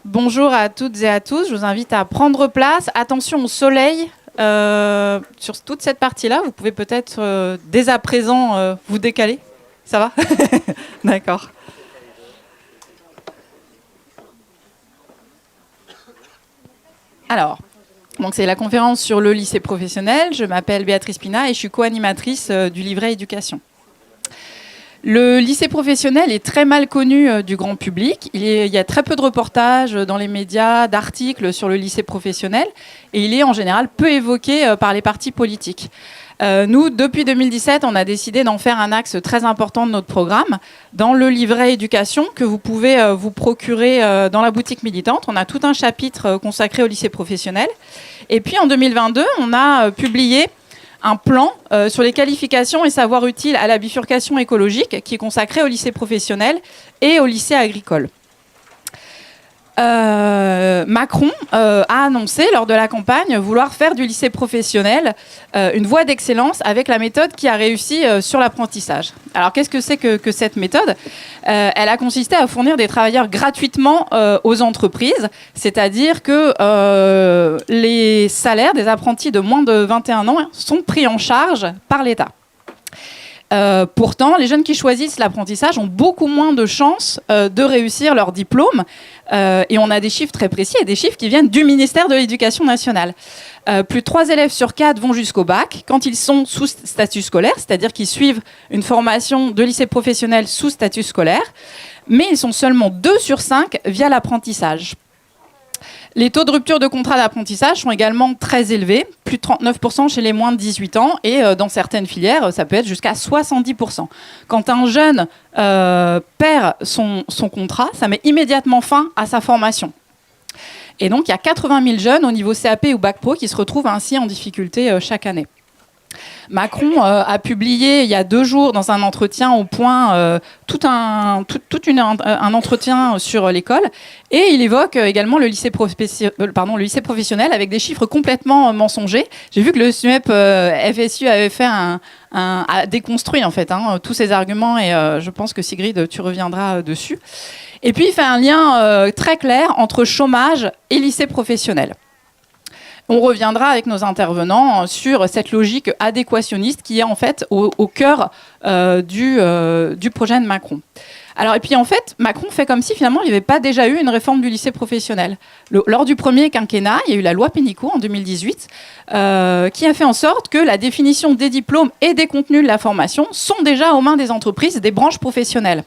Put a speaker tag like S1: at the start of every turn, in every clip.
S1: Bonjour à toutes et à tous, je vous invite à prendre place. Attention au soleil sur toute cette partie-là. Vous pouvez peut-être dès à présent vous décaler. Ça va? D'accord. Alors, donc c'est la conférence sur le lycée professionnel. Je m'appelle Béatrice Pina et je suis co-animatrice du livret éducation. Le lycée professionnel est très mal connu du grand public. Il y a très peu de reportages dans les médias, d'articles sur le lycée professionnel, et il est en général peu évoqué par les partis politiques. Nous, depuis 2017, on a décidé d'en faire un axe très important de notre programme. Dans le livret éducation que vous pouvez vous procurer dans la boutique militante, on a tout un chapitre consacré au lycée professionnel. Et puis en 2022, on a publié un plan sur les qualifications et savoirs utiles à la bifurcation écologique qui est consacré au lycée professionnel et au lycée agricole. Macron a annoncé lors de la campagne vouloir faire du lycée professionnel une voie d'excellence avec la méthode qui a réussi sur l'apprentissage. Alors qu'est-ce que c'est que cette méthode? Elle a consisté à fournir des travailleurs gratuitement aux entreprises, c'est-à-dire que les salaires des apprentis de moins de 21 ans sont pris en charge par l'État. Pourtant, les jeunes qui choisissent l'apprentissage ont beaucoup moins de chances de réussir leur diplôme. Et on a des chiffres très précis et des chiffres qui viennent du ministère de l'Éducation nationale. Plus de 3 élèves sur 4 vont jusqu'au bac quand ils sont sous statut scolaire, c'est-à-dire qu'ils suivent une formation de lycée professionnel sous statut scolaire, mais ils sont seulement 2 sur 5 via l'apprentissage. Les taux de rupture de contrat d'apprentissage sont également très élevés, plus de 39% chez les moins de 18 ans, et dans certaines filières, ça peut être jusqu'à 70%. Quand un jeune perd son contrat, ça met immédiatement fin à sa formation. Et donc, il y a 80 000 jeunes au niveau CAP ou Bac Pro qui se retrouvent ainsi en difficulté chaque année. Macron a publié il y a 2 jours dans un entretien au Point un entretien sur l'école, et il évoque également le lycée professionnel avec des chiffres complètement mensongers. J'ai vu que le SNUEP FSU avait fait a déconstruit en fait tous ces arguments, et je pense que Sigrid, tu reviendras dessus. Et puis il fait un lien très clair entre chômage et lycée professionnel. On reviendra avec nos intervenants sur cette logique adéquationniste qui est en fait au cœur du projet de Macron. Alors, et puis en fait, Macron fait comme si finalement il n'y avait pas déjà eu une réforme du lycée professionnel. Lors du premier quinquennat, il y a eu la loi Pénicaud en 2018 qui a fait en sorte que la définition des diplômes et des contenus de la formation sont déjà aux mains des entreprises, des branches professionnelles.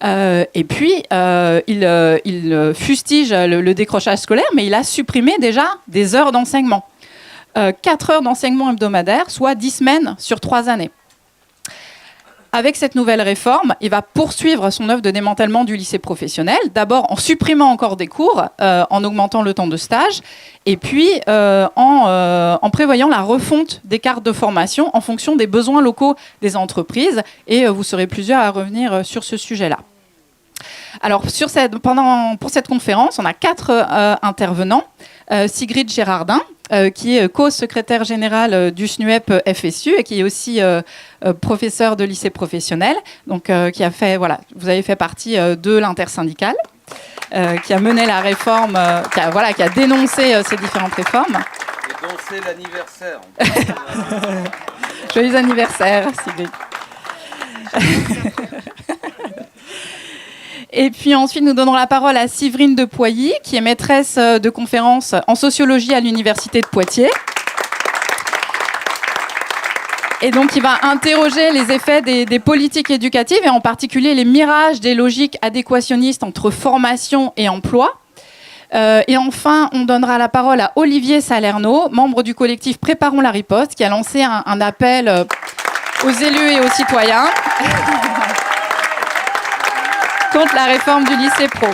S1: Et puis, il fustige le décrochage scolaire, mais il a supprimé déjà des heures d'enseignement. 4 heures d'enseignement hebdomadaire, soit 10 semaines sur 3 années. Avec cette nouvelle réforme, il va poursuivre son œuvre de démantèlement du lycée professionnel, d'abord en supprimant encore des cours, en augmentant le temps de stage, et puis en prévoyant la refonte des cartes de formation en fonction des besoins locaux des entreprises, et vous serez plusieurs à revenir sur ce sujet-là. Alors, pour cette conférence, on a 4 intervenants. Sigrid Gérardin, qui est co-secrétaire générale du SNUEP FSU et qui est aussi professeur de lycée professionnel. Donc, qui a fait, voilà, vous avez fait partie de l'intersyndicale, qui a mené la réforme, qui a dénoncé ces différentes réformes.
S2: Et dont c'est l'anniversaire.
S1: Joyeux anniversaire, Sigrid. Et puis ensuite, nous donnons la parole à Séverine de Poilly, qui est maîtresse de conférences en sociologie à l'Université de Poitiers. Et donc, il va interroger les effets des politiques éducatives, et en particulier les mirages des logiques adéquationnistes entre formation et emploi. Et enfin, on donnera la parole à Olivier Salerno, membre du collectif Préparons la riposte, qui a lancé un appel aux élus et aux citoyens contre la réforme du lycée pro.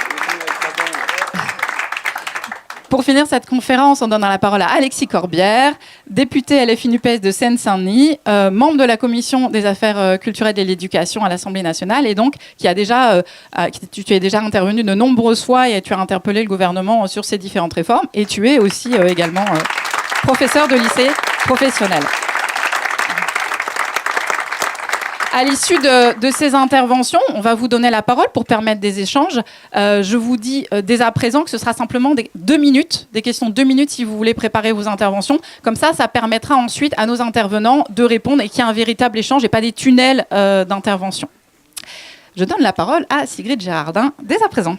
S1: Pour finir cette conférence, on donnera la parole à Alexis Corbière, député LFI-NUPES de Seine-Saint-Denis, membre de la commission des affaires culturelles et de l'éducation à l'Assemblée nationale, et donc qui a déjà, tu es déjà intervenu de nombreuses fois et tu as interpellé le gouvernement sur ces différentes réformes, et tu es aussi également professeur de lycée professionnel. À l'issue de ces interventions, on va vous donner la parole pour permettre des échanges. Je vous dis dès à présent que ce sera simplement des 2 minutes, des questions 2 minutes si vous voulez préparer vos interventions. Comme ça permettra ensuite à nos intervenants de répondre et qu'il y ait un véritable échange et pas des tunnels d'intervention. Je donne la parole à Sigrid Gérardin dès à présent.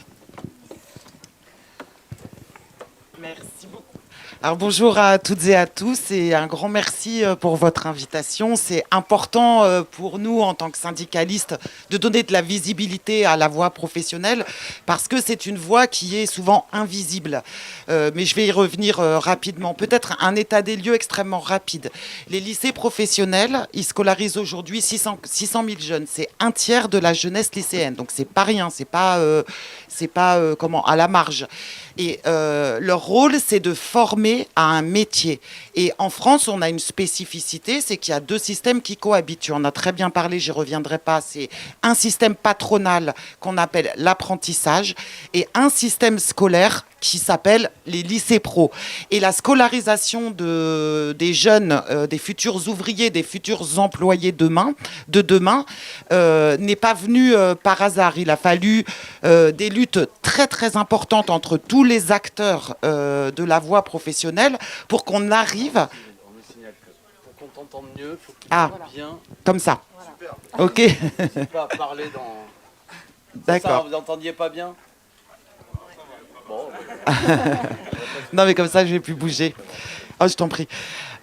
S3: Merci beaucoup. Alors bonjour à toutes et à tous et un grand merci pour votre invitation. C'est important pour nous en tant que syndicalistes de donner de la visibilité à la voie professionnelle parce que c'est une voie qui est souvent invisible. Mais je vais y revenir rapidement. Peut-être un état des lieux extrêmement rapide. Les lycées professionnels, ils scolarisent aujourd'hui 600 000 jeunes. C'est un tiers de la jeunesse lycéenne. Donc c'est pas rien, c'est pas à la marge. Et leur rôle, c'est de former à un métier. Et en France, on a une spécificité, c'est qu'il y a 2 systèmes qui cohabitent. Tu en as très bien parlé, j'y reviendrai pas. C'est un système patronal qu'on appelle l'apprentissage et un système scolaire qui s'appelle les lycées pro. Et la scolarisation des jeunes, des futurs ouvriers, des futurs employés de demain, n'est pas venue par hasard. Il a fallu des luttes très très importantes entre tous les acteurs de la voie professionnelle pour qu'on arrive...
S2: On me signale que pour qu'on t'entende mieux, il faut qu'il parle bien.
S3: Comme ça.
S2: Super.
S3: Ok.
S2: C'est pas parler dans...
S3: D'accord.
S2: Ça, vous entendiez pas bien? Bon.
S3: Non mais comme ça, je vais plus bouger. Oh, je t'en prie.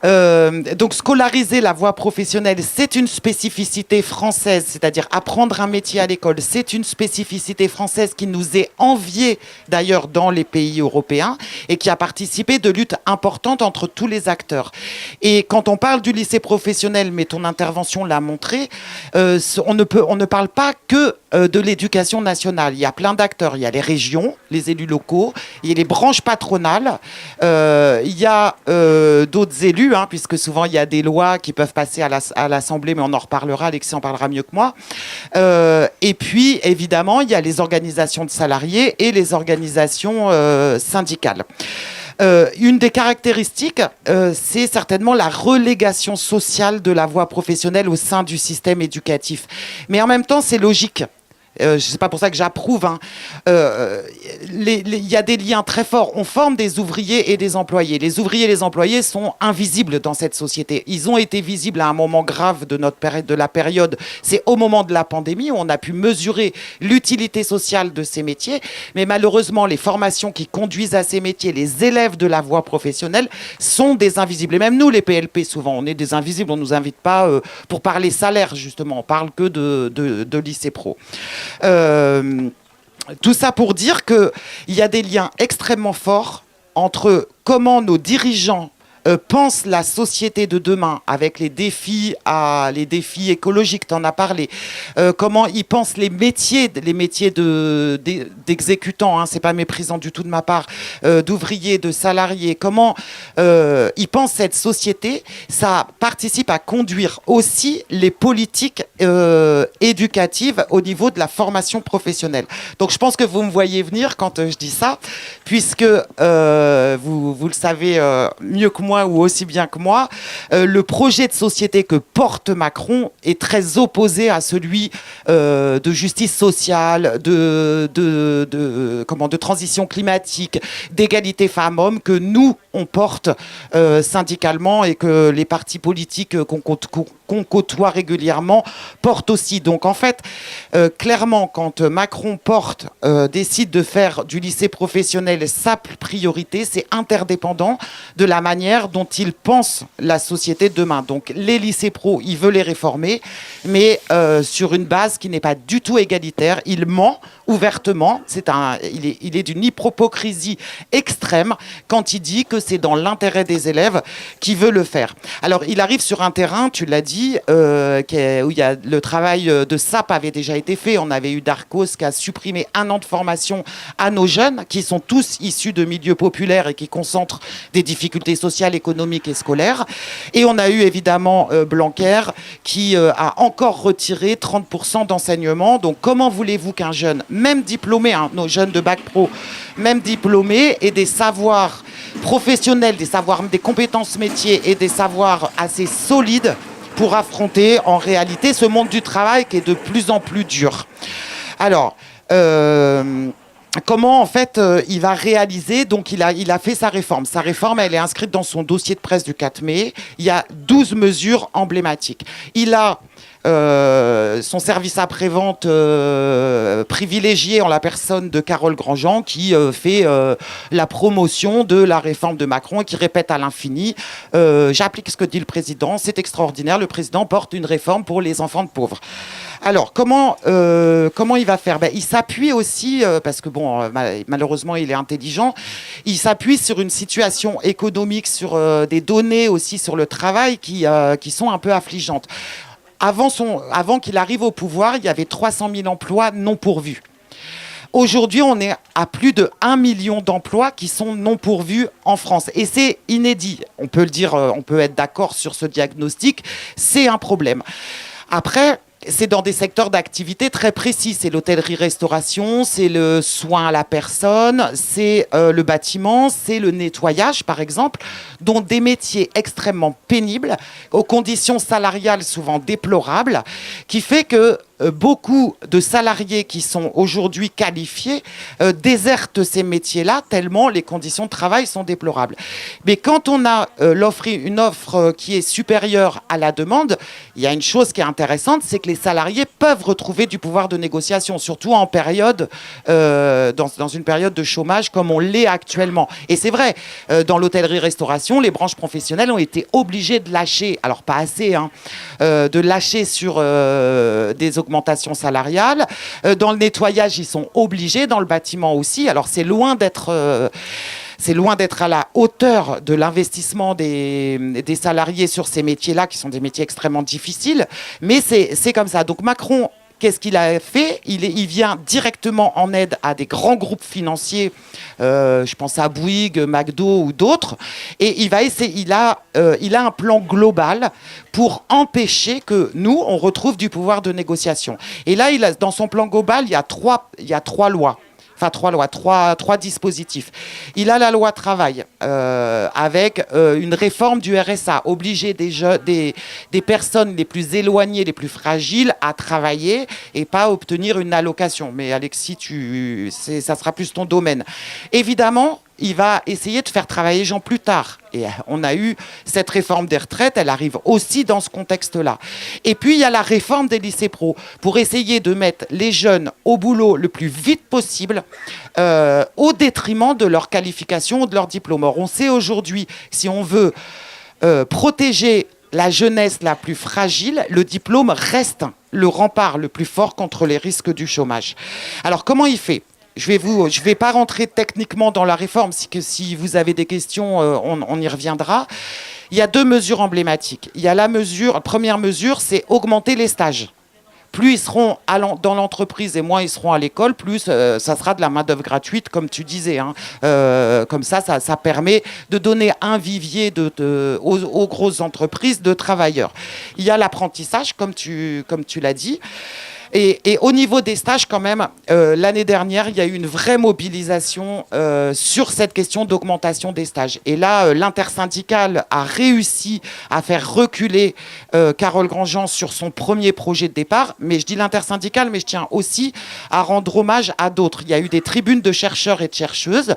S3: Donc scolariser la voie professionnelle, c'est une spécificité française, c'est-à-dire apprendre un métier à l'école, c'est une spécificité française qui nous est enviée d'ailleurs dans les pays européens et qui a participé de luttes importantes entre tous les acteurs. Et quand on parle du lycée professionnel, mais ton intervention l'a montré, on ne parle pas que de l'éducation nationale. Il y a plein d'acteurs. Il y a les régions, les élus locaux, il y a les branches patronales, il y a d'autres élus, puisque souvent il y a des lois qui peuvent passer à l'Assemblée, mais on en reparlera, Alexis en parlera mieux que moi. Et puis, évidemment, il y a les organisations de salariés et les organisations syndicales. Une des caractéristiques, c'est certainement la relégation sociale de la voie professionnelle au sein du système éducatif. Mais en même temps, c'est logique. C'est pas pour ça que j'approuve. Il y a des liens très forts. On forme des ouvriers et des employés. Les ouvriers et les employés sont invisibles dans cette société. Ils ont été visibles à un moment grave de la période. C'est au moment de la pandémie où on a pu mesurer l'utilité sociale de ces métiers. Mais malheureusement, les formations qui conduisent à ces métiers, les élèves de la voie professionnelle sont des invisibles. Et même nous, les PLP, souvent, on est des invisibles. On nous invite pas pour parler salaire, justement. On parle que de lycée pro. Tout ça pour dire qu'il y a des liens extrêmement forts entre comment nos dirigeants pensent la société de demain avec les défis écologiques, tu en as parlé, comment ils pensent les métiers d'exécutants, c'est pas méprisant du tout de ma part, d'ouvriers, de salariés, comment ils pensent cette société, ça participe à conduire aussi les politiques éducatives au niveau de la formation professionnelle. Donc je pense que vous me voyez venir quand je dis ça, puisque vous le savez mieux que moi ou aussi bien que moi, le projet de société que porte Macron est très opposé à celui de justice sociale, de transition climatique, d'égalité femmes-hommes que nous, on porte syndicalement et que les partis politiques qu'on côtoie régulièrement portent aussi. Donc en fait, clairement, quand Macron décide de faire du lycée professionnel sa priorité, c'est interdépendant de la manière dont il pense la société de demain. Donc les lycées pro, il veut les réformer, mais sur une base qui n'est pas du tout égalitaire. Il ment ouvertement. Il est d'une hypocrisie extrême quand il dit que c'est dans l'intérêt des élèves qu'il veut le faire. Alors il arrive sur un terrain, tu l'as dit, où le travail de SAP avait déjà été fait. On avait eu Darcos qui a supprimé 1 an de formation à nos jeunes, qui sont tous issus de milieux populaires et qui concentrent des difficultés sociales, économiques et scolaires. Et on a eu évidemment Blanquer qui a encore retiré 30% d'enseignement. Donc comment voulez-vous qu'un jeune, même diplômé, nos jeunes de bac pro, même diplômés, et des savoirs professionnels, des compétences métiers et des savoirs assez solides pour affronter en réalité ce monde du travail qui est de plus en plus dur. Alors, comment en fait il va réaliser, donc il a fait sa réforme. Sa réforme, elle est inscrite dans son dossier de presse du 4 mai. Il y a 12 mesures emblématiques. Il a son service après-vente privilégié en la personne de Carole Grandjean qui fait la promotion de la réforme de Macron et qui répète à l'infini j'applique ce que dit le président, c'est extraordinaire, le président porte une réforme pour les enfants de pauvres. Alors, comment il va faire ? Il s'appuie aussi, parce que bon, malheureusement, il est intelligent, il s'appuie sur une situation économique, sur des données aussi sur le travail qui sont un peu affligeantes. Avant qu'il arrive au pouvoir, il y avait 300 000 emplois non pourvus. Aujourd'hui, on est à plus de 1 million d'emplois qui sont non pourvus en France. Et c'est inédit. On peut le dire, on peut être d'accord sur ce diagnostic. C'est un problème. Après, c'est dans des secteurs d'activité très précis. C'est l'hôtellerie-restauration, c'est le soin à la personne, c'est le bâtiment, c'est le nettoyage, par exemple, dont des métiers extrêmement pénibles, aux conditions salariales souvent déplorables, qui fait que beaucoup de salariés qui sont aujourd'hui qualifiés désertent ces métiers-là tellement les conditions de travail sont déplorables. Mais quand on a une offre qui est supérieure à la demande, il y a une chose qui est intéressante, c'est que les salariés peuvent retrouver du pouvoir de négociation, surtout en période, dans une période de chômage comme on l'est actuellement. Et c'est vrai, dans l'hôtellerie-restauration, les branches professionnelles ont été obligées de lâcher, alors pas assez, de lâcher sur des augmentations salariales. Dans le nettoyage, ils sont obligés, dans le bâtiment aussi. Alors c'est loin d'être à la hauteur de l'investissement des salariés sur ces métiers-là, qui sont des métiers extrêmement difficiles, mais c'est comme ça. Donc Macron, qu'est-ce qu'il a fait ? Il vient directement en aide à des grands groupes financiers, je pense à Bouygues, McDo ou d'autres, et il va essayer. Il a un plan global pour empêcher que nous on retrouve du pouvoir de négociation. Et là, dans son plan global, il y a trois lois. Enfin, trois dispositifs. Il a la loi travail avec une réforme du RSA, obliger des personnes les plus éloignées, les plus fragiles à travailler et pas obtenir une allocation. Mais Alexis, ça sera plus ton domaine. Évidemment, il va essayer de faire travailler les gens plus tard. Et on a eu cette réforme des retraites, elle arrive aussi dans ce contexte-là. Et puis, il y a la réforme des lycées pro, pour essayer de mettre les jeunes au boulot le plus vite possible, au détriment de leur qualification ou de leur diplôme. Or, on sait aujourd'hui, si on veut protéger la jeunesse la plus fragile, le diplôme reste le rempart le plus fort contre les risques du chômage. Alors, comment il fait ? Je vais pas rentrer techniquement dans la réforme, si vous avez des questions, on y reviendra. Il y a 2 mesures emblématiques. Il y a la première mesure, c'est augmenter les stages. Plus ils seront dans l'entreprise et moins ils seront à l'école, plus ça sera de la main-d'œuvre gratuite, comme tu disais. Comme ça permet de donner un vivier aux grosses entreprises de travailleurs. Il y a l'apprentissage, comme tu l'as dit. Et au niveau des stages, quand même, l'année dernière, il y a eu une vraie mobilisation sur cette question d'augmentation des stages. Et là, l'intersyndicale a réussi à faire reculer Carole Grandjean sur son premier projet de départ. Mais je dis l'intersyndicale, mais je tiens aussi à rendre hommage à d'autres. Il y a eu des tribunes de chercheurs et de chercheuses.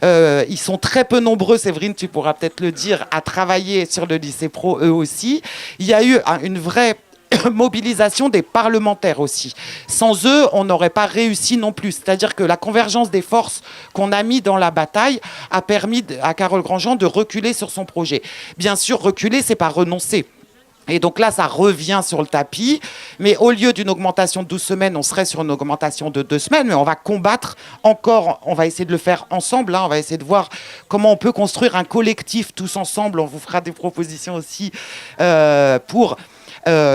S3: Ils sont très peu nombreux, Séverine, tu pourras peut-être le dire, à travailler sur le lycée pro, eux aussi. Il y a eu une vraie mobilisation des parlementaires aussi. Sans eux, on n'aurait pas réussi non plus. C'est-à-dire que la convergence des forces qu'on a mis dans la bataille a permis à Carole Grandjean de reculer sur son projet. Bien sûr, reculer, c'est pas renoncer. Et donc là, ça revient sur le tapis. Mais au lieu d'une augmentation de 12 semaines, on serait sur une augmentation de 2 semaines. Mais on va combattre encore. On va essayer de le faire ensemble. On va essayer de voir comment on peut construire un collectif tous ensemble. On vous fera des propositions aussi pour...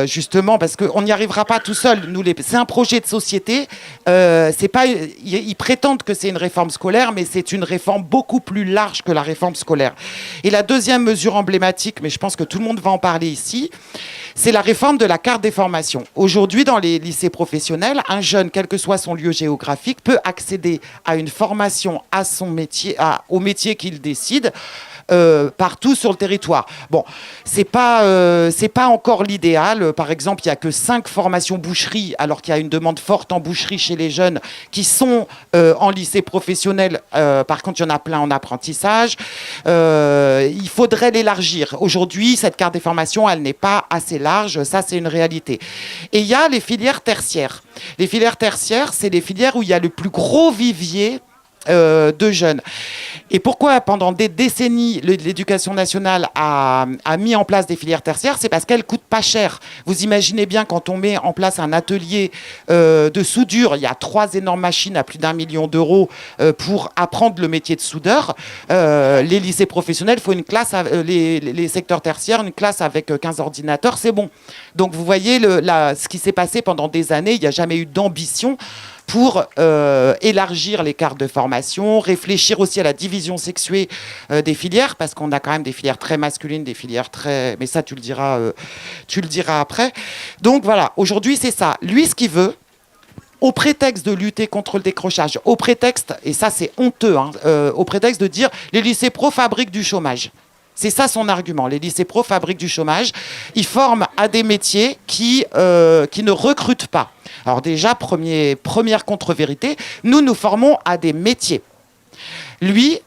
S3: justement, parce qu'on n'y arrivera pas tout seul. C'est un projet de société. Ils prétendent que c'est une réforme scolaire, mais c'est une réforme beaucoup plus large que la réforme scolaire. Et la deuxième mesure emblématique, mais je pense que tout le monde va en parler ici, c'est la réforme de la carte des formations. Aujourd'hui, dans les lycées professionnels, un jeune, quel que soit son lieu géographique, peut accéder à une formation à son métier, au métier qu'il décide, partout sur le territoire. Bon, c'est pas encore l'idéal. Par exemple, il y a que 5 formations boucherie, alors qu'il y a une demande forte en boucherie chez les jeunes qui sont en lycée professionnel. Par contre, il y en a plein en apprentissage. Il faudrait l'élargir. Aujourd'hui, cette carte des formations, elle n'est pas assez large. Ça, c'est une réalité. Et il y a les filières tertiaires. Les filières tertiaires, c'est les filières où il y a le plus gros vivier de jeunes. Et pourquoi pendant des décennies l'éducation nationale a mis en place des filières tertiaires? C'est parce qu'elles coûtent pas cher. Vous imaginez bien, quand on met en place un atelier de soudure, il y a 3 énormes machines à plus d'1 million d'euros pour apprendre le métier de soudeur. Les lycées professionnels, il faut une classe, les secteurs tertiaires, une classe avec 15 ordinateurs, c'est bon. Donc vous voyez ce qui s'est passé pendant des années, il n'y a jamais eu d'ambition pour élargir les cartes de formation, réfléchir aussi à la division sexuée des filières, parce qu'on a quand même des filières très masculines, des filières très... Mais ça, tu le diras après. Donc voilà, aujourd'hui, c'est ça. Lui, ce qu'il veut, au prétexte de lutter contre le décrochage, au prétexte, et ça c'est honteux, au prétexte de dire les lycées pro fabriquent du chômage. C'est ça son argument. Les lycées pro fabriquent du chômage. Ils forment à des métiers qui ne recrutent pas. Alors déjà, première contre-vérité, nous formons à des métiers. Lui,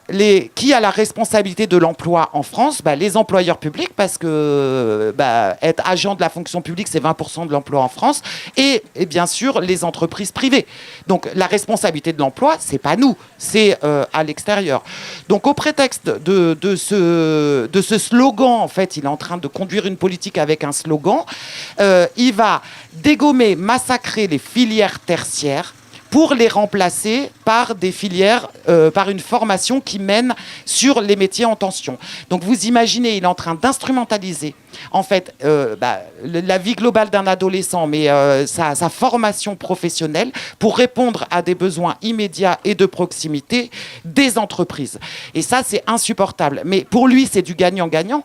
S3: qui a la responsabilité de l'emploi en France? Les employeurs publics, parce que être agent de la fonction publique, c'est 20% de l'emploi en France, et bien sûr les entreprises privées. Donc la responsabilité de l'emploi, c'est pas nous, c'est à l'extérieur. Donc au prétexte de ce slogan, en fait, il est en train de conduire une politique avec un slogan, il va dégommer, massacrer les filières tertiaires pour les remplacer par des filières, par une formation qui mène sur les métiers en tension. Donc vous imaginez, il est en train d'instrumentaliser en fait la vie globale d'un adolescent, mais sa formation professionnelle pour répondre à des besoins immédiats et de proximité des entreprises. Et ça, c'est insupportable. Mais pour lui, c'est du gagnant-gagnant,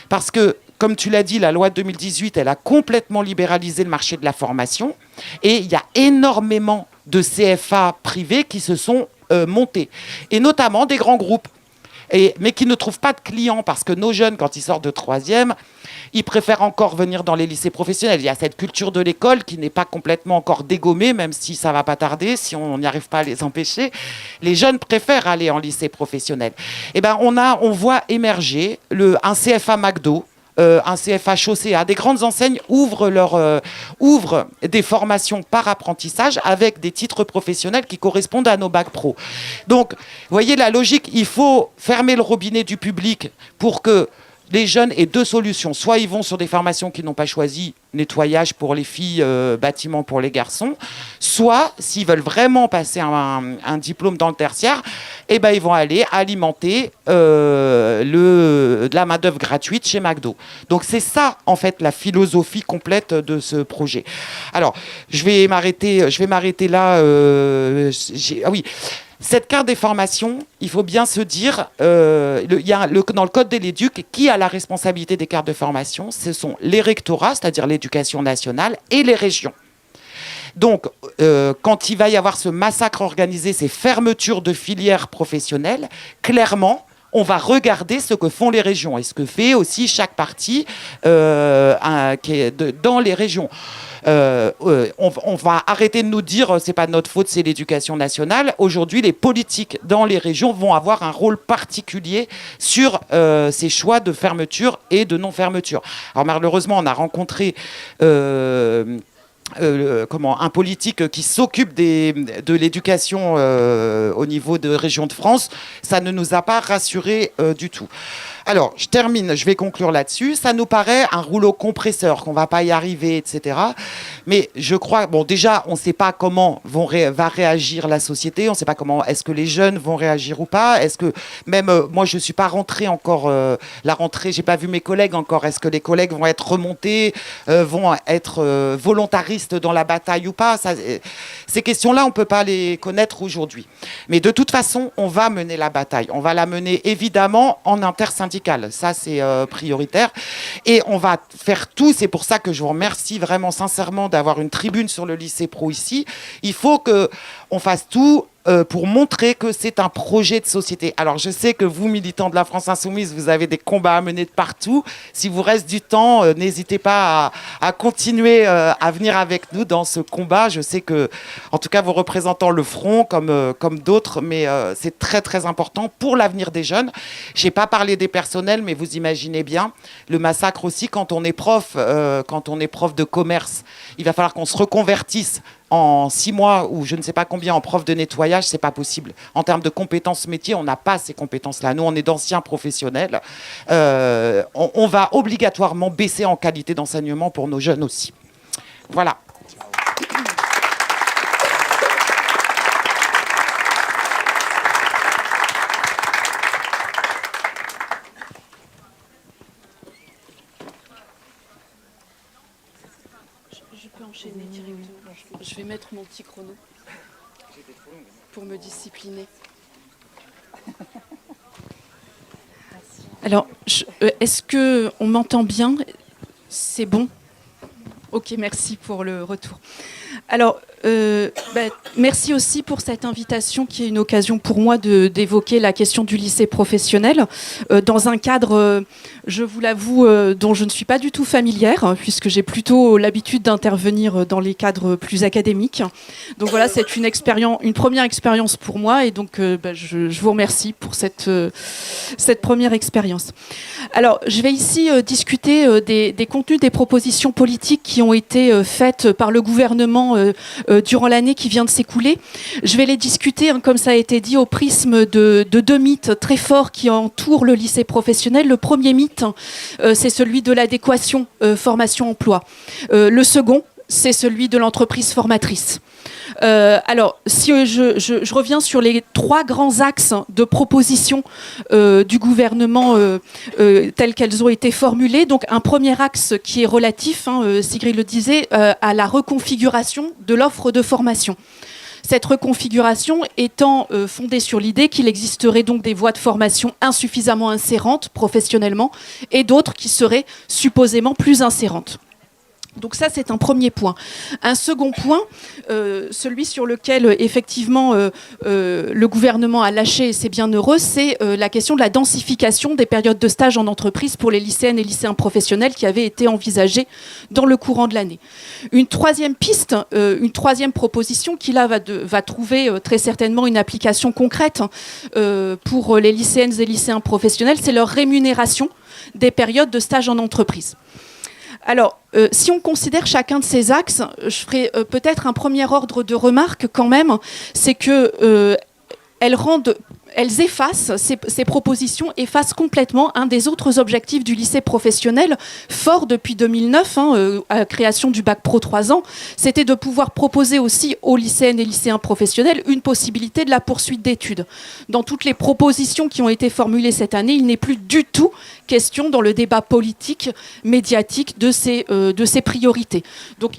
S3: parce que, comme tu l'as dit, la loi de 2018, elle a complètement libéralisé le marché de la formation, et il y a énormément de CFA privés qui se sont montés, et notamment des grands groupes, mais qui ne trouvent pas de clients, parce que nos jeunes, quand ils sortent de 3e, ils préfèrent encore venir dans les lycées professionnels. Il y a cette culture de l'école qui n'est pas complètement encore dégommée, même si ça ne va pas tarder, si on n'y arrive pas à les empêcher. Les jeunes préfèrent aller en lycée professionnel. Et on voit émerger un CFA McDo, un CFA Chaussea, des grandes enseignes ouvrent des formations par apprentissage avec des titres professionnels qui correspondent à nos bacs pro. Donc, vous voyez la logique, il faut fermer le robinet du public pour que les jeunes aient 2 solutions. Soit ils vont sur des formations qu'ils n'ont pas choisies, nettoyage pour les filles, bâtiment pour les garçons. Soit, s'ils veulent vraiment passer un diplôme dans le tertiaire, ils vont aller alimenter de la main-d'œuvre gratuite chez McDo. Donc c'est ça, en fait, la philosophie complète de ce projet. Alors, je vais m'arrêter là. Ah oui. Cette carte des formations, il faut bien se dire, dans le code de l'éduc, qui a la responsabilité des cartes de formation? Ce sont les rectorats, c'est-à-dire l'éducation nationale, et les régions. Donc, quand il va y avoir ce massacre organisé, ces fermetures de filières professionnelles, clairement, on va regarder ce que font les régions et ce que fait aussi chaque parti dans les régions. On va arrêter de nous dire c'est pas notre faute, c'est l'éducation nationale. Aujourd'hui, les politiques dans les régions vont avoir un rôle particulier sur ces choix de fermeture et de non-fermeture. Alors malheureusement, on a rencontré un politique qui s'occupe de l'éducation au niveau de région de France. Ça ne nous a pas rassurés du tout. Alors, je termine, je vais conclure là-dessus. Ça nous paraît un rouleau compresseur, qu'on ne va pas y arriver, etc. Mais je crois, déjà, on ne sait pas comment va réagir la société, on ne sait pas comment, est-ce que les jeunes vont réagir ou pas, est-ce que, même moi, je ne suis pas rentrée encore, la rentrée, je n'ai pas vu mes collègues encore, est-ce que les collègues vont être remontés, vont être volontaristes dans la bataille ou pas? Ces questions-là, on ne peut pas les connaître aujourd'hui. Mais de toute façon, on va mener la bataille. On va la mener, évidemment, en intersyndical. Ça, c'est prioritaire. Et on va faire tout. C'est pour ça que je vous remercie vraiment sincèrement d'avoir une tribune sur le lycée pro ici. Il faut qu'on fasse tout pour montrer que c'est un projet de société. Alors, je sais que vous, militants de la France Insoumise, vous avez des combats à mener de partout. Si vous reste du temps, n'hésitez pas à continuer à venir avec nous dans ce combat. Je sais que, en tout cas, vos représentants le feront comme d'autres, mais c'est très, très important pour l'avenir des jeunes. Je n'ai pas parlé des personnels, mais vous imaginez bien le massacre aussi quand on est prof de commerce. Il va falloir qu'on se reconvertisse en 6 mois ou je ne sais pas combien en prof de nettoyage, c'est pas possible. En termes de compétences métiers, on n'a pas ces compétences-là. Nous, on est d'anciens professionnels. On va obligatoirement baisser en qualité d'enseignement pour nos jeunes aussi. Voilà.
S4: Je peux enchaîner directement. Je vais mettre mon petit chrono pour me discipliner. Alors, est-ce qu'on m'entend bien? C'est bon? Ok, merci pour le retour. Alors, merci aussi pour cette invitation qui est une occasion pour moi d'évoquer la question du lycée professionnel dans un cadre, je vous l'avoue, dont je ne suis pas du tout familière, puisque j'ai plutôt l'habitude d'intervenir dans les cadres plus académiques. Donc voilà, c'est une première expérience pour moi, et donc je vous remercie pour cette première expérience. Alors, je vais ici discuter des contenus des propositions politiques qui ont été faites par le gouvernement durant l'année qui vient de s'écouler. Je vais les discuter, comme ça a été dit, au prisme de 2 mythes très forts qui entourent le lycée professionnel. Le premier mythe, c'est celui de l'adéquation formation-emploi. Le second, c'est celui de l'entreprise formatrice. Alors, si je reviens sur les 3 grands axes de propositions du gouvernement telles qu'elles ont été formulées. Donc, un premier axe qui est relatif, Sigrid le disait, à la reconfiguration de l'offre de formation. Cette reconfiguration étant fondée sur l'idée qu'il existerait donc des voies de formation insuffisamment insérantes professionnellement et d'autres qui seraient supposément plus insérantes. Donc ça, c'est un premier point. Un second point, celui sur lequel, effectivement, le gouvernement a lâché, et c'est bien heureux, c'est la question de la densification des périodes de stage en entreprise pour les lycéennes et lycéens professionnels qui avait été envisagée dans le courant de l'année. Une troisième piste, une troisième proposition qui, là, va trouver très certainement une application concrète pour les lycéennes et lycéens professionnels, c'est leur rémunération des périodes de stage en entreprise. Alors, si on considère chacun de ces axes, je ferai peut-être un premier ordre de remarque quand même, c'est que ces propositions effacent complètement un des autres objectifs du lycée professionnel, fort depuis 2009, à la création du bac pro 3 ans, c'était de pouvoir proposer aussi aux lycéennes et lycéens professionnels une possibilité de la poursuite d'études. Dans toutes les propositions qui ont été formulées cette année, il n'est plus du tout question dans le débat politique, médiatique de ces priorités. Donc,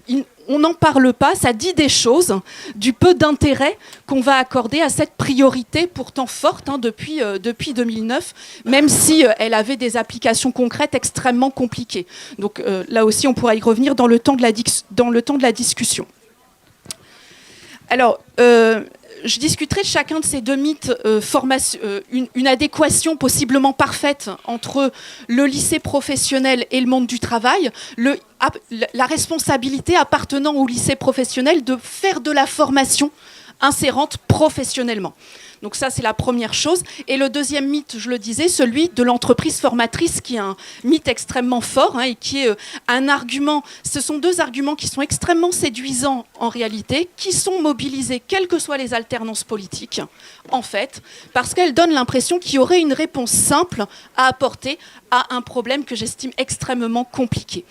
S4: on n'en parle pas, ça dit des choses du peu d'intérêt qu'on va accorder à cette priorité pourtant forte depuis 2009, même si elle avait des applications concrètes extrêmement compliquées. Donc là aussi, on pourra y revenir dans le temps de la discussion. Alors, je discuterai de chacun de ces 2 mythes, une adéquation possiblement parfaite entre le lycée professionnel et le monde du travail, la responsabilité appartenant au lycée professionnel de faire de la formation insérante professionnellement. Donc ça, c'est la première chose. Et le deuxième mythe, je le disais, celui de l'entreprise formatrice, qui est un mythe extrêmement fort et qui est un argument. Ce sont 2 arguments qui sont extrêmement séduisants en réalité, qui sont mobilisés, quelles que soient les alternances politiques, en fait, parce qu'elles donnent l'impression qu'il y aurait une réponse simple à apporter à un problème que j'estime extrêmement compliqué.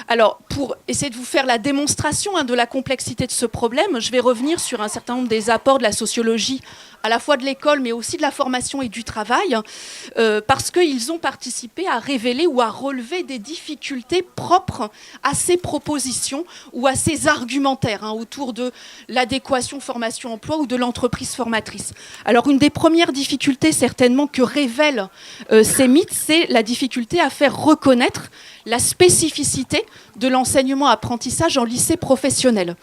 S4: Alors, pour essayer de vous faire la démonstration de la complexité de ce problème, je vais revenir sur un certain nombre des apports de la sociologie, à la fois de l'école, mais aussi de la formation et du travail, parce qu'ils ont participé à révéler ou à relever des difficultés propres à ces propositions ou à ces argumentaires autour de l'adéquation formation-emploi ou de l'entreprise formatrice. Alors, une des premières difficultés, certainement, que révèlent ces mythes, c'est la difficulté à faire reconnaître la spécificité de l'enseignement-apprentissage en lycée professionnel.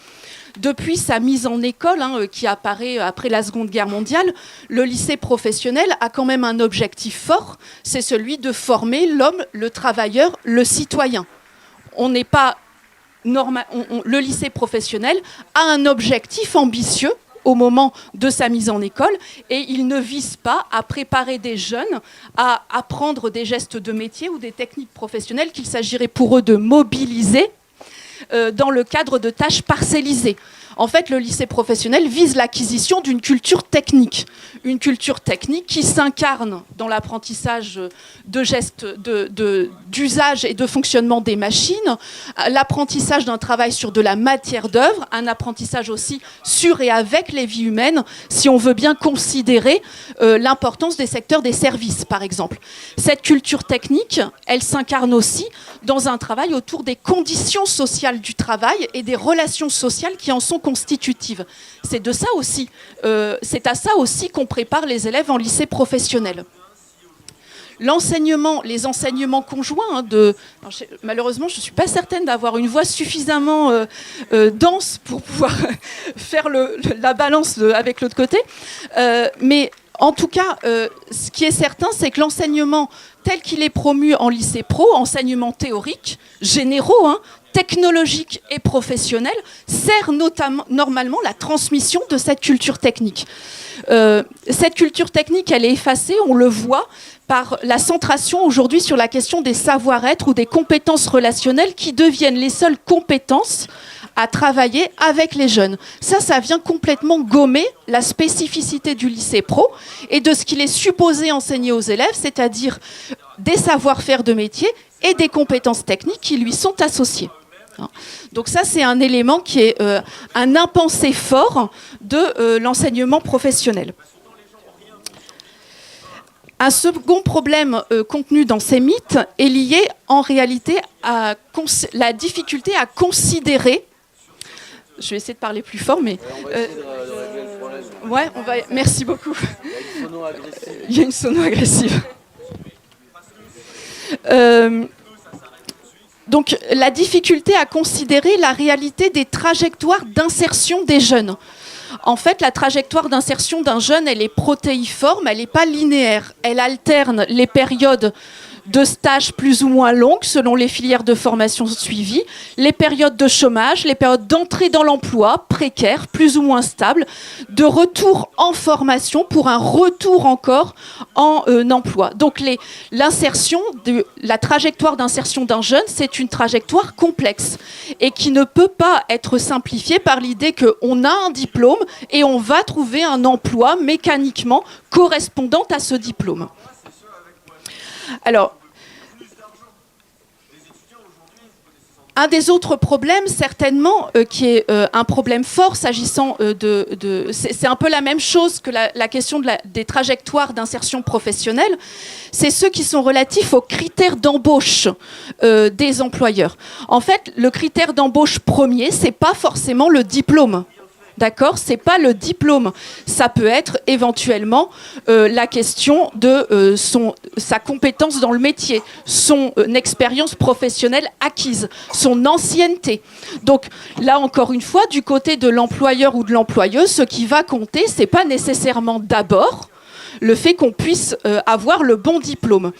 S4: depuis sa mise en école, qui apparaît après la Seconde Guerre mondiale, le lycée professionnel a quand même un objectif fort, c'est celui de former l'homme, le travailleur, le citoyen. On n'est pas le lycée professionnel a un objectif ambitieux au moment de sa mise en école et il ne vise pas à préparer des jeunes à apprendre des gestes de métier ou des techniques professionnelles qu'il s'agirait pour eux de mobiliser dans le cadre de tâches parcellisées. En fait, le lycée professionnel vise l'acquisition d'une culture technique. Une culture technique qui s'incarne dans l'apprentissage de gestes d'usage et de fonctionnement des machines, l'apprentissage d'un travail sur de la matière d'œuvre, un apprentissage aussi sur et avec les vies humaines, si on veut bien considérer l'importance des secteurs des services, par exemple. Cette culture technique, elle s'incarne aussi dans un travail autour des conditions sociales du travail et des relations sociales qui en sont constitutives. C'est de ça aussi, c'est à ça aussi qu'on prépare les élèves en lycée professionnel. L'enseignement, les enseignements conjoints malheureusement, je ne suis pas certaine d'avoir une voix suffisamment dense pour pouvoir faire la balance avec l'autre côté. Mais en tout cas, ce qui est certain, c'est que l'enseignement tel qu'il est promu en lycée pro, enseignement théorique, généraux, technologique et professionnel, sert normalement la transmission de cette culture technique. Cette culture technique, elle est effacée, on le voit, par la centration aujourd'hui sur la question des savoir-être ou des compétences relationnelles qui deviennent les seules compétences à travailler avec les jeunes. Ça vient complètement gommer la spécificité du lycée pro et de ce qu'il est supposé enseigner aux élèves, c'est-à-dire des savoir-faire de métier et des compétences techniques qui lui sont associées. Donc ça, c'est un élément qui est un impensé fort de l'enseignement professionnel. Un second problème contenu dans ces mythes est lié en réalité à la difficulté à considérer. Je vais essayer de parler plus fort, mais merci beaucoup. Il y a une sono agressive. Donc, la difficulté à considérer la réalité des trajectoires d'insertion des jeunes. En fait, la trajectoire d'insertion d'un jeune, elle est protéiforme, elle n'est pas linéaire. Elle alterne les périodes de stage plus ou moins longues selon les filières de formation suivies, les périodes de chômage, les périodes d'entrée dans l'emploi, précaires, plus ou moins stables, de retour en formation pour un retour encore en emploi. Donc l'insertion, la trajectoire d'insertion d'un jeune, c'est une trajectoire complexe et qui ne peut pas être simplifiée par l'idée qu'on a un diplôme et on va trouver un emploi mécaniquement correspondant à ce diplôme. Alors, un des autres problèmes, certainement, qui est un problème fort s'agissant c'est un peu la même chose que la question des trajectoires d'insertion professionnelle, c'est ceux qui sont relatifs aux critères d'embauche des employeurs. En fait, le critère d'embauche premier, c'est pas forcément le diplôme. D'accord, c'est pas le diplôme. Ça peut être éventuellement la question de sa compétence dans le métier, son expérience professionnelle acquise, son ancienneté. Donc là encore une fois, du côté de l'employeur ou de l'employeuse, ce qui va compter, c'est pas nécessairement d'abord le fait qu'on puisse avoir le bon diplôme.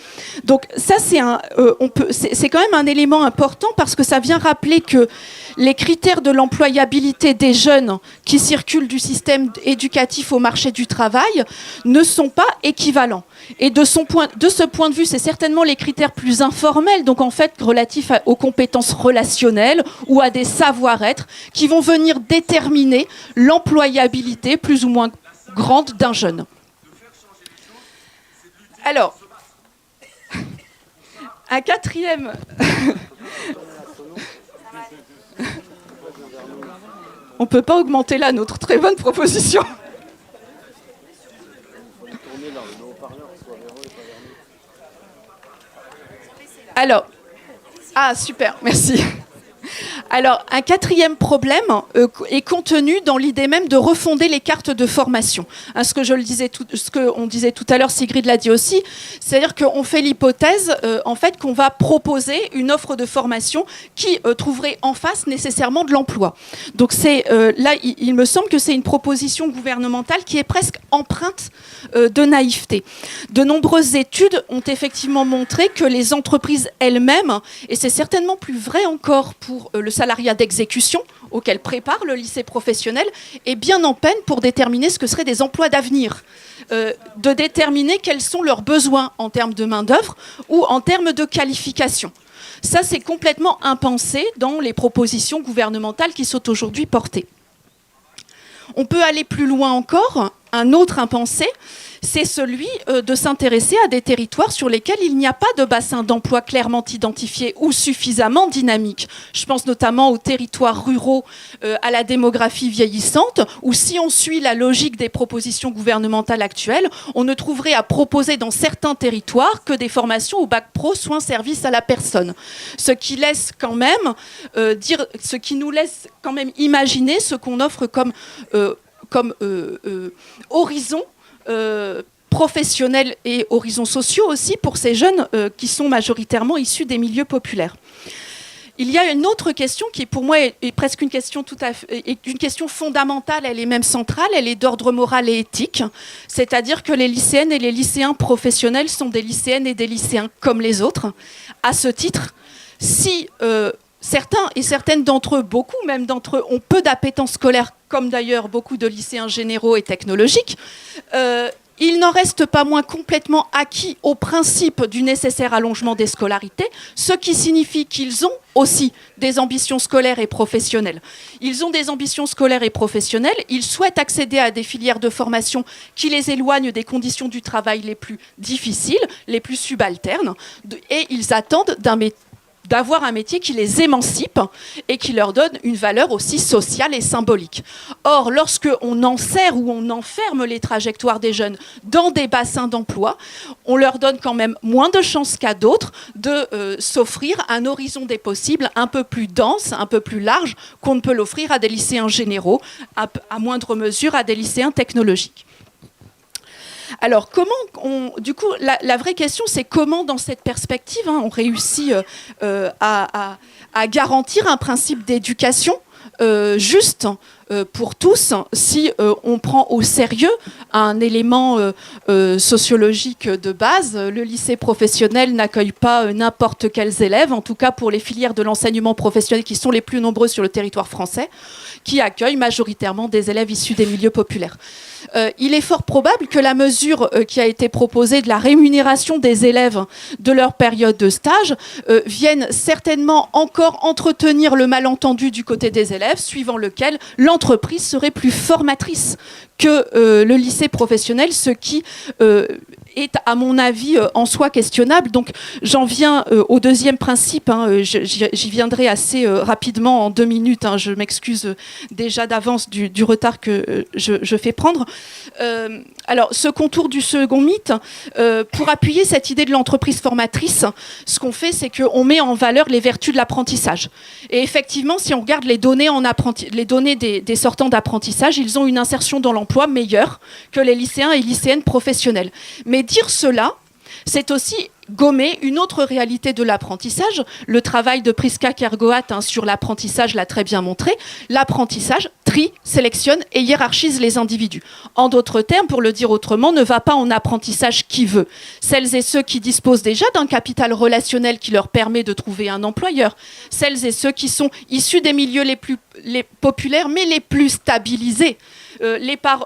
S4: Donc ça, c'est quand même un élément important parce que ça vient rappeler que les critères de l'employabilité des jeunes qui circulent du système éducatif au marché du travail ne sont pas équivalents. Et de ce point de vue, c'est certainement les critères plus informels, donc en fait relatifs aux compétences relationnelles ou à des savoir-être qui vont venir déterminer l'employabilité plus ou moins grande d'un jeune. Alors, un quatrième... On ne peut pas augmenter là notre très bonne proposition. Alors, super, merci. Alors, un quatrième problème est contenu dans l'idée même de refonder les cartes de formation. Hein, ce qu'on disait tout à l'heure, Sigrid l'a dit aussi, c'est-à-dire qu'on fait l'hypothèse en fait, qu'on va proposer une offre de formation qui trouverait en face nécessairement de l'emploi. Donc là, il me semble que c'est une proposition gouvernementale qui est presque empreinte de naïveté. De nombreuses études ont effectivement montré que les entreprises elles-mêmes, et c'est certainement plus vrai encore pour le salariat d'exécution auquel prépare le lycée professionnel, est bien en peine pour déterminer ce que seraient des emplois d'avenir, de déterminer quels sont leurs besoins en termes de main-d'œuvre ou en termes de qualification. Ça, c'est complètement impensé dans les propositions gouvernementales qui sont aujourd'hui portées. On peut aller plus loin encore. Un autre impensé, c'est celui de s'intéresser à des territoires sur lesquels il n'y a pas de bassin d'emploi clairement identifié ou suffisamment dynamique. Je pense notamment aux territoires ruraux, à la démographie vieillissante, où si on suit la logique des propositions gouvernementales actuelles, on ne trouverait à proposer dans certains territoires que des formations au bac pro soins services à la personne. Ce qui nous laisse quand même imaginer ce qu'on offre comme horizon professionnels et horizons sociaux aussi pour ces jeunes qui sont majoritairement issus des milieux populaires. Il y a une autre question qui, pour moi, est presque une question une question fondamentale, elle est même centrale, elle est d'ordre moral et éthique, c'est-à-dire que les lycéennes et les lycéens professionnels sont des lycéennes et des lycéens comme les autres. À ce titre, si certains et certaines d'entre eux, beaucoup même d'entre eux, ont peu d'appétence scolaire, comme d'ailleurs beaucoup de lycéens généraux et technologiques, il n'en reste pas moins complètement acquis au principe du nécessaire allongement des scolarités, ce qui signifie qu'ils ont aussi des ambitions scolaires et professionnelles. Ils ont des ambitions scolaires et professionnelles, ils souhaitent accéder à des filières de formation qui les éloignent des conditions du travail les plus difficiles, les plus subalternes, et ils attendent d'avoir un métier qui les émancipe et qui leur donne une valeur aussi sociale et symbolique. Or, lorsqu'on enserre ou on enferme les trajectoires des jeunes dans des bassins d'emploi, on leur donne quand même moins de chances qu'à d'autres de s'offrir un horizon des possibles un peu plus dense, un peu plus large qu'on ne peut l'offrir à des lycéens généraux, à moindre mesure à des lycéens technologiques. Alors, du coup, la vraie question, c'est comment, dans cette perspective, on réussit à garantir un principe d'éducation juste pour tous, si on prend au sérieux un élément sociologique de base. Le lycée professionnel n'accueille pas n'importe quels élèves, en tout cas pour les filières de l'enseignement professionnel qui sont les plus nombreuses sur le territoire français, qui accueillent majoritairement des élèves issus des milieux populaires. Il est fort probable que la mesure qui a été proposée de la rémunération des élèves de leur période de stage vienne certainement encore entretenir le malentendu du côté des élèves, suivant lequel l'entreprise serait plus formatrice que le lycée professionnel, ce qui est, à mon avis, en soi questionnable. Donc, j'en viens au deuxième principe. J'y viendrai assez rapidement, en 2 minutes. Je m'excuse déjà d'avance du retard que je fais prendre. Alors, ce contour du second mythe, pour appuyer cette idée de l'entreprise formatrice, ce qu'on fait, c'est qu'on met en valeur les vertus de l'apprentissage. Et effectivement, si on regarde les données, des sortants d'apprentissage, ils ont une insertion dans l'emploi meilleure que les lycéens et lycéennes professionnels. Mais dire cela, c'est aussi gommer une autre réalité de l'apprentissage. Le travail de Priska Kergoat sur l'apprentissage l'a très bien montré. L'apprentissage trie, sélectionne et hiérarchise les individus. En d'autres termes, pour le dire autrement, ne va pas en apprentissage qui veut. Celles et ceux qui disposent déjà d'un capital relationnel qui leur permet de trouver un employeur. Celles et ceux qui sont issus des milieux les populaires mais les plus stabilisés.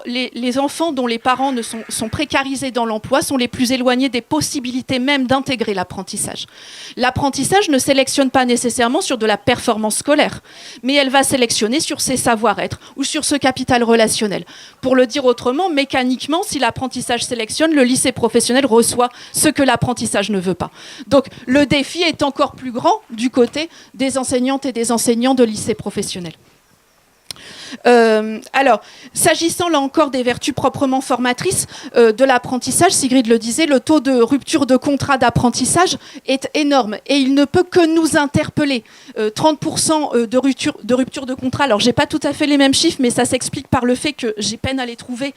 S4: Les enfants dont les parents sont précarisés dans l'emploi sont les plus éloignés des possibilités même d'intégrer l'apprentissage. L'apprentissage ne sélectionne pas nécessairement sur de la performance scolaire, mais elle va sélectionner sur ses savoir-être ou sur ce capital relationnel. Pour le dire autrement, mécaniquement, si l'apprentissage sélectionne, le lycée professionnel reçoit ce que l'apprentissage ne veut pas. Donc le défi est encore plus grand du côté des enseignantes et des enseignants de lycée professionnel. Alors, s'agissant là encore des vertus proprement formatrices de l'apprentissage, Sigrid le disait, le taux de rupture de contrat d'apprentissage est énorme et il ne peut que nous interpeller. 30% de rupture de contrat, alors j'ai pas tout à fait les mêmes chiffres, mais ça s'explique par le fait que j'ai peine à les trouver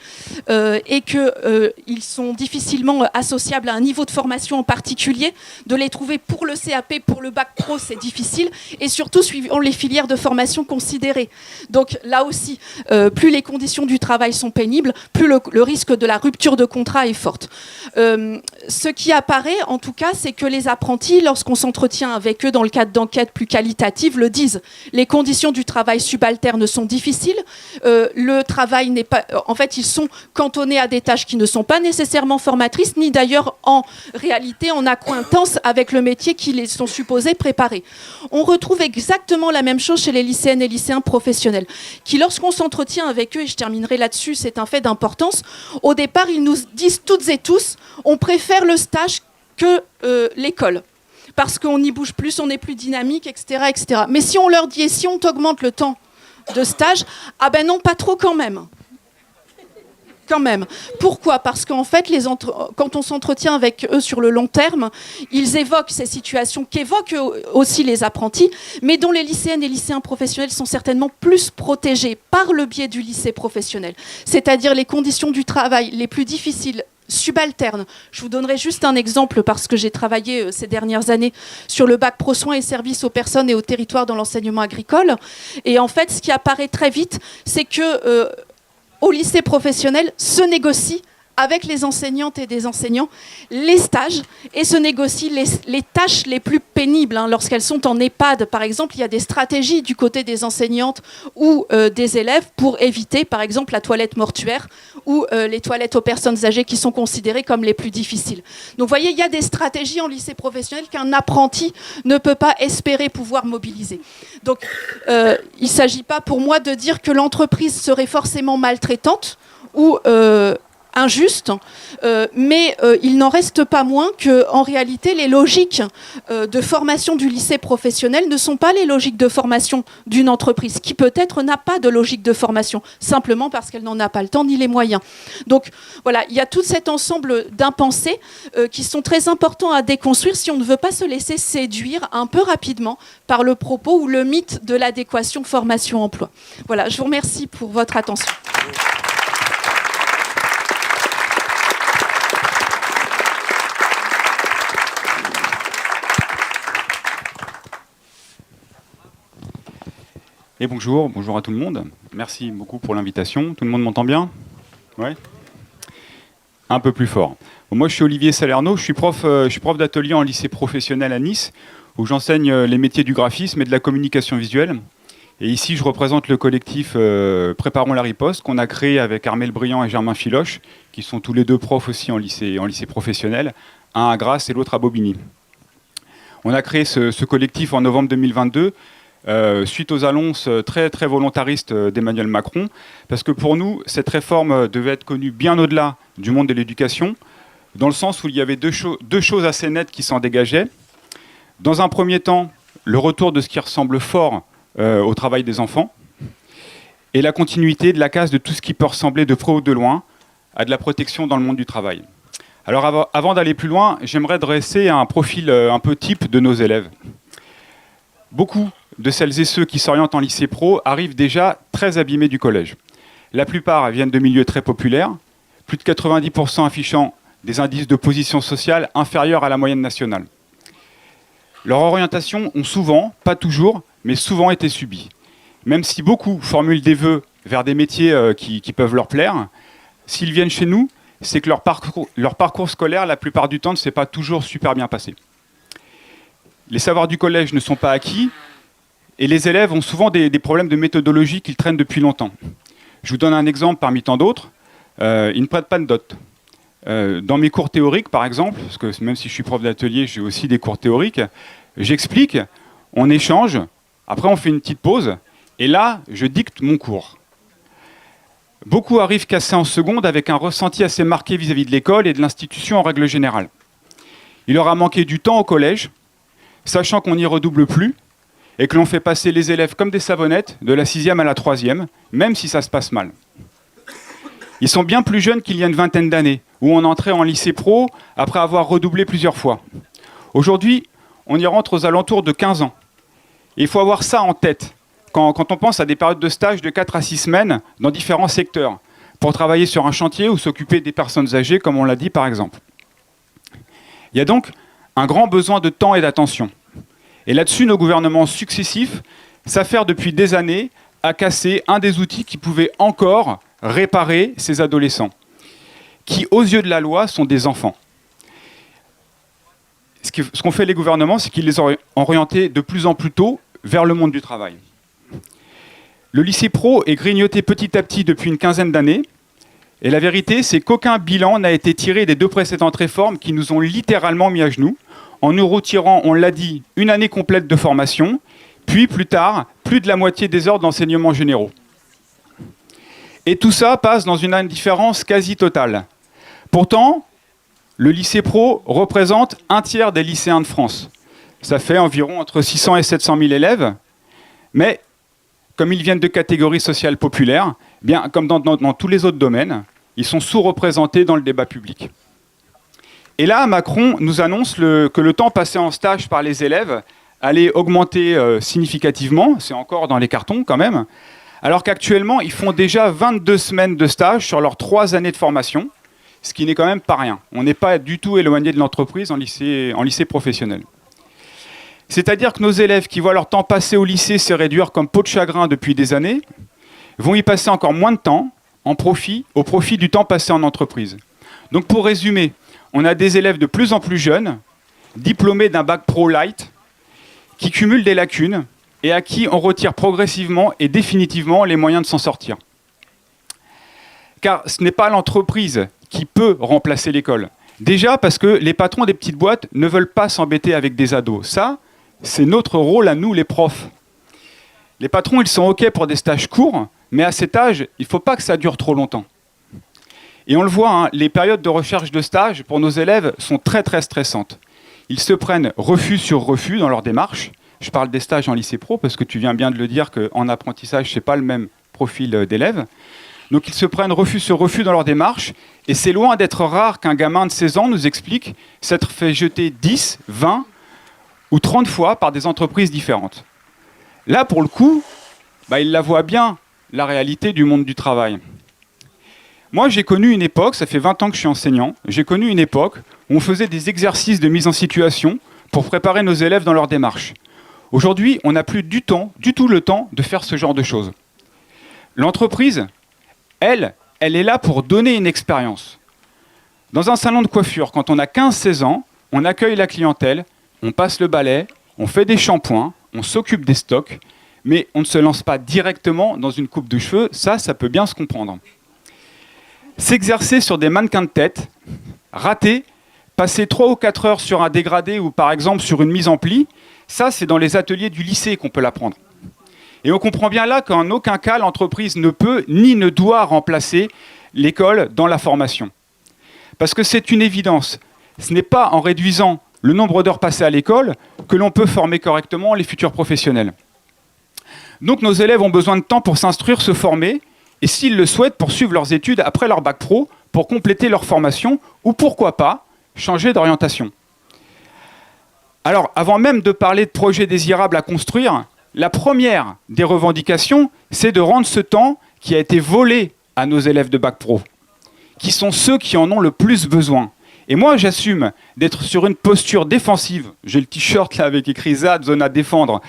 S4: et qu'ils sont difficilement associables à un niveau de formation en particulier. De les trouver pour le CAP, pour le bac pro, c'est difficile, et surtout suivant les filières de formation considérées. Donc là aussi, plus les conditions du travail sont pénibles, plus le risque de la rupture de contrat est forte. Ce qui apparaît, en tout cas, c'est que les apprentis, lorsqu'on s'entretient avec eux dans le cadre d'enquêtes plus qualitatives, le disent. Les conditions du travail subalterne sont difficiles. Le travail n'est pas... En fait, ils sont cantonnés à des tâches qui ne sont pas nécessairement formatrices, ni d'ailleurs en réalité en accointance avec le métier qu'ils sont supposés préparer. On retrouve exactement la même chose chez les lycéennes et lycéens professionnels, qui lorsqu'on s'entretient avec eux, et je terminerai là-dessus, c'est un fait d'importance, au départ, ils nous disent toutes et tous, on préfère le stage que l'école. Parce qu'on y bouge plus, on est plus dynamique, etc., etc. Mais si on leur dit, et si on t'augmente le temps de stage, ah ben non, pas trop quand même. Quand même. Pourquoi ? Parce qu'en fait, quand on s'entretient avec eux sur le long terme, ils évoquent ces situations qu'évoquent aussi les apprentis, mais dont les lycéennes et lycéens professionnels sont certainement plus protégés par le biais du lycée professionnel. C'est-à-dire les conditions du travail les plus difficiles, subalternes. Je vous donnerai juste un exemple parce que j'ai travaillé ces dernières années sur le bac pro soins et services aux personnes et aux territoires dans l'enseignement agricole. Et en fait, ce qui apparaît très vite, c'est que au lycée professionnel se négocie avec les enseignantes et des enseignants les stages et se négocient les tâches les plus pénibles. Lorsqu'elles sont en EHPAD, par exemple, il y a des stratégies du côté des enseignantes ou des élèves pour éviter, par exemple, la toilette mortuaire ou les toilettes aux personnes âgées qui sont considérées comme les plus difficiles. Donc, vous voyez, il y a des stratégies en lycée professionnel qu'un apprenti ne peut pas espérer pouvoir mobiliser. Donc, il ne s'agit pas pour moi de dire que l'entreprise serait forcément maltraitante ou injuste, mais il n'en reste pas moins qu'en réalité, les logiques de formation du lycée professionnel ne sont pas les logiques de formation d'une entreprise, qui peut-être n'a pas de logique de formation, simplement parce qu'elle n'en a pas le temps ni les moyens. Donc voilà, il y a tout cet ensemble d'impensés qui sont très importants à déconstruire si on ne veut pas se laisser séduire un peu rapidement par le propos ou le mythe de l'adéquation formation-emploi. Voilà, je vous remercie pour votre attention.
S5: Et bonjour à tout le monde. Merci beaucoup pour l'invitation. Tout le monde m'entend bien ? Ouais ? Un peu plus fort. Bon, moi, je suis Olivier Salerno, je suis prof d'atelier en lycée professionnel à Nice, où j'enseigne les métiers du graphisme et de la communication visuelle. Et ici, je représente le collectif Préparons la riposte, qu'on a créé avec Armelle Briand et Germain Filoche, qui sont tous les deux profs aussi en lycée professionnel, un à Grasse et l'autre à Bobigny. On a créé ce collectif en novembre 2022, suite aux annonces très, très volontaristes d'Emmanuel Macron, parce que pour nous, cette réforme devait être connue bien au-delà du monde de l'éducation, dans le sens où il y avait deux choses assez nettes qui s'en dégageaient. Dans un premier temps, le retour de ce qui ressemble fort au travail des enfants, et la continuité de la casse de tout ce qui peut ressembler de près ou de loin à de la protection dans le monde du travail. Alors avant d'aller plus loin, j'aimerais dresser un profil un peu type de nos élèves. Beaucoup de celles et ceux qui s'orientent en lycée pro arrivent déjà très abîmés du collège. La plupart viennent de milieux très populaires, plus de 90% affichant des indices de position sociale inférieurs à la moyenne nationale. Leurs orientations ont souvent, pas toujours, mais souvent été subies. Même si beaucoup formulent des vœux vers des métiers qui peuvent leur plaire, s'ils viennent chez nous, c'est que leur parcours scolaire, la plupart du temps, ne s'est pas toujours super bien passé. Les savoirs du collège ne sont pas acquis, et les élèves ont souvent des problèmes de méthodologie qu'ils traînent depuis longtemps. Je vous donne un exemple parmi tant d'autres. Ils ne prêtent pas de dot. Dans mes cours théoriques, par exemple, parce que même si je suis prof d'atelier, j'ai aussi des cours théoriques, j'explique, on échange, après on fait une petite pause, et là, je dicte mon cours. Beaucoup arrivent cassés en seconde avec un ressenti assez marqué vis-à-vis de l'école et de l'institution en règle générale. Il leur a manqué du temps au collège, sachant qu'on n'y redouble plus, et que l'on fait passer les élèves comme des savonnettes de la 6e à la 3e, même si ça se passe mal. Ils sont bien plus jeunes qu'il y a une vingtaine d'années, où on entrait en lycée pro après avoir redoublé plusieurs fois. Aujourd'hui, on y rentre aux alentours de 15 ans. Et il faut avoir ça en tête quand on pense à des périodes de stage de 4 à 6 semaines dans différents secteurs, pour travailler sur un chantier ou s'occuper des personnes âgées, comme on l'a dit par exemple. Il y a donc un grand besoin de temps et d'attention. Et là-dessus, nos gouvernements successifs s'affairent depuis des années à casser un des outils qui pouvait encore réparer ces adolescents, qui, aux yeux de la loi, sont des enfants. Ce qu'ont fait les gouvernements, c'est qu'ils les ont orientés de plus en plus tôt vers le monde du travail. Le lycée pro est grignoté petit à petit depuis une quinzaine d'années, et la vérité, c'est qu'aucun bilan n'a été tiré des 2 précédentes réformes qui nous ont littéralement mis à genoux, en nous retirant, on l'a dit, une année complète de formation, puis plus tard, plus de la moitié des heures d'enseignement généraux. Et tout ça passe dans une indifférence quasi totale. Pourtant, le lycée pro représente un tiers des lycéens de France. Ça fait environ entre 600 et 700 000 élèves, mais comme ils viennent de catégories sociales populaires, bien, comme dans tous les autres domaines, ils sont sous-représentés dans le débat public. Et là, Macron nous annonce que le temps passé en stage par les élèves allait augmenter significativement, c'est encore dans les cartons quand même, alors qu'actuellement, ils font déjà 22 semaines de stage sur leurs 3 années de formation, ce qui n'est quand même pas rien. On n'est pas du tout éloigné de l'entreprise en lycée professionnel. C'est-à-dire que nos élèves qui voient leur temps passé au lycée se réduire comme peau de chagrin depuis des années, vont y passer encore moins de temps au profit du temps passé en entreprise. Donc pour résumer, on a des élèves de plus en plus jeunes, diplômés d'un bac pro light, qui cumulent des lacunes et à qui on retire progressivement et définitivement les moyens de s'en sortir. Car ce n'est pas l'entreprise qui peut remplacer l'école. Déjà parce que les patrons des petites boîtes ne veulent pas s'embêter avec des ados. Ça, c'est notre rôle à nous, les profs. Les patrons, ils sont OK pour des stages courts, mais à cet âge, il ne faut pas que ça dure trop longtemps. Et on le voit, hein, les périodes de recherche de stage pour nos élèves sont très très stressantes. Ils se prennent refus sur refus dans leur démarche. Je parle des stages en lycée pro, parce que tu viens bien de le dire qu'en apprentissage, ce n'est pas le même profil d'élèves. Donc ils se prennent refus sur refus dans leur démarche, et c'est loin d'être rare qu'un gamin de 16 ans nous explique s'être fait jeter 10, 20 ou 30 fois par des entreprises différentes. Là, pour le coup, il la voit bien, la réalité du monde du travail. Moi, j'ai connu une époque, ça fait 20 ans que je suis enseignant, j'ai connu une époque où on faisait des exercices de mise en situation pour préparer nos élèves dans leur démarche. Aujourd'hui, on n'a plus du tout le temps de faire ce genre de choses. L'entreprise, elle est là pour donner une expérience. Dans un salon de coiffure, quand on a 15-16 ans, on accueille la clientèle, on passe le balai, on fait des shampoings, on s'occupe des stocks, mais on ne se lance pas directement dans une coupe de cheveux, ça peut bien se comprendre. S'exercer sur des mannequins de tête, rater, passer 3 ou 4 heures sur un dégradé ou par exemple sur une mise en pli, ça c'est dans les ateliers du lycée qu'on peut l'apprendre. Et on comprend bien là qu'en aucun cas l'entreprise ne peut ni ne doit remplacer l'école dans la formation. Parce que c'est une évidence, ce n'est pas en réduisant le nombre d'heures passées à l'école que l'on peut former correctement les futurs professionnels. Donc nos élèves ont besoin de temps pour s'instruire, se former, et s'ils le souhaitent, poursuivre leurs études après leur bac pro pour compléter leur formation ou pourquoi pas changer d'orientation. Alors, avant même de parler de projets désirables à construire, la première des revendications, c'est de rendre ce temps qui a été volé à nos élèves de bac pro, qui sont ceux qui en ont le plus besoin. Et moi, j'assume d'être sur une posture défensive. J'ai le t-shirt là avec écrit ZAD, zone à défendre.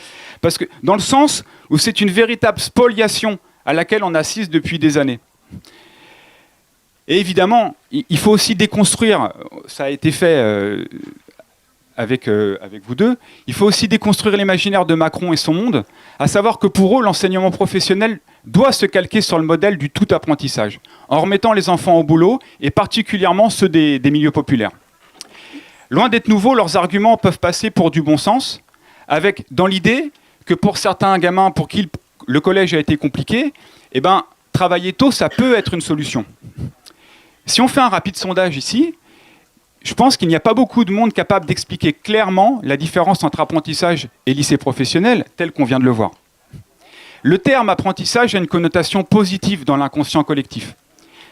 S5: Parce que dans le sens où c'est une véritable spoliation à laquelle on assiste depuis des années. Et évidemment, il faut aussi déconstruire, ça a été fait avec vous deux, il faut aussi déconstruire l'imaginaire de Macron et son monde, à savoir que pour eux, l'enseignement professionnel doit se calquer sur le modèle du tout apprentissage, en remettant les enfants au boulot, et particulièrement ceux des milieux populaires. Loin d'être nouveaux, leurs arguments peuvent passer pour du bon sens, avec dans l'idée que pour certains gamins pour qui le collège a été compliqué, travailler tôt, ça peut être une solution. Si on fait un rapide sondage ici, je pense qu'il n'y a pas beaucoup de monde capable d'expliquer clairement la différence entre apprentissage et lycée professionnel, tel qu'on vient de le voir. Le terme apprentissage a une connotation positive dans l'inconscient collectif.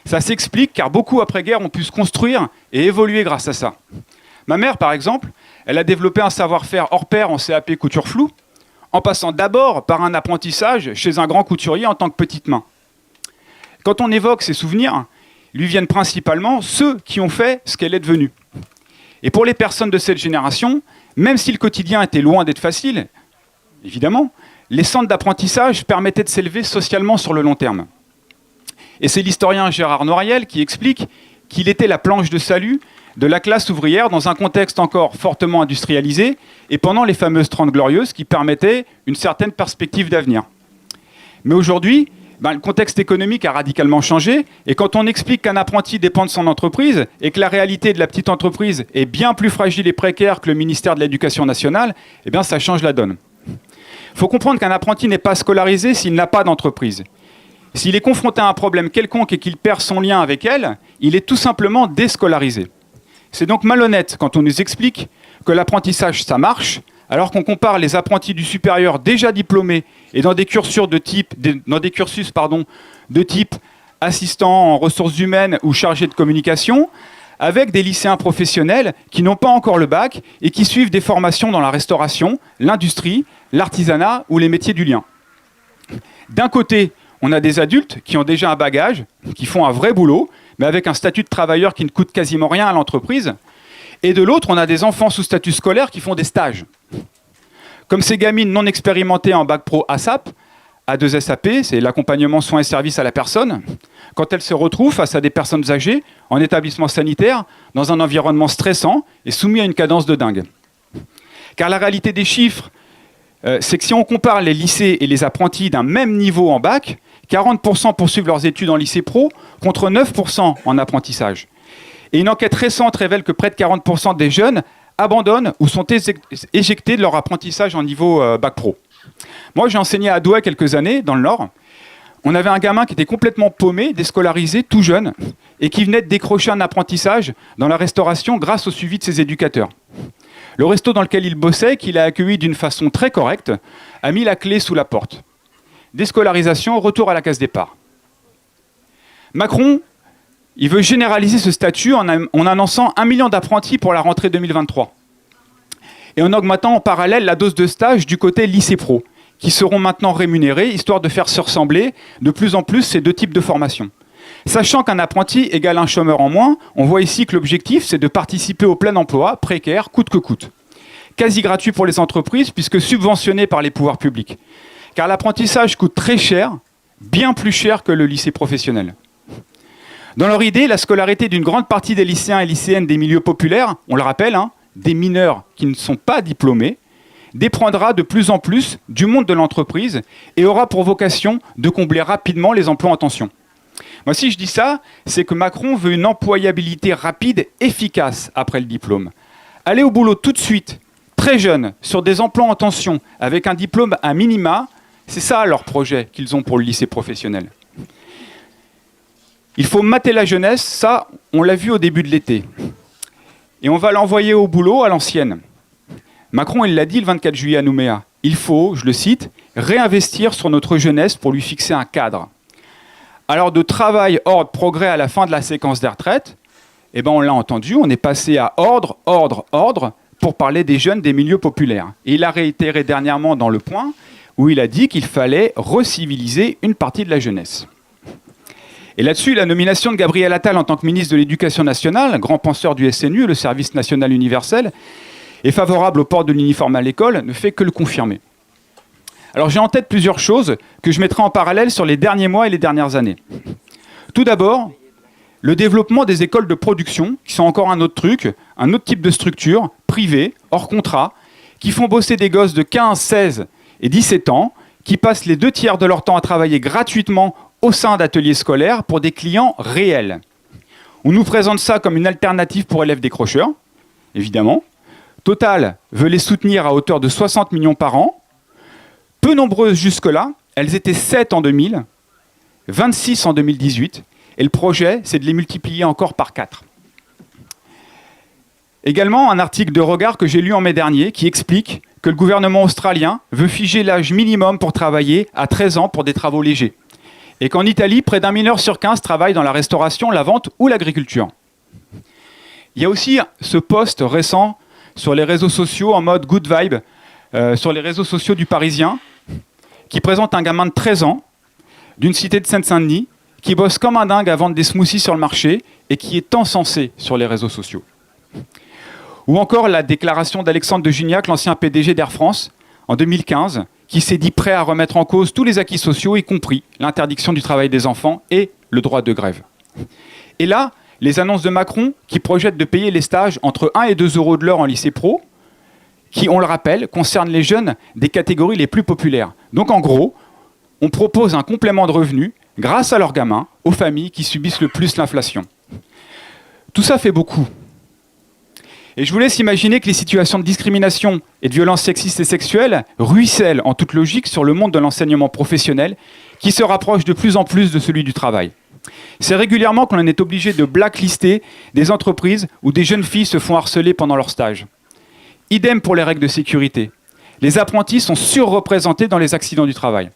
S5: Ça s'explique car beaucoup après-guerre ont pu se construire et évoluer grâce à ça. Ma mère, par exemple, elle a développé un savoir-faire hors pair en CAP couture floue, en passant d'abord par un apprentissage chez un grand couturier en tant que petite main. Quand on évoque ses souvenirs, lui viennent principalement ceux qui ont fait ce qu'elle est devenue. Et pour les personnes de cette génération, même si le quotidien était loin d'être facile, évidemment, les centres d'apprentissage permettaient de s'élever socialement sur le long terme. Et c'est l'historien Gérard Noiriel qui explique qu'il était la planche de salut de la classe ouvrière dans un contexte encore fortement industrialisé et pendant les fameuses 30 glorieuses qui permettaient une certaine perspective d'avenir. Mais aujourd'hui, le contexte économique a radicalement changé et quand on explique qu'un apprenti dépend de son entreprise et que la réalité de la petite entreprise est bien plus fragile et précaire que le ministère de l'Éducation nationale, eh bien ça change la donne. Il faut comprendre qu'un apprenti n'est pas scolarisé s'il n'a pas d'entreprise. S'il est confronté à un problème quelconque et qu'il perd son lien avec elle, il est tout simplement déscolarisé. C'est donc malhonnête quand on nous explique que l'apprentissage, ça marche, alors qu'on compare les apprentis du supérieur déjà diplômés et dans des cursus de type assistant en ressources humaines ou chargé de communication, avec des lycéens professionnels qui n'ont pas encore le bac et qui suivent des formations dans la restauration, l'industrie, l'artisanat ou les métiers du lien. D'un côté, on a des adultes qui ont déjà un bagage, qui font un vrai boulot, mais avec un statut de travailleur qui ne coûte quasiment rien à l'entreprise. Et de l'autre, on a des enfants sous statut scolaire qui font des stages. Comme ces gamines non expérimentées en bac pro ASAP, A2SAP, c'est l'accompagnement soins et services à la personne, quand elles se retrouvent face à des personnes âgées, en établissement sanitaire, dans un environnement stressant et soumis à une cadence de dingue. Car la réalité des chiffres, c'est que si on compare les lycées et les apprentis d'un même niveau en bac, 40% poursuivent leurs études en lycée pro, contre 9% en apprentissage. Et une enquête récente révèle que près de 40% des jeunes abandonnent ou sont éjectés de leur apprentissage en niveau bac pro. Moi, j'ai enseigné à Douai quelques années, dans le Nord. On avait un gamin qui était complètement paumé, déscolarisé, tout jeune, et qui venait de décrocher un apprentissage dans la restauration grâce au suivi de ses éducateurs. Le resto dans lequel il bossait, qu'il a accueilli d'une façon très correcte, a mis la clé sous la porte. Déscolarisation, retour à la case départ. Macron, il veut généraliser ce statut en annonçant 1 million d'apprentis pour la rentrée 2023. Et en augmentant en parallèle la dose de stage du côté lycée pro, qui seront maintenant rémunérés, histoire de faire se ressembler de plus en plus ces deux types de formations. Sachant qu'un apprenti égale un chômeur en moins, on voit ici que l'objectif, c'est de participer au plein emploi, précaire, coûte que coûte. Quasi gratuit pour les entreprises, puisque subventionné par les pouvoirs publics. Car l'apprentissage coûte très cher, bien plus cher que le lycée professionnel. Dans leur idée, la scolarité d'une grande partie des lycéens et lycéennes des milieux populaires, on le rappelle, des mineurs qui ne sont pas diplômés, dépendra de plus en plus du monde de l'entreprise et aura pour vocation de combler rapidement les emplois en tension. Moi, si je dis ça, c'est que Macron veut une employabilité rapide, efficace après le diplôme. Aller au boulot tout de suite, très jeune, sur des emplois en tension, avec un diplôme à minima, c'est ça leur projet qu'ils ont pour le lycée professionnel. Il faut mater la jeunesse, ça, on l'a vu au début de l'été. Et on va l'envoyer au boulot à l'ancienne. Macron, il l'a dit le 24 juillet à Nouméa. Il faut, je le cite, réinvestir sur notre jeunesse pour lui fixer un cadre. Alors de travail, ordre, progrès à la fin de la séquence des retraites, eh ben on l'a entendu, on est passé à ordre, ordre, ordre pour parler des jeunes des milieux populaires. Et il a réitéré dernièrement dans Le Point où il a dit qu'il fallait reciviliser une partie de la jeunesse. Et là-dessus, la nomination de Gabriel Attal en tant que ministre de l'Éducation nationale, grand penseur du SNU, le service national universel, et favorable au port de l'uniforme à l'école, ne fait que le confirmer. Alors j'ai en tête plusieurs choses que je mettrai en parallèle sur les derniers mois et les dernières années. Tout d'abord, le développement des écoles de production, qui sont encore un autre truc, un autre type de structure, privée, hors contrat, qui font bosser des gosses de 15, 16 et 17 ans, qui passent les 2/3 de leur temps à travailler gratuitement au sein d'ateliers scolaires pour des clients réels. On nous présente ça comme une alternative pour élèves décrocheurs, évidemment. Total veut les soutenir à hauteur de 60 millions par an. Peu nombreuses jusque-là, elles étaient 7 en 2000, 26 en 2018, et le projet, c'est de les multiplier encore par 4. Également, un article de Regard que j'ai lu en mai dernier qui explique que le gouvernement australien veut figer l'âge minimum pour travailler à 13 ans pour des travaux légers. Et qu'en Italie, près d'un mineur sur 15 travaille dans la restauration, la vente ou l'agriculture. Il y a aussi ce post récent sur les réseaux sociaux en mode good vibe, sur les réseaux sociaux du Parisien, qui présente un gamin de 13 ans d'une cité de Seine-Saint-Denis qui bosse comme un dingue à vendre des smoothies sur le marché et qui est encensé sur les réseaux sociaux. Ou encore la déclaration d'Alexandre de Gignac, l'ancien PDG d'Air France, en 2015, qui s'est dit prêt à remettre en cause tous les acquis sociaux, y compris l'interdiction du travail des enfants et le droit de grève. Et là, les annonces de Macron qui projettent de payer les stages entre 1 et 2 € de l'heure en lycée pro, qui, on le rappelle, concernent les jeunes des catégories les plus populaires. Donc en gros, on propose un complément de revenus grâce à leurs gamins aux familles qui subissent le plus l'inflation. Tout ça fait beaucoup. Et je vous laisse imaginer que les situations de discrimination et de violence sexistes et sexuelles ruissellent en toute logique sur le monde de l'enseignement professionnel qui se rapproche de plus en plus de celui du travail. C'est régulièrement qu'on en est obligé de blacklister des entreprises où des jeunes filles se font harceler pendant leur stage. Idem pour les règles de sécurité. Les apprentis sont surreprésentés dans les accidents du travail.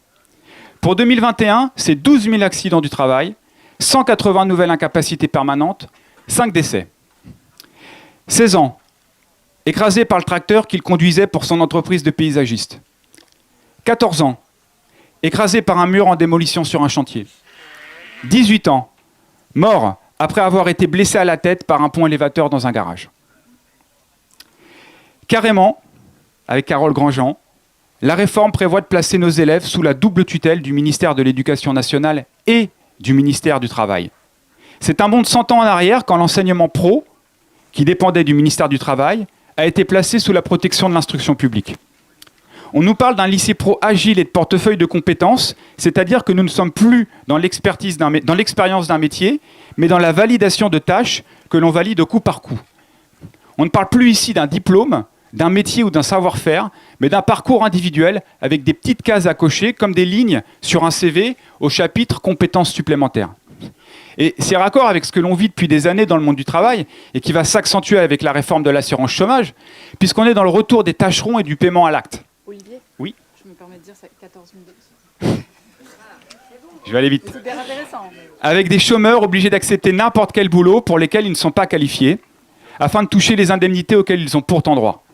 S5: Pour 2021, c'est 12 000 accidents du travail, 180 nouvelles incapacités permanentes, 5 décès. 16 ans, écrasé par le tracteur qu'il conduisait pour son entreprise de paysagiste. 14 ans, écrasé par un mur en démolition sur un chantier. 18 ans, mort après avoir été blessé à la tête par un pont élévateur dans un garage. Carrément, avec Carole Grandjean, la réforme prévoit de placer nos élèves sous la double tutelle du ministère de l'Éducation nationale et du ministère du Travail. C'est un bond de 100 ans en arrière quand l'enseignement pro, qui dépendait du ministère du Travail, a été placé sous la protection de l'instruction publique. On nous parle d'un lycée pro agile et de portefeuille de compétences, c'est-à-dire que nous ne sommes plus dans l'expérience d'un métier, mais dans la validation de tâches que l'on valide au coup par coup. On ne parle plus ici d'un diplôme, d'un métier ou d'un savoir-faire, mais d'un parcours individuel avec des petites cases à cocher comme des lignes sur un CV au chapitre compétences supplémentaires. Et c'est raccord avec ce que l'on vit depuis des années dans le monde du travail et qui va s'accentuer avec la réforme de l'assurance chômage, puisqu'on est dans le retour des tâcherons et du paiement à l'acte.
S1: Olivier ?
S5: Oui.
S1: Je me permets de dire ça 14 000
S5: Je vais aller vite.
S1: C'est super intéressant.
S5: Avec des chômeurs obligés d'accepter n'importe quel boulot pour lesquels ils ne sont pas qualifiés, afin de toucher les indemnités auxquelles ils ont pourtant droit.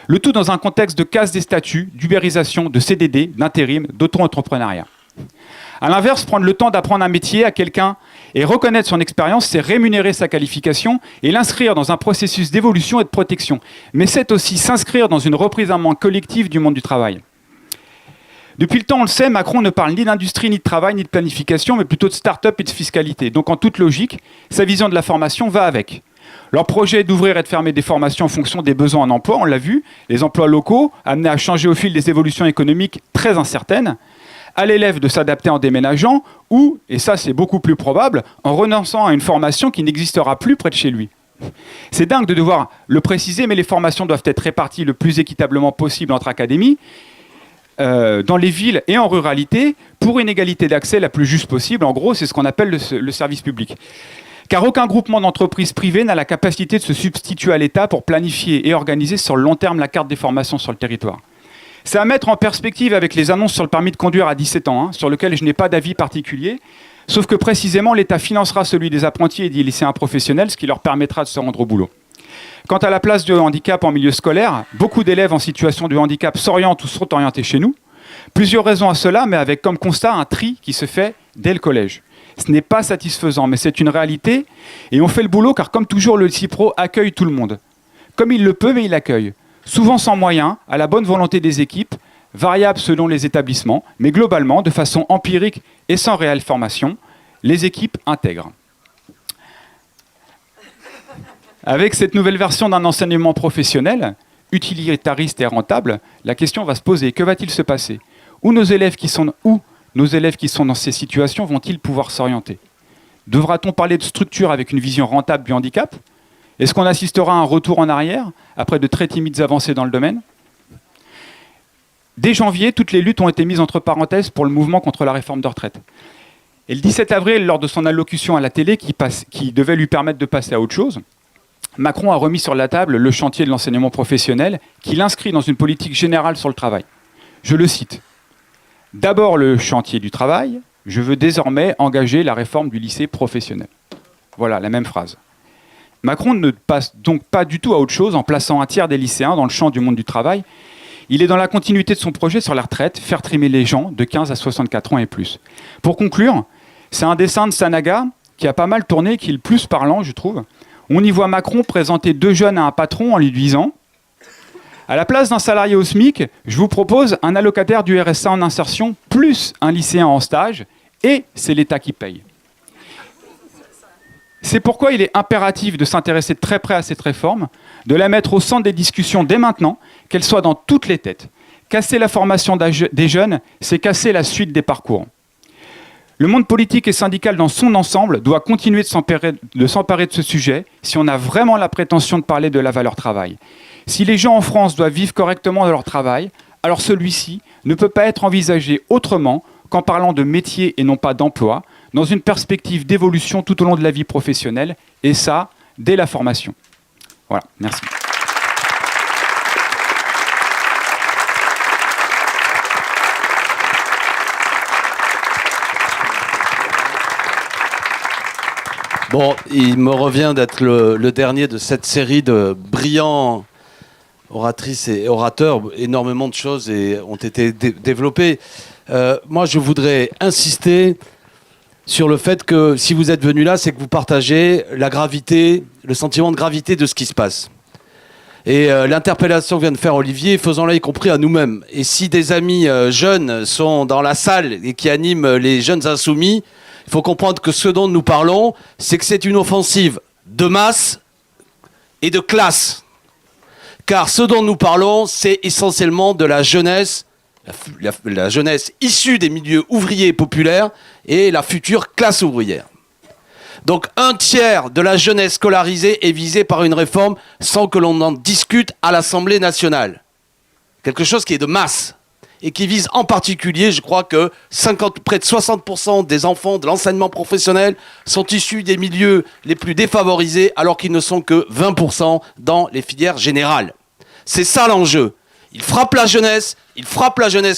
S5: Le tout dans un contexte de casse des statuts, d'ubérisation, de CDD, d'intérim, d'auto-entrepreneuriat. A l'inverse, prendre le temps d'apprendre un métier à quelqu'un et reconnaître son expérience, c'est rémunérer sa qualification et l'inscrire dans un processus d'évolution et de protection. Mais c'est aussi s'inscrire dans une reprise en main collective du monde du travail. Depuis le temps, on le sait, Macron ne parle ni d'industrie, ni de travail, ni de planification, mais plutôt de start-up et de fiscalité. Donc en toute logique, sa vision de la formation va avec. Leur projet est d'ouvrir et de fermer des formations en fonction des besoins en emploi, on l'a vu, les emplois locaux amenés à changer au fil des évolutions économiques très incertaines, à l'élève de s'adapter en déménageant ou, et ça c'est beaucoup plus probable, en renonçant à une formation qui n'existera plus près de chez lui. C'est dingue de devoir le préciser, mais les formations doivent être réparties le plus équitablement possible entre académies, dans les villes et en ruralité, pour une égalité d'accès la plus juste possible. En gros, c'est ce qu'on appelle le service public. Car aucun groupement d'entreprises privées n'a la capacité de se substituer à l'État pour planifier et organiser sur le long terme la carte des formations sur le territoire. C'est à mettre en perspective avec les annonces sur le permis de conduire à 17 ans, sur lequel je n'ai pas d'avis particulier, sauf que précisément l'État financera celui des apprentis et des lycéens professionnels, ce qui leur permettra de se rendre au boulot. Quant à la place du handicap en milieu scolaire, beaucoup d'élèves en situation de handicap s'orientent ou sont orientés chez nous. Plusieurs raisons à cela, mais avec comme constat un tri qui se fait dès le collège. Ce n'est pas satisfaisant, mais c'est une réalité. Et on fait le boulot car, comme toujours, le lycée pro accueille tout le monde. Comme il le peut, mais il accueille. Souvent sans moyens, à la bonne volonté des équipes, variable selon les établissements, mais globalement, de façon empirique et sans réelle formation, les équipes intègrent. Avec cette nouvelle version d'un enseignement professionnel, utilitariste et rentable, la question va se poser, que va-t-il se passer ? Où nos élèves qui sont dans ces situations vont-ils pouvoir s'orienter ? Devra-t-on parler de structure avec une vision rentable du handicap ? Est-ce qu'on assistera à un retour en arrière, après de très timides avancées dans le domaine ? Dès janvier, toutes les luttes ont été mises entre parenthèses pour le mouvement contre la réforme de retraite. Et le 17 avril, lors de son allocution à la télé, qui devait lui permettre de passer à autre chose, Macron a remis sur la table le chantier de l'enseignement professionnel qu'il inscrit dans une politique générale sur le travail. Je le cite. « D'abord le chantier du travail, je veux désormais engager la réforme du lycée professionnel. » Voilà, la même phrase. Macron ne passe donc pas du tout à autre chose en plaçant un tiers des lycéens dans le champ du monde du travail. Il est dans la continuité de son projet sur la retraite, faire trimer les gens de 15 à 64 ans et plus. Pour conclure, c'est un dessin de Sanaga qui a pas mal tourné, qui est le plus parlant, je trouve. On y voit Macron présenter 2 jeunes à un patron en lui disant « À la place d'un salarié au SMIC, je vous propose un allocataire du RSA en insertion plus un lycéen en stage, et c'est l'État qui paye. » C'est pourquoi il est impératif de s'intéresser de très près à cette réforme, de la mettre au centre des discussions dès maintenant, qu'elle soit dans toutes les têtes. Casser la formation des jeunes, c'est casser la suite des parcours. Le monde politique et syndical dans son ensemble doit continuer de s'emparer de ce sujet si on a vraiment la prétention de parler de la valeur travail. Si les gens en France doivent vivre correctement de leur travail, alors celui-ci ne peut pas être envisagé autrement qu'en parlant de métier et non pas d'emploi, dans une perspective d'évolution tout au long de la vie professionnelle, et ça, dès la formation. Voilà, merci.
S2: Bon, il me revient d'être le dernier de cette série de brillants oratrices et orateurs. Énormément de choses ont été développées. Moi, je voudrais insister sur le fait que si vous êtes venu là, c'est que vous partagez la gravité, le sentiment de gravité de ce qui se passe. Et l'interpellation que vient de faire Olivier, faisons-la y compris à nous-mêmes. Et si des amis jeunes sont dans la salle et qui animent les jeunes insoumis, il faut comprendre que ce dont nous parlons, c'est que c'est une offensive de masse et de classe. Car ce dont nous parlons, c'est essentiellement de la jeunesse, la jeunesse issue des milieux ouvriers et populaires et la future classe ouvrière. Donc un tiers de la jeunesse scolarisée est visée par une réforme sans que l'on en discute à l'Assemblée nationale. Quelque chose qui est de masse et qui vise en particulier, je crois que près de 60% des enfants de l'enseignement professionnel sont issus des milieux les plus défavorisés alors qu'ils ne sont que 20% dans les filières générales. C'est ça l'enjeu. Il frappe la jeunesse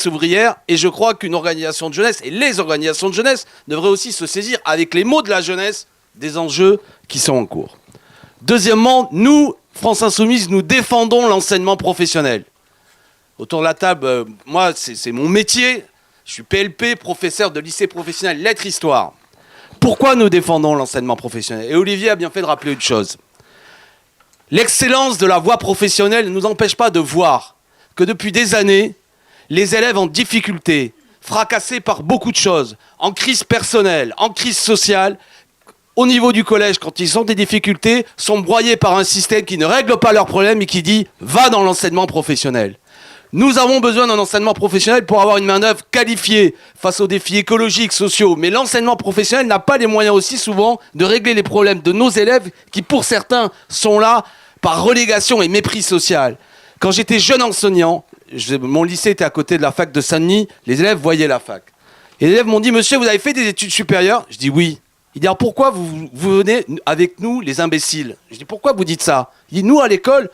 S2: ouvrière, et je crois qu'une organisation de jeunesse, et les organisations de jeunesse, devraient aussi se saisir avec les mots de la jeunesse des enjeux qui sont en cours. Deuxièmement, nous, France Insoumise, nous défendons l'enseignement professionnel. Autour de la table, moi, c'est mon métier. Je suis PLP, professeur de lycée professionnel lettres-histoire. Pourquoi nous défendons l'enseignement professionnel ? Et Olivier a bien fait de rappeler une chose. L'excellence de la voie professionnelle ne nous empêche pas de voir que depuis des années, les élèves en difficulté, fracassés par beaucoup de choses, en crise personnelle, en crise sociale, au niveau du collège, quand ils ont des difficultés, sont broyés par un système qui ne règle pas leurs problèmes et qui dit « va dans l'enseignement professionnel ». Nous avons besoin d'un enseignement professionnel pour avoir une main-d'œuvre qualifiée face aux défis écologiques, sociaux. Mais l'enseignement professionnel n'a pas les moyens aussi souvent de régler les problèmes de nos élèves qui, pour certains, sont là par relégation et mépris social. Quand j'étais jeune enseignant, mon lycée était à côté de la fac de Saint-Denis, les élèves voyaient la fac. Et les élèves m'ont dit « Monsieur, vous avez fait des études supérieures ?» Je dis « Oui ». Il dit « Alors pourquoi vous venez avec nous, les imbéciles ?» Je dis « Pourquoi vous dites ça ?» Il dit « Nous, à l'école,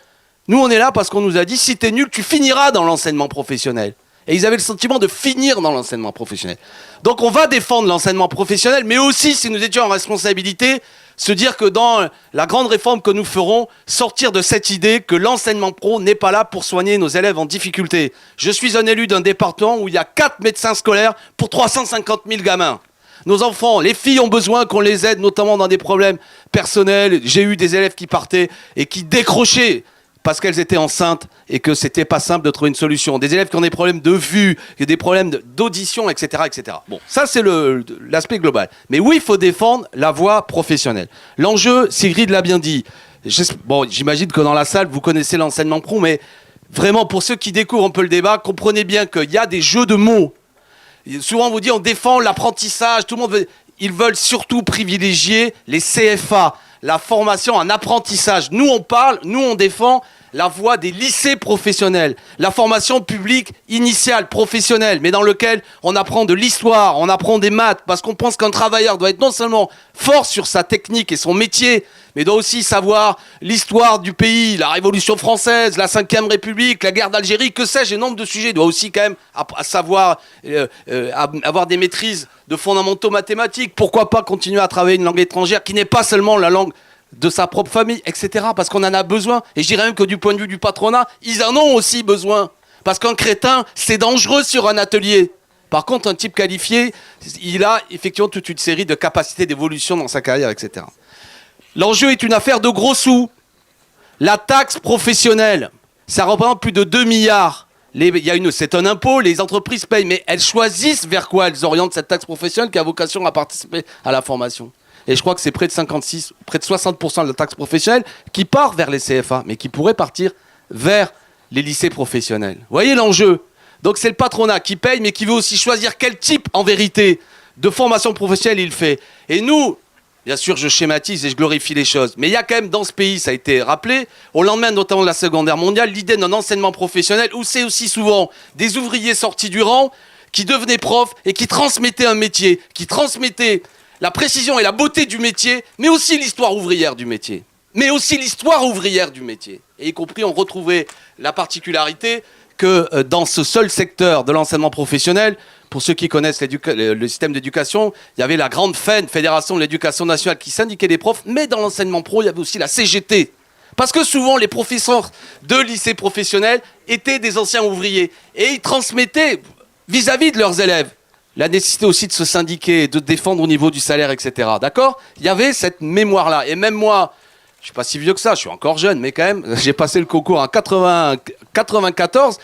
S2: nous, on est là parce qu'on nous a dit, si t'es nul, tu finiras dans l'enseignement professionnel. » Et ils avaient le sentiment de finir dans l'enseignement professionnel. Donc on va défendre l'enseignement professionnel, mais aussi, si nous étions en responsabilité, se dire que dans la grande réforme que nous ferons, sortir de cette idée que l'enseignement pro n'est pas là pour soigner nos élèves en difficulté. Je suis un élu d'un département où il y a 4 médecins scolaires pour 350 000 gamins. Nos enfants, les filles ont besoin qu'on les aide, notamment dans des problèmes personnels. J'ai eu des élèves qui partaient et qui décrochaient parce qu'elles étaient enceintes et que c'était pas simple de trouver une solution. Des élèves qui ont des problèmes de vue, des problèmes d'audition, etc., etc. Bon, ça c'est l'aspect global. Mais oui, il faut défendre la voie professionnelle. L'enjeu, Sigrid l'a bien dit. Bon, j'imagine que dans la salle, vous connaissez l'enseignement pro, mais vraiment, pour ceux qui découvrent un peu le débat, comprenez bien qu'il y a des jeux de mots. Souvent, on vous dit, on défend l'apprentissage, tout le monde veut... Ils veulent surtout privilégier les CFA, la formation en apprentissage. Nous, on parle, nous, on défend la voie des lycées professionnels, la formation publique initiale, professionnelle, mais dans lequel on apprend de l'histoire, on apprend des maths, parce qu'on pense qu'un travailleur doit être non seulement fort sur sa technique et son métier, mais doit aussi savoir l'histoire du pays, la Révolution française, la Ve République, la guerre d'Algérie, que sais-je, un nombre de sujets. Il doit aussi quand même savoir avoir des maîtrises de fondamentaux mathématiques. Pourquoi pas continuer à travailler une langue étrangère qui n'est pas seulement la langue de sa propre famille, etc. Parce qu'on en a besoin. Et je dirais même que du point de vue du patronat, ils en ont aussi besoin. Parce qu'un crétin, c'est dangereux sur un atelier. Par contre, un type qualifié, il a effectivement toute une série de capacités d'évolution dans sa carrière, etc. L'enjeu est une affaire de gros sous. La taxe professionnelle, ça représente plus de 2 milliards. C'est un impôt, les entreprises payent, mais elles choisissent vers quoi elles orientent cette taxe professionnelle qui a vocation à participer à la formation. Et je crois que c'est près de 60% de la taxe professionnelle qui part vers les CFA, mais qui pourrait partir vers les lycées professionnels. Vous voyez l'enjeu? Donc c'est le patronat qui paye, mais qui veut aussi choisir quel type, en vérité, de formation professionnelle il fait. Et nous, bien sûr, je schématise et je glorifie les choses, mais il y a quand même dans ce pays, ça a été rappelé, au lendemain notamment de la Seconde Guerre mondiale, l'idée d'un enseignement professionnel où c'est aussi souvent des ouvriers sortis du rang qui devenaient profs et qui transmettaient un métier, qui transmettaient la précision et la beauté du métier, mais aussi l'histoire ouvrière du métier. Et y compris, on retrouvait la particularité que dans ce seul secteur de l'enseignement professionnel, pour ceux qui connaissent le système d'éducation, il y avait la grande FEN, Fédération de l'éducation nationale, qui syndiquait les profs, mais dans l'enseignement pro, il y avait aussi la CGT. Parce que souvent, les professeurs de lycées professionnels étaient des anciens ouvriers. Et ils transmettaient, vis-à-vis de leurs élèves, la nécessité aussi de se syndiquer, de défendre au niveau du salaire, etc. D'accord? Il y avait cette mémoire-là. Et même moi, je ne suis pas si vieux que ça, je suis encore jeune, mais quand même, j'ai passé le concours en 94.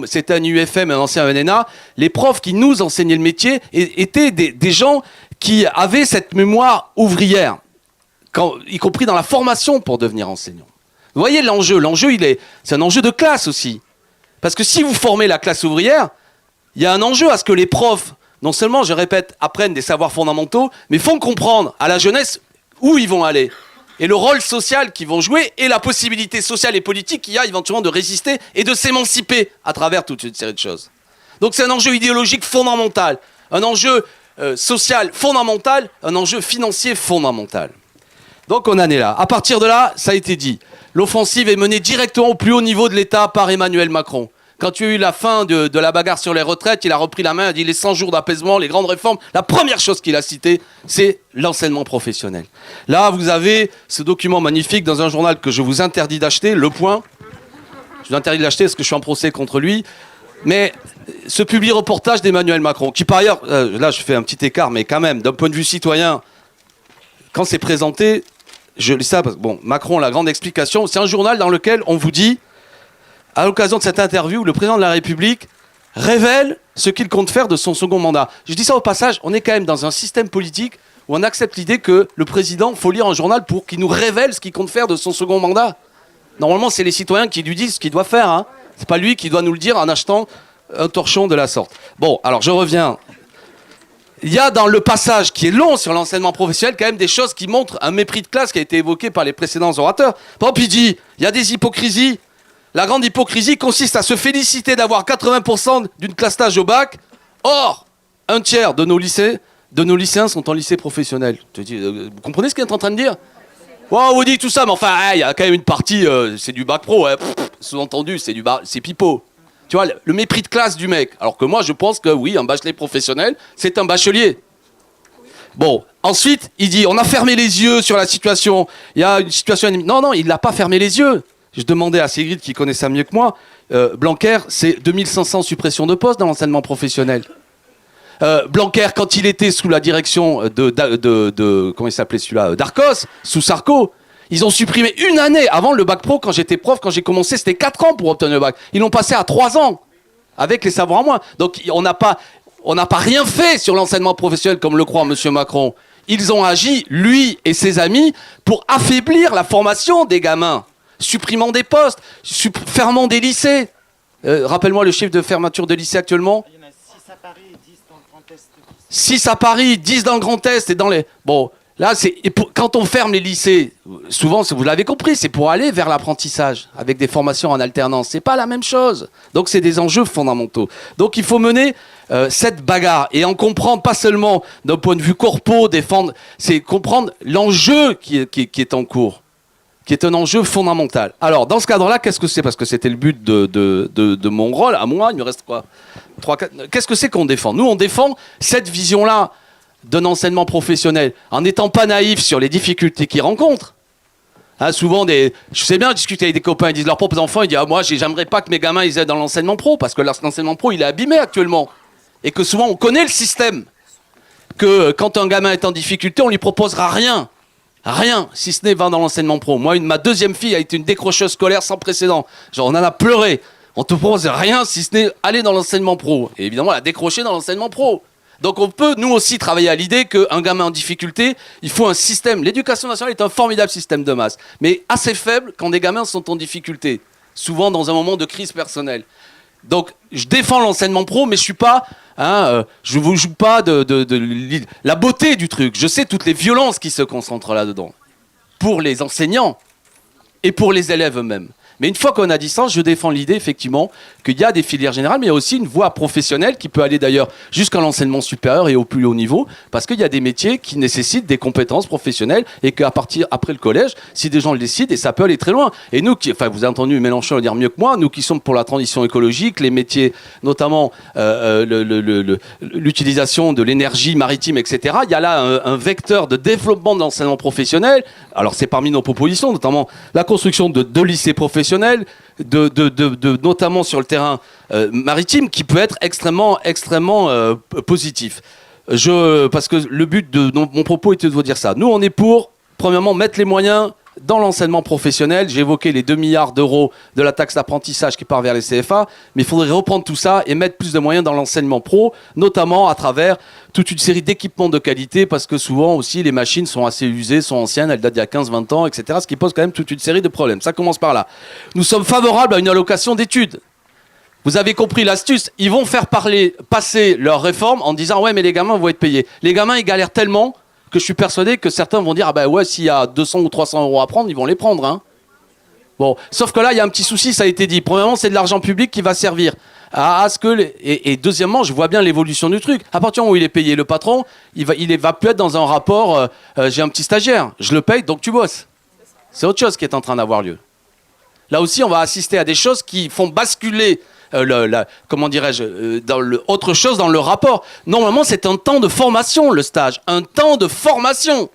S2: C'était un UFM, un ancien ENA. Les profs qui nous enseignaient le métier étaient des gens qui avaient cette mémoire ouvrière, y compris dans la formation pour devenir enseignant. Vous voyez l'enjeu? L'enjeu, c'est un enjeu de classe aussi. Parce que si vous formez la classe ouvrière, il y a un enjeu à ce que les profs, non seulement, je répète, apprennent des savoirs fondamentaux, mais font comprendre à la jeunesse où ils vont aller. Et le rôle social qu'ils vont jouer et la possibilité sociale et politique qu'il y a éventuellement de résister et de s'émanciper à travers toute une série de choses. Donc c'est un enjeu idéologique fondamental, un enjeu social fondamental, un enjeu financier fondamental. Donc on en est là. À partir de là, ça a été dit, l'offensive est menée directement au plus haut niveau de l'État par Emmanuel Macron. Quand il y a eu la fin de la bagarre sur les retraites, il a repris la main, il a dit les 100 jours d'apaisement, les grandes réformes. La première chose qu'il a citée, c'est l'enseignement professionnel. Là, vous avez ce document magnifique dans un journal que je vous interdis d'acheter, Le Point. Je vous interdis d'acheter parce que je suis en procès contre lui. Mais ce publi-reportage d'Emmanuel Macron, qui par ailleurs, là je fais un petit écart, mais quand même, d'un point de vue citoyen, quand c'est présenté, je lis ça parce que, bon, Macron, la grande explication, c'est un journal dans lequel on vous dit, à l'occasion de cette interview, le président de la République révèle ce qu'il compte faire de son second mandat. Je dis ça au passage, on est quand même dans un système politique où on accepte l'idée que le président, faut lire un journal pour qu'il nous révèle ce qu'il compte faire de son second mandat. Normalement, c'est les citoyens qui lui disent ce qu'il doit faire. Hein. C'est pas lui qui doit nous le dire en achetant un torchon de la sorte. Bon, alors je reviens. Il y a dans le passage qui est long sur l'enseignement professionnel quand même des choses qui montrent un mépris de classe qui a été évoqué par les précédents orateurs. Par exemple, il dit, il y a des hypocrisies. La grande hypocrisie consiste à se féliciter d'avoir 80% d'une classe d'âge au bac. Or, un tiers de nos lycéens sont en lycée professionnel. Vous comprenez ce qu'il est en train de dire? Wow, vous dites tout ça, mais enfin, il y a quand même une partie, c'est du bac pro. Sous-entendu, c'est pipeau. Tu vois, le mépris de classe du mec. Alors que moi, je pense que oui, un bachelier professionnel, c'est un bachelier. Bon, ensuite, il dit, on a fermé les yeux sur la situation. Il y a une situation... Non, il n'a pas fermé les yeux. Je demandais à Sigrid, qui connaît ça mieux que moi, Blanquer, c'est 2500 suppressions de postes dans l'enseignement professionnel. Blanquer, quand il était sous la direction comment il s'appelait celui-là, d'Arcos, sous Sarko, ils ont supprimé une année avant le bac pro. Quand j'étais prof, quand j'ai commencé, c'était 4 ans pour obtenir le bac. Ils l'ont passé à 3 ans, avec les savoirs en moins. Donc on n'a pas rien fait sur l'enseignement professionnel comme le croit M. Macron. Ils ont agi, lui et ses amis, pour affaiblir la formation des gamins. Supprimant des postes, fermant des lycées. Rappelle-moi le chiffre de fermeture de lycée actuellement.
S3: Il y en a 6 à Paris et 10 dans le Grand Est.
S2: 6 à Paris, 10 dans le Grand Est et dans les... Bon, Là, quand on ferme les lycées, souvent, vous l'avez compris, c'est pour aller vers l'apprentissage, avec des formations en alternance. C'est pas la même chose. Donc, c'est des enjeux fondamentaux. Donc, il faut mener cette bagarre et en comprendre, pas seulement d'un point de vue corpo, défendre, c'est comprendre l'enjeu qui est en cours, qui est un enjeu fondamental. Alors, dans ce cadre-là, qu'est-ce que c'est? Parce que c'était le but de mon rôle. À moi, il me reste quoi? 3, 4... Qu'est-ce que c'est qu'on défend? Nous, on défend cette vision-là d'un enseignement professionnel, en n'étant pas naïf sur les difficultés qu'ils rencontrent. Hein, souvent, je sais bien discuter avec des copains, ils disent leurs propres enfants, ils disent moi, j'aimerais pas que mes gamins ils aient dans l'enseignement pro, parce que l'enseignement pro, il est abîmé actuellement. Et que souvent, on connaît le système. Que quand un gamin est en difficulté, on lui proposera rien. Rien, si ce n'est va dans l'enseignement pro. Moi, ma deuxième fille a été une décrocheuse scolaire sans précédent. Genre, on en a pleuré. On te propose rien, si ce n'est aller dans l'enseignement pro. Et évidemment, elle a décroché dans l'enseignement pro. Donc on peut, nous aussi, travailler à l'idée qu'un gamin en difficulté, il faut un système. L'éducation nationale est un formidable système de masse, mais assez faible quand des gamins sont en difficulté, souvent dans un moment de crise personnelle. Donc je défends l'enseignement pro, mais je suis pas, je vous joue pas de la beauté du truc. Je sais toutes les violences qui se concentrent là-dedans, pour les enseignants et pour les élèves eux-mêmes. Mais une fois qu'on a dit ça, je défends l'idée, effectivement, qu'il y a des filières générales, mais il y a aussi une voie professionnelle qui peut aller d'ailleurs jusqu'à l'enseignement supérieur et au plus haut niveau, parce qu'il y a des métiers qui nécessitent des compétences professionnelles et qu'à partir, après le collège, si des gens le décident, et ça peut aller très loin. Et nous, vous avez entendu Mélenchon le dire mieux que moi, nous qui sommes pour la transition écologique, les métiers, notamment l'utilisation de l'énergie maritime, etc., il y a là un vecteur de développement de l'enseignement professionnel. Alors c'est parmi nos propositions, notamment la construction de lycées professionnels, notamment sur le terrain maritime, qui peut être extrêmement positif. Parce que le but de mon propos était de vous dire ça. Nous, on est pour, premièrement, mettre les moyens dans l'enseignement professionnel. J'ai évoqué les 2 milliards d'euros de la taxe d'apprentissage qui part vers les CFA, mais il faudrait reprendre tout ça et mettre plus de moyens dans l'enseignement pro, notamment à travers toute une série d'équipements de qualité, parce que souvent aussi les machines sont assez usées, sont anciennes, elles datent d'il y a 15-20 ans, etc., ce qui pose quand même toute une série de problèmes. Ça commence par là. Nous sommes favorables à une allocation d'études. Vous avez compris l'astuce, ils vont faire passer leur réforme en disant « ouais, mais les gamins vont être payés ». Les gamins, ils galèrent tellement que je suis persuadé que certains vont dire « ah ben ouais, s'il y a 200 ou 300 euros à prendre, ils vont les prendre, hein ». Bon, sauf que là, il y a un petit souci, ça a été dit. Premièrement, c'est de l'argent public qui va servir à ce que... Et deuxièmement, je vois bien l'évolution du truc. À partir du moment où il est payé, le patron, il va plus être dans un rapport j'ai un petit stagiaire, je le paye, donc tu bosses. C'est autre chose qui est en train d'avoir lieu. Là aussi, on va assister à des choses qui font basculer autre chose dans le rapport. Normalement, c'est un temps de formation, le stage. Un temps de formation.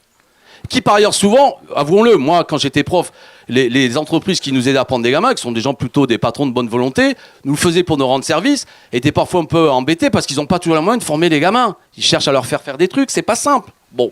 S2: Qui, par ailleurs, souvent, avouons-le, moi, quand j'étais prof, les entreprises qui nous aidaient à prendre des gamins, qui sont des gens plutôt des patrons de bonne volonté, nous le faisaient pour nous rendre service, étaient parfois un peu embêtés parce qu'ils n'ont pas toujours le moyen de former les gamins. Ils cherchent à leur faire des trucs, c'est pas simple. Bon.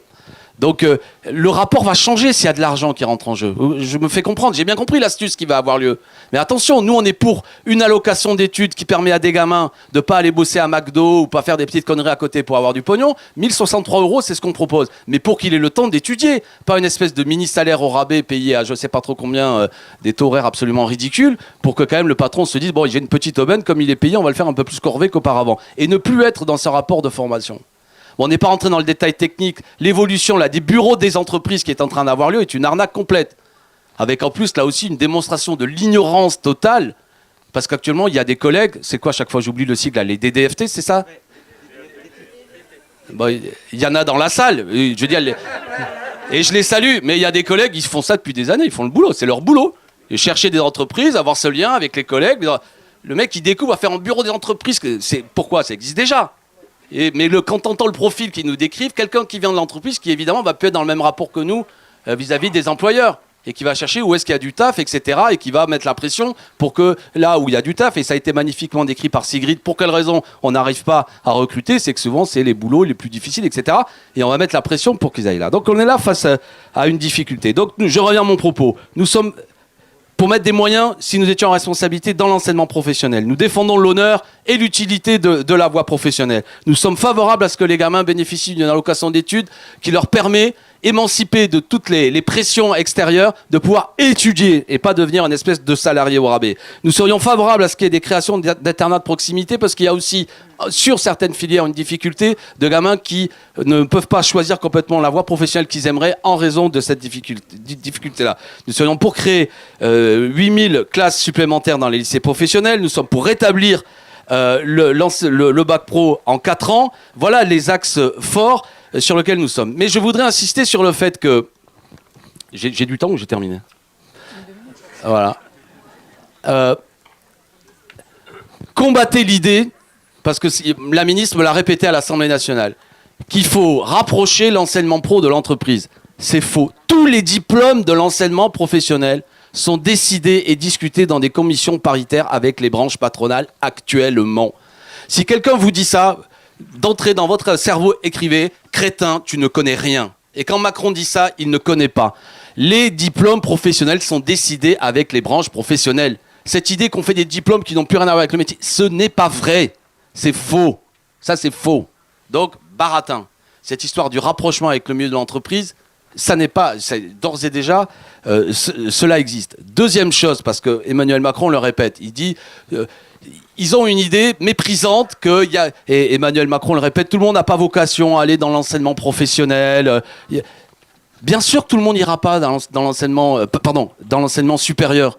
S2: Donc le rapport va changer s'il y a de l'argent qui rentre en jeu. Je me fais comprendre, j'ai bien compris l'astuce qui va avoir lieu. Mais attention, nous on est pour une allocation d'études qui permet à des gamins de ne pas aller bosser à McDo ou pas faire des petites conneries à côté pour avoir du pognon. 1063 €, c'est ce qu'on propose. Mais pour qu'il ait le temps d'étudier, pas une espèce de mini-salaire au rabais payé à je sais pas trop combien, des taux horaires absolument ridicules, pour que quand même le patron se dise, bon, j'ai une petite aubaine, comme il est payé, on va le faire un peu plus corvée qu'auparavant. Et ne plus être dans ce rapport de formation. Bon, on n'est pas rentré dans le détail technique. L'évolution là, des bureaux des entreprises qui est en train d'avoir lieu est une arnaque complète. Avec en plus là aussi une démonstration de l'ignorance totale. Parce qu'actuellement, il y a des collègues, c'est quoi à chaque fois j'oublie le sigle, là, les DDFT, c'est ça? Bon, il y en a dans la salle. Je veux dire, et je les salue, mais il y a des collègues, ils font ça depuis des années, ils font le boulot, c'est leur boulot. Et chercher des entreprises, avoir ce lien avec les collègues. Le mec, il découvre à faire un bureau des entreprises. Pourquoi? Ça existe déjà. Mais quand on entend le profil qu'ils nous décrivent, quelqu'un qui vient de l'entreprise, qui évidemment va plus être dans le même rapport que nous vis-à-vis des employeurs, et qui va chercher où est-ce qu'il y a du taf, etc., et qui va mettre la pression pour que là où il y a du taf, et ça a été magnifiquement décrit par Sigrid, pour quelle raison on n'arrive pas à recruter, c'est que souvent c'est les boulots les plus difficiles, etc., et on va mettre la pression pour qu'ils aillent là. Donc on est là face à une difficulté. Donc je reviens à mon propos. Nous sommes pour mettre des moyens, si nous étions en responsabilité dans l'enseignement professionnel. Nous défendons l'honneur et l'utilité de la voie professionnelle. Nous sommes favorables à ce que les gamins bénéficient d'une allocation d'études qui leur permet, émancipés de toutes les pressions extérieures, de pouvoir étudier et pas devenir une espèce de salarié au rabais. Nous serions favorables à ce qu'il y ait des créations d'internats de proximité parce qu'il y a aussi, sur certaines filières, une difficulté de gamins qui ne peuvent pas choisir complètement la voie professionnelle qu'ils aimeraient en raison de cette difficulté-là. Nous serions pour créer 8000 classes supplémentaires dans les lycées professionnels. Nous sommes pour rétablir le bac pro en 4 ans. Voilà les axes forts sur lesquels nous sommes. Mais je voudrais insister sur le fait que... J'ai du temps ou j'ai terminé ? Voilà. Combattez l'idée, parce que la ministre me l'a répété à l'Assemblée nationale, qu'il faut rapprocher l'enseignement pro de l'entreprise. C'est faux. Tous les diplômes de l'enseignement professionnel sont décidés et discutés dans des commissions paritaires avec les branches patronales actuellement. Si quelqu'un vous dit ça, d'entrer dans votre cerveau, écrivez « Crétin, tu ne connais rien ». Et quand Macron dit ça, il ne connaît pas. Les diplômes professionnels sont décidés avec les branches professionnelles. Cette idée qu'on fait des diplômes qui n'ont plus rien à voir avec le métier, ce n'est pas vrai. C'est faux. Ça, c'est faux. Donc, baratin. Cette histoire du rapprochement avec le milieu de l'entreprise, ça n'est pas, d'ores et déjà, cela existe. Deuxième chose, parce que Emmanuel Macron le répète, il dit, ils ont une idée méprisante que, et Emmanuel Macron le répète, tout le monde n'a pas vocation à aller dans l'enseignement professionnel. Bien sûr que tout le monde n'ira pas dans l'enseignement supérieur.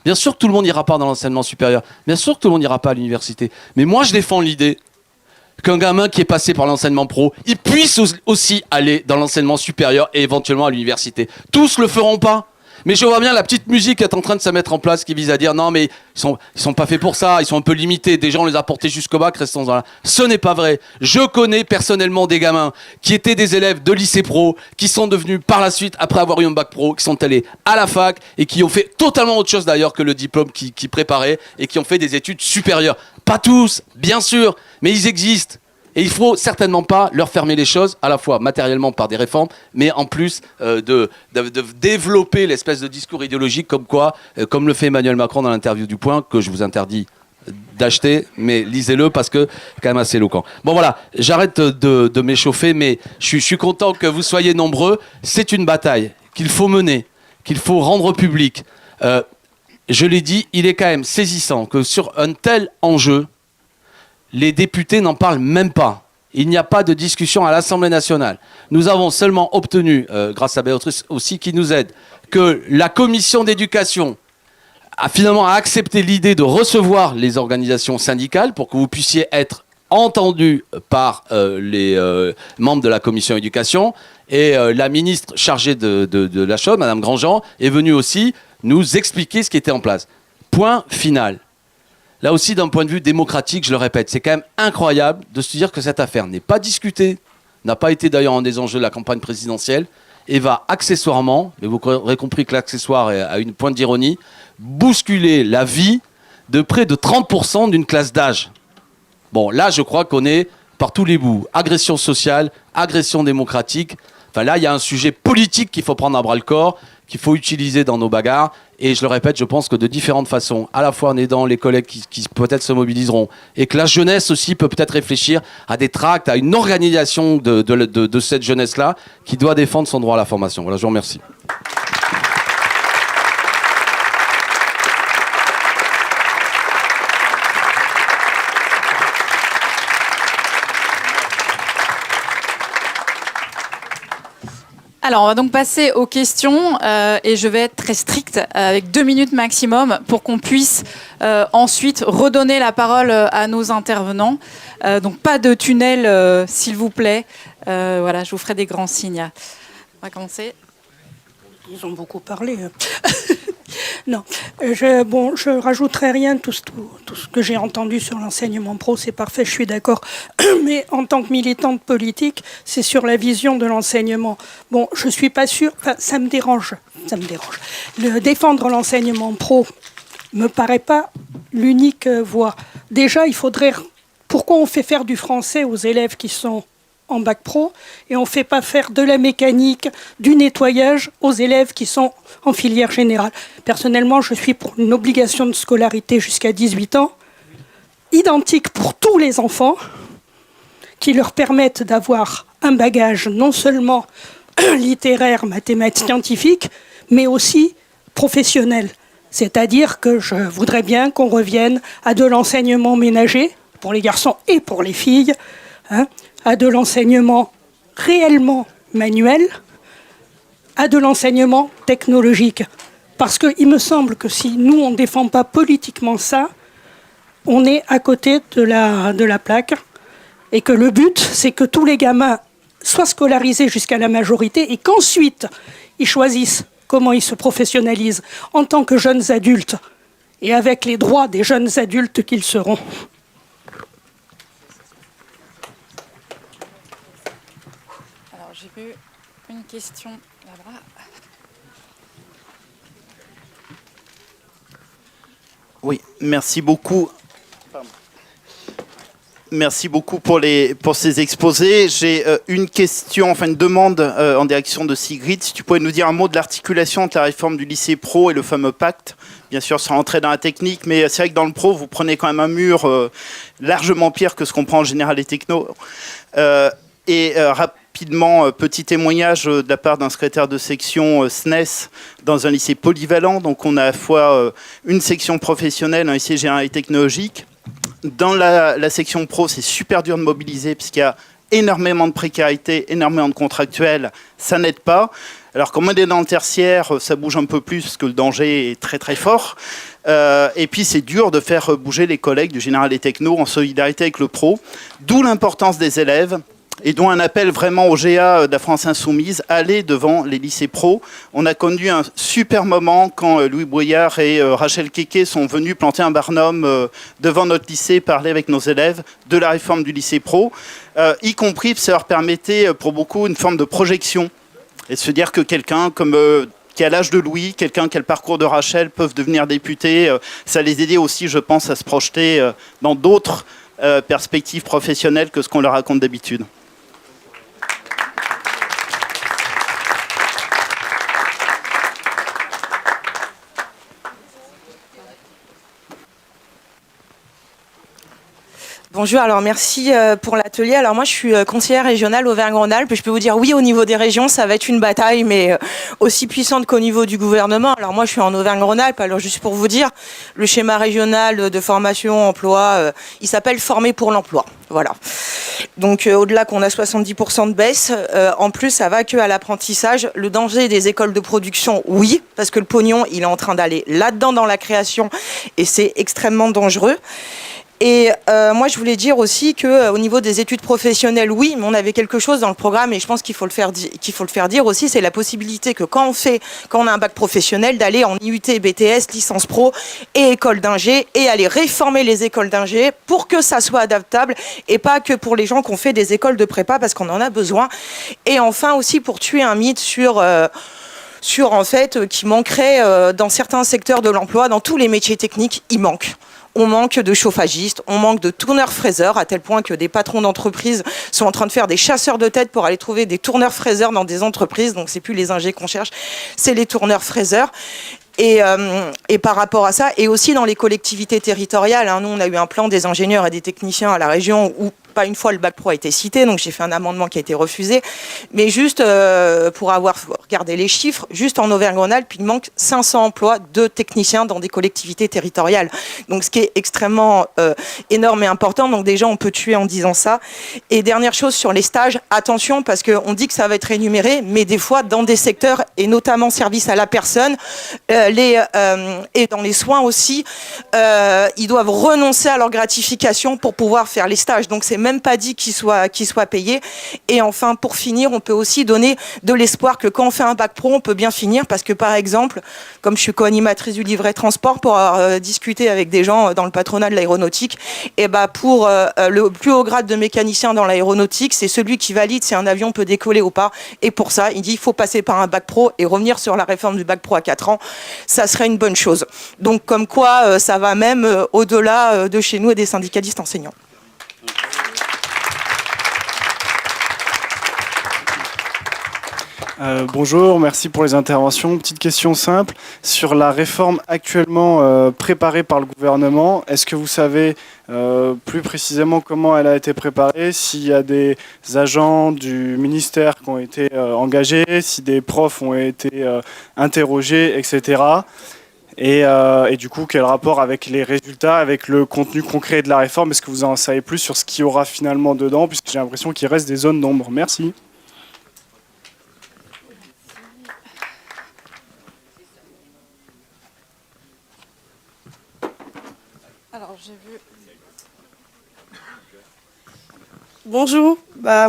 S2: Bien sûr que tout le monde n'ira pas dans l'enseignement supérieur. Bien sûr que tout le monde n'ira pas à l'université. Mais moi, je défends l'idée qu'un gamin qui est passé par l'enseignement pro, il puisse aussi aller dans l'enseignement supérieur et éventuellement à l'université. Tous le feront pas. Mais je vois bien la petite musique qui est en train de se mettre en place qui vise à dire non mais ils sont pas faits pour ça, ils sont un peu limités, déjà on les a portés jusqu'au bac, restons dans là. Ce n'est pas vrai. Je connais personnellement des gamins qui étaient des élèves de lycée pro, qui sont devenus par la suite, après avoir eu un bac pro, qui sont allés à la fac et qui ont fait totalement autre chose d'ailleurs que le diplôme qu'ils préparaient et qui ont fait des études supérieures. Pas tous, bien sûr, mais ils existent. Et il ne faut certainement pas leur fermer les choses, à la fois matériellement par des réformes, mais en plus de développer l'espèce de discours idéologique comme quoi, comme le fait Emmanuel Macron dans l'interview du Point, que je vous interdis d'acheter, mais lisez-le parce que c'est quand même assez éloquent. Bon voilà, j'arrête de m'échauffer, mais je suis content que vous soyez nombreux. C'est une bataille qu'il faut mener, qu'il faut rendre publique. Je l'ai dit, il est quand même saisissant que sur un tel enjeu, les députés n'en parlent même pas. Il n'y a pas de discussion à l'Assemblée nationale. Nous avons seulement obtenu, grâce à Béatrice aussi qui nous aide, que la commission d'éducation a finalement accepté l'idée de recevoir les organisations syndicales pour que vous puissiez être entendus par les membres de la commission éducation. Et la ministre chargée de la chose, Madame Grandjean, est venue aussi nous expliquer ce qui était en place. Point final. Là aussi, d'un point de vue démocratique, je le répète, c'est quand même incroyable de se dire que cette affaire n'est pas discutée, n'a pas été d'ailleurs un des enjeux de la campagne présidentielle, et va accessoirement, mais vous aurez compris que l'accessoire a une pointe d'ironie, bousculer la vie de près de 30% d'une classe d'âge. Bon, là, je crois qu'on est par tous les bouts. Agression sociale, agression démocratique. Enfin, là, il y a un sujet politique qu'il faut prendre à bras-le-corps, qu'il faut utiliser dans nos bagarres. Et je le répète, je pense que de différentes façons, à la fois en aidant les collègues qui peut-être se mobiliseront, et que la jeunesse aussi peut peut-être réfléchir à des tracts, à une organisation de cette jeunesse-là qui doit défendre son droit à la formation. Voilà, je vous remercie.
S1: Alors, on va donc passer aux questions et je vais être très stricte avec 2 minutes maximum pour qu'on puisse ensuite redonner la parole à nos intervenants. Donc, pas de tunnel, s'il vous plaît. Voilà, je vous ferai des grands signes. On va commencer.
S6: Ils ont beaucoup parlé. Non, je rajouterai rien. Tout ce que j'ai entendu sur l'enseignement pro, c'est parfait, je suis d'accord. Mais en tant que militante politique, c'est sur la vision de l'enseignement. Bon, je suis pas sûre, ça me dérange. Défendre l'enseignement pro me paraît pas l'unique voie. Déjà, il faudrait... Pourquoi on fait faire du français aux élèves qui sont en bac pro et on ne fait pas faire de la mécanique, du nettoyage aux élèves qui sont en filière générale. Personnellement, je suis pour une obligation de scolarité jusqu'à 18 ans identiques pour tous les enfants, qui leur permettent d'avoir un bagage non seulement littéraire, mathématique, scientifique, mais aussi professionnel. C'est-à-dire que je voudrais bien qu'on revienne à de l'enseignement ménager, pour les garçons et pour les filles, à de l'enseignement réellement manuel, à de l'enseignement technologique. Parce qu'il me semble que si nous, on ne défend pas politiquement ça, on est à côté de la plaque. Et que le but, c'est que tous les gamins soient scolarisés jusqu'à la majorité et qu'ensuite, ils choisissent comment ils se professionnalisent en tant que jeunes adultes et avec les droits des jeunes adultes qu'ils seront.
S1: Alors, j'ai vu une question là-bas.
S7: Oui, merci beaucoup. Merci beaucoup pour ces exposés. J'ai une question, enfin une demande en direction de Sigrid. Si tu pouvais nous dire un mot de l'articulation entre la réforme du lycée pro et le fameux pacte. Bien sûr, sans rentrer dans la technique, mais c'est vrai que dans le pro, vous prenez quand même un mur largement pire que ce qu'on prend en général et techno. Rapidement, petit témoignage de la part d'un secrétaire de section SNES dans un lycée polyvalent. Donc on a à la fois une section professionnelle, un lycée général et technologique. Dans la section pro, c'est super dur de mobiliser puisqu'il y a énormément de précarité, énormément de contractuels, ça n'aide pas. Alors comme on est dans le tertiaire, ça bouge un peu plus parce que le danger est très très fort. Et puis c'est dur de faire bouger les collègues du général et techno en solidarité avec le pro. D'où l'importance des élèves. Et dont un appel vraiment au GA de la France Insoumise, aller devant les lycées pro. On a connu un super moment quand Louis Brouillard et Rachel Keke sont venus planter un barnum devant notre lycée, parler avec nos élèves de la réforme du lycée pro, y compris ça leur permettait pour beaucoup une forme de projection. Et se dire que quelqu'un comme qui a l'âge de Louis, quelqu'un qui a le parcours de Rachel, peuvent devenir députés, ça les aidait aussi, je pense, à se projeter dans d'autres perspectives professionnelles que ce qu'on leur raconte d'habitude.
S8: Bonjour, alors merci pour l'atelier. Alors moi je suis conseillère régionale Auvergne-Rhône-Alpes et je peux vous dire oui, au niveau des régions ça va être une bataille mais aussi puissante qu'au niveau du gouvernement. Alors moi je suis en Auvergne-Rhône-Alpes, alors juste pour vous dire, le schéma régional de formation emploi, il s'appelle Former pour l'emploi. Voilà. Donc au-delà qu'on a 70% de baisse, en plus ça va que à l'apprentissage. Le danger des écoles de production, oui, parce que le pognon il est en train d'aller là-dedans dans la création et c'est extrêmement dangereux. Et moi, je voulais dire aussi qu'au niveau des études professionnelles, oui, mais on avait quelque chose dans le programme et je pense qu'il faut le faire dire aussi, c'est la possibilité que quand on a un bac professionnel, d'aller en IUT, BTS, licence pro et école d'ingé et aller réformer les écoles d'ingé pour que ça soit adaptable et pas que pour les gens qui ont fait des écoles de prépa parce qu'on en a besoin. Et enfin aussi pour tuer un mythe sur en fait qui manquerait dans certains secteurs de l'emploi, dans tous les métiers techniques, il manque. On manque de chauffagistes, on manque de tourneurs-fraiseurs, à tel point que des patrons d'entreprises sont en train de faire des chasseurs de tête pour aller trouver des tourneurs-fraiseurs dans des entreprises. Donc, c'est plus les ingés qu'on cherche, c'est les tourneurs-fraiseurs. Et par rapport à ça, et aussi dans les collectivités territoriales, nous, on a eu un plan des ingénieurs et des techniciens à la région où pas une fois le bac pro a été cité, donc j'ai fait un amendement qui a été refusé. Mais juste pour avoir regardé les chiffres, juste en Auvergne-Rhône-Alpes, il manque 500 emplois de techniciens dans des collectivités territoriales. Donc ce qui est extrêmement énorme et important. Donc déjà, on peut tuer en disant ça. Et dernière chose sur les stages, attention, parce qu'on dit que ça va être rémunéré, mais des fois, dans des secteurs, et notamment service à la personne, et dans les soins aussi, ils doivent renoncer à leur gratification pour pouvoir faire les stages. Donc c'est même pas dit qu'ils soient payés. Et enfin, pour finir, on peut aussi donner de l'espoir que quand on fait un bac pro, on peut bien finir, parce que par exemple, comme je suis co-animatrice du livret transport, pour discuter avec des gens dans le patronat de l'aéronautique, et pour le plus haut grade de mécanicien dans l'aéronautique, c'est celui qui valide si un avion peut décoller ou pas. Et pour ça, il dit qu'il faut passer par un bac pro et revenir sur la réforme du bac pro à 4 ans. Ça serait une bonne chose. Donc comme quoi, ça va même au-delà de chez nous et des syndicalistes enseignants.
S9: Bonjour, merci pour les interventions. Petite question simple sur la réforme actuellement préparée par le gouvernement. Est-ce que vous savez plus précisément comment elle a été préparée, s'il y a des agents du ministère qui ont été engagés, si des profs ont été interrogés, etc. Et du coup, quel rapport avec les résultats, avec le contenu concret de la réforme? Est-ce que vous en savez plus sur ce qu'il y aura finalement dedans, puisque j'ai l'impression qu'il reste des zones d'ombre? Merci.
S10: Alors, j'ai vu... Bonjour,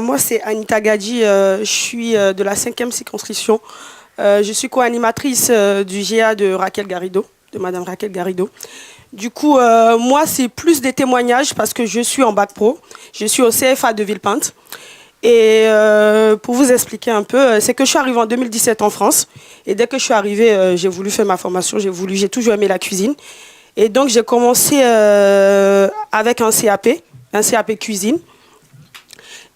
S10: moi c'est Anita Gadji, je suis de la 5e circonscription. Je suis co-animatrice du GA de Raquel Garrido, de Madame Raquel Garrido. Du coup, moi c'est plus des témoignages parce que je suis en bac pro, je suis au CFA de Villepinte. Et pour vous expliquer un peu, c'est que je suis arrivée en 2017 en France. Et dès que je suis arrivée, j'ai voulu faire ma formation, j'ai toujours aimé la cuisine. Et donc j'ai commencé avec un CAP cuisine.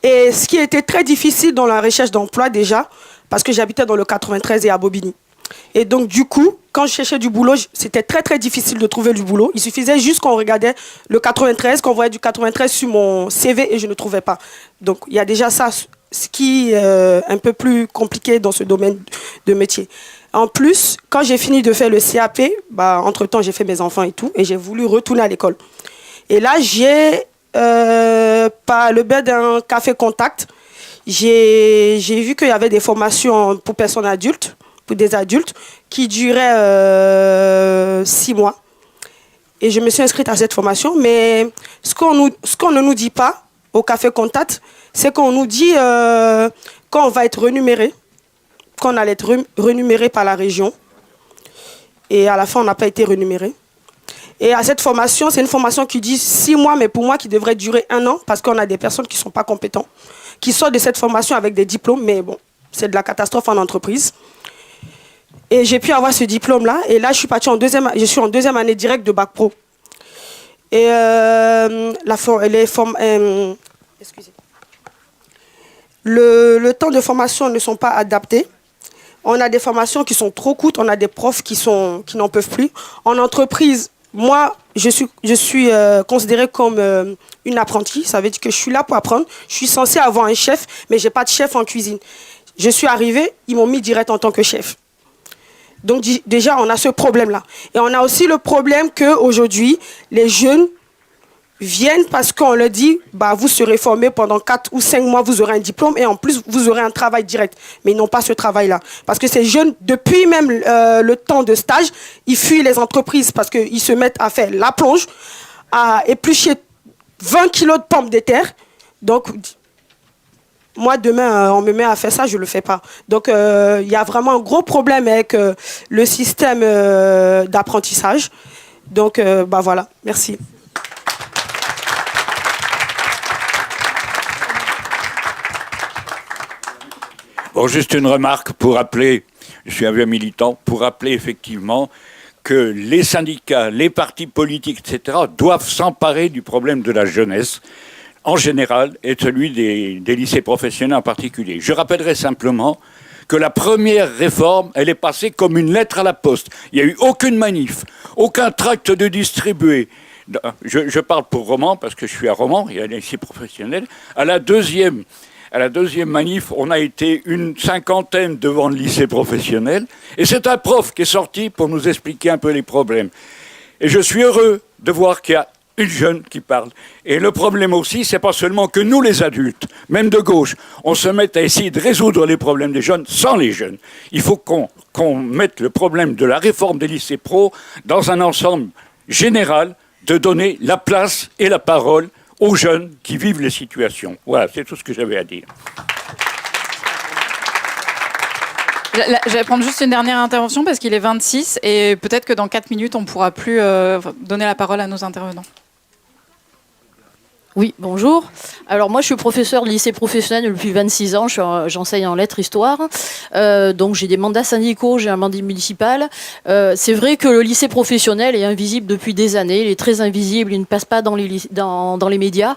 S10: Et ce qui était très difficile dans la recherche d'emploi déjà, parce que j'habitais dans le 93 et à Bobigny. Et donc du coup, quand je cherchais du boulot, c'était très très difficile de trouver du boulot. Il suffisait juste qu'on regardait le 93, qu'on voyait du 93 sur mon CV et je ne trouvais pas. Donc il y a déjà ça, ce qui est un peu plus compliqué dans ce domaine de métier. En plus, quand j'ai fini de faire le CAP, entre-temps j'ai fait mes enfants et tout, et j'ai voulu retourner à l'école. Et là, j'ai, par le biais d'un café contact, j'ai vu qu'il y avait des formations pour personnes adultes, pour des adultes, qui duraient 6 mois. Et je me suis inscrite à cette formation, mais ce qu'on ne nous dit pas au café contact, c'est qu'on nous dit quand on va être rémunéré, qu'on allait être rémunéré par la région. Et à la fin, on n'a pas été rémunéré. Et à cette formation, c'est une formation qui dit 6 mois, mais pour moi, qui devrait durer 1 an, parce qu'on a des personnes qui ne sont pas compétentes, qui sortent de cette formation avec des diplômes, mais bon, c'est de la catastrophe en entreprise. Et j'ai pu avoir ce diplôme-là, et là, je suis en deuxième année directe de bac pro. Et excusez. Le temps de formation ne sont pas adaptés. On a des formations qui sont trop courtes, on a des profs qui n'en peuvent plus. En entreprise, moi, je suis considérée comme une apprentie. Ça veut dire que je suis là pour apprendre. Je suis censée avoir un chef, mais je n'ai pas de chef en cuisine. Je suis arrivée, ils m'ont mis direct en tant que chef. Donc déjà, on a ce problème-là. Et on a aussi le problème qu'aujourd'hui, les jeunes viennent parce qu'on leur dit vous serez formés pendant 4 ou 5 mois, vous aurez un diplôme et en plus vous aurez un travail direct. Mais ils n'ont pas ce travail-là. Parce que ces jeunes, depuis même le temps de stage, ils fuient les entreprises parce qu'ils se mettent à faire la plonge, à éplucher 20 kilos de pommes de terre. Donc, moi, demain, on me met à faire ça, je ne le fais pas. Donc, il y a vraiment un gros problème avec le système d'apprentissage. Donc, voilà, merci.
S11: Bon, juste une remarque pour rappeler, je suis un vieux militant, pour rappeler effectivement que les syndicats, les partis politiques, etc., doivent s'emparer du problème de la jeunesse en général et celui des lycées professionnels en particulier. Je rappellerai simplement que la première réforme, elle est passée comme une lettre à la poste. Il n'y a eu aucune manif, aucun tract de distribué. Je parle pour Romans, parce que je suis à Romans, il y a les lycées professionnels. À la deuxième manif, on a été une 50aine devant le lycée professionnel. Et c'est un prof qui est sorti pour nous expliquer un peu les problèmes. Et je suis heureux de voir qu'il y a une jeune qui parle. Et le problème aussi, c'est pas seulement que nous, les adultes, même de gauche, on se mette à essayer de résoudre les problèmes des jeunes sans les jeunes. Il faut qu'on mette le problème de la réforme des lycées pro dans un ensemble général, de donner la place et la parole aux jeunes qui vivent les situations. Voilà, c'est tout ce que j'avais à dire.
S1: Je vais prendre juste une dernière intervention parce qu'il est 26 et peut-être que dans 4 minutes, on ne pourra plus donner la parole à nos intervenants.
S12: Oui, bonjour. Alors moi, je suis professeur de lycée professionnel depuis 26 ans. J'enseigne en lettres, histoire. Donc j'ai des mandats syndicaux, j'ai un mandat municipal. C'est vrai que le lycée professionnel est invisible depuis des années. Il est très invisible. Il ne passe pas dans les médias.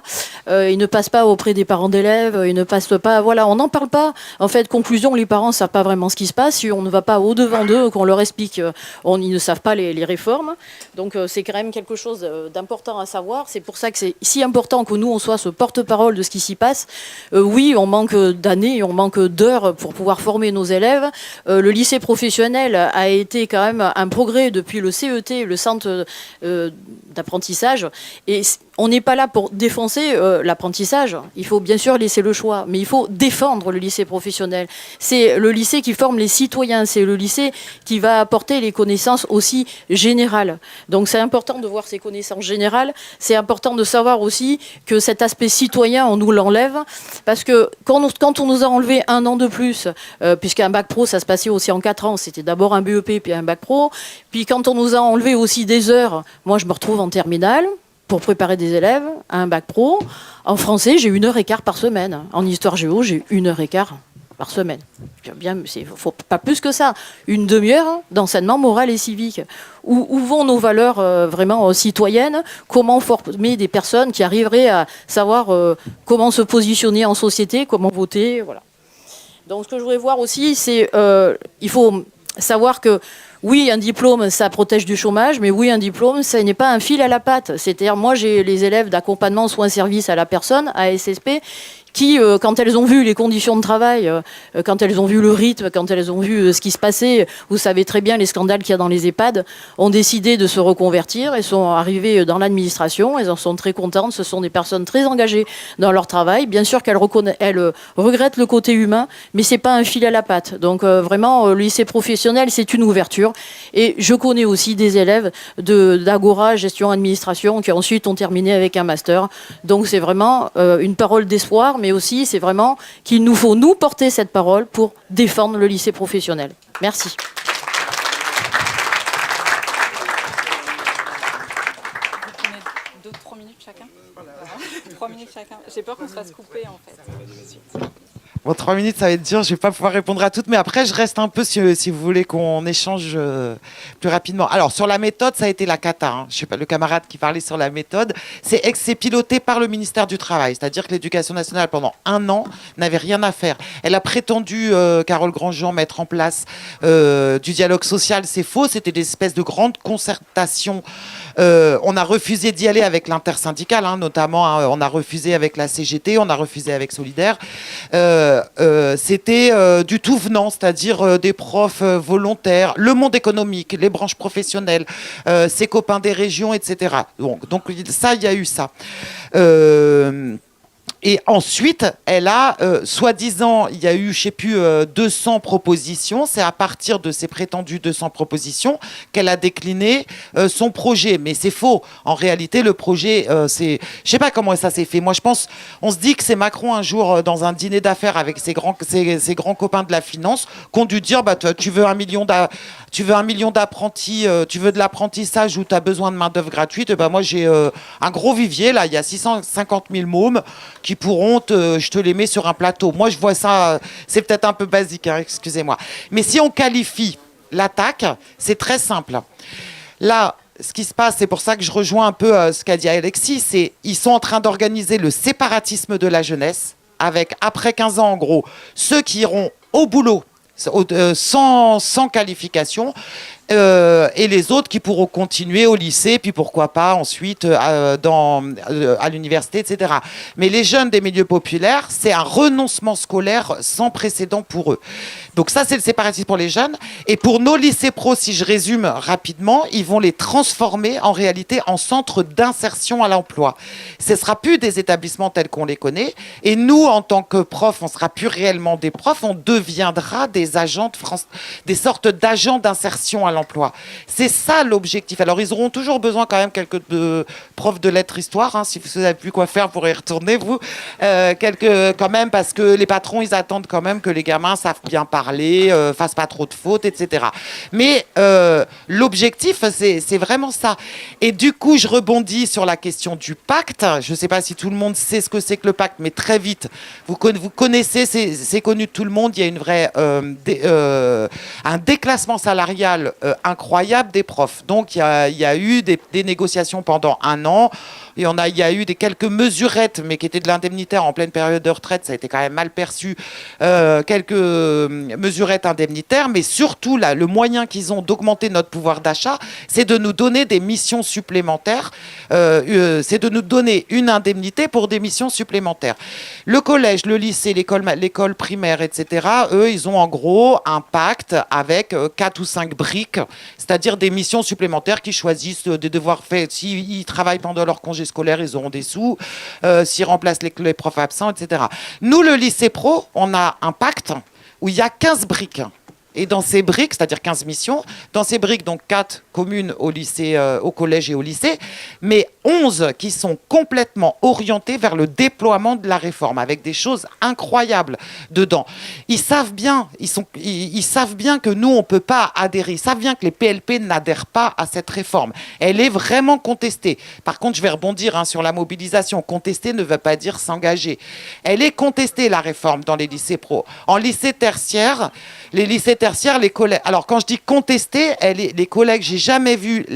S12: Il ne passe pas auprès des parents d'élèves. Il ne passe pas. Voilà, on n'en parle pas. En fait, conclusion, les parents ne savent pas vraiment ce qui se passe. Si on ne va pas au-devant d'eux, qu'on leur explique, ils ne savent pas les réformes. Donc c'est quand même quelque chose d'important à savoir. C'est pour ça que c'est si important que nous, on soit ce porte-parole de ce qui s'y passe. Oui, on manque d'années, on manque d'heures pour pouvoir former nos élèves. Le lycée professionnel a été quand même un progrès depuis le CET, le centre d'apprentissage. Et on n'est pas là pour défoncer l'apprentissage. Il faut bien sûr laisser le choix, mais il faut défendre le lycée professionnel. C'est le lycée qui forme les citoyens, c'est le lycée qui va apporter les connaissances aussi générales. Donc c'est important de voir ces connaissances générales. C'est important de savoir aussi que cet aspect citoyen, on nous l'enlève, parce que quand on nous a enlevé un an de plus, puisqu'un bac pro, ça se passait aussi en 4 ans, c'était d'abord un BEP puis un bac pro, puis quand on nous a enlevé aussi des heures, moi je me retrouve en terminale, pour préparer des élèves à un bac pro. En français, j'ai 1h15 par semaine. En histoire géo, j'ai 1h15 par semaine. Il faut pas plus que ça. Une demi-heure d'enseignement moral et civique. Où vont nos valeurs vraiment citoyennes? Comment former des personnes qui arriveraient à savoir comment se positionner en société, comment voter, voilà. Donc ce que je voudrais voir aussi, c'est il faut savoir que oui, un diplôme, ça protège du chômage, mais oui, un diplôme, ça n'est pas un fil à la patte. C'est-à-dire, moi, j'ai les élèves d'accompagnement soins-service à la personne, ASSP, qui, quand elles ont vu les conditions de travail, quand elles ont vu le rythme, quand elles ont vu ce qui se passait, vous savez très bien les scandales qu'il y a dans les EHPAD, ont décidé de se reconvertir et sont arrivées dans l'administration. Elles en sont très contentes. Ce sont des personnes très engagées dans leur travail. Bien sûr qu'elles regrettent le côté humain, mais c'est pas un fil à la patte. Donc vraiment, le lycée professionnel, c'est une ouverture. Et je connais aussi des élèves d'Agora, gestion administration, qui ensuite ont terminé avec un master. Donc c'est vraiment une parole d'espoir, mais aussi c'est vraiment qu'il nous faut nous porter cette parole pour défendre le lycée professionnel. Merci.
S1: Vous prenez 2-3 minutes chacun. 3 minutes chacun. J'ai peur qu'on se fasse couper en fait.
S3: Bon, 3 minutes, ça va être dur. Je vais pas pouvoir répondre à toutes, mais après, je reste un peu si vous voulez qu'on échange plus rapidement. Alors, sur la méthode, ça a été la cata. Hein. Je sais pas, le camarade qui parlait sur la méthode, c'est piloté par le ministère du Travail. C'est-à-dire que l'Éducation nationale, pendant 1 an, n'avait rien à faire. Elle a prétendu, Carole Grandjean, mettre en place du dialogue social. C'est faux. C'était des espèces de grandes concertations. On a refusé d'y aller avec l'intersyndicale, hein, notamment. Hein, on a refusé avec la CGT, on a refusé avec Solidaire. C'était du tout venant, c'est-à-dire des profs volontaires, le monde économique, les branches professionnelles, ses copains des régions, etc. Donc ça, il y a eu ça. Et ensuite, elle a, soi-disant, il y a eu, je ne sais plus, 200 propositions. C'est à partir de ces prétendues 200 propositions qu'elle a décliné son projet. Mais c'est faux. En réalité, le projet, c'est... Je ne sais pas comment ça s'est fait. Moi, je pense... On se dit que c'est Macron, un jour, dans un dîner d'affaires avec ses grands copains de la finance, qu'ont dû dire, bah, tu veux 1 million d'apprentis, tu veux de l'apprentissage ou tu as besoin de main-d'œuvre gratuite. Et ben moi, j'ai un gros vivier. Là, il y a 650 000 mômes qui pourront, je te les mets sur un plateau. Moi, je vois ça, c'est peut-être un peu basique, hein, excusez-moi. Mais si on qualifie l'attaque, c'est très simple. Là, ce qui se passe, c'est pour ça que je rejoins un peu ce qu'a dit Alexis, c'est ils sont en train d'organiser le séparatisme de la jeunesse, avec, après 15 ans en gros, ceux qui iront au boulot, sans qualification, et les autres qui pourront continuer au lycée, puis pourquoi pas ensuite à l'université, etc. Mais les jeunes des milieux populaires, c'est un renoncement scolaire sans précédent pour eux. Donc ça, c'est le séparatisme pour les jeunes. Et pour nos lycées pro, si je résume rapidement, ils vont les transformer en réalité en centres d'insertion à l'emploi. Ce ne sera plus des établissements tels qu'on les connaît. Et nous, en tant que profs, on ne sera plus réellement des profs, on deviendra des agents des sortes d'agents d'insertion à à l'emploi. C'est ça l'objectif. Alors ils auront toujours besoin quand même quelques profs de lettres histoire, hein, si vous n'avez plus quoi faire pour y retourner, vous. Quelques quand même, parce que les patrons, ils attendent quand même que les gamins savent bien parler, fassent pas trop de fautes, etc. Mais l'objectif, c'est vraiment ça. Et du coup, je rebondis sur la question du pacte. Je ne sais pas si tout le monde sait ce que c'est que le pacte, mais très vite, vous connaissez, c'est connu de tout le monde, il y a une vraie, un déclassement salarial incroyable des profs. Donc, il y a eu des négociations pendant 1 an. Il y a eu quelques mesurettes, mais qui étaient de l'indemnitaire en pleine période de retraite. Ça a été quand même mal perçu. Quelques mesurettes indemnitaires, mais surtout, là, le moyen qu'ils ont d'augmenter notre pouvoir d'achat, c'est de nous donner des missions supplémentaires. C'est de nous donner une indemnité pour des missions supplémentaires. Le collège, le lycée, l'école primaire, etc., eux, ils ont en gros un pacte avec 4 ou 5 briques, c'est-à-dire des missions supplémentaires qu'ils choisissent de devoir faire. S'ils travaillent pendant leur congé scolaire, ils auront des sous. S'ils remplacent les profs absents, etc. Nous, le lycée pro, on a un pacte où il y a 15 briques. Et dans ces briques, c'est-à-dire 15 missions, dans ces briques, donc 4 communes au lycée, au collège et au lycée, mais 11 qui sont complètement orientées vers le déploiement de la réforme, avec des choses incroyables dedans. Ils savent bien que nous, on ne peut pas adhérer. Ils savent bien que les PLP n'adhèrent pas à cette réforme. Elle est vraiment contestée. Par contre, je vais rebondir sur la mobilisation. Contester ne veut pas dire s'engager. Elle est contestée, la réforme, dans les lycées pro. En lycée tertiaire, les lycées tertiaires, les collèges. Alors, quand je dis contester, les collègues, j'ai jamais vu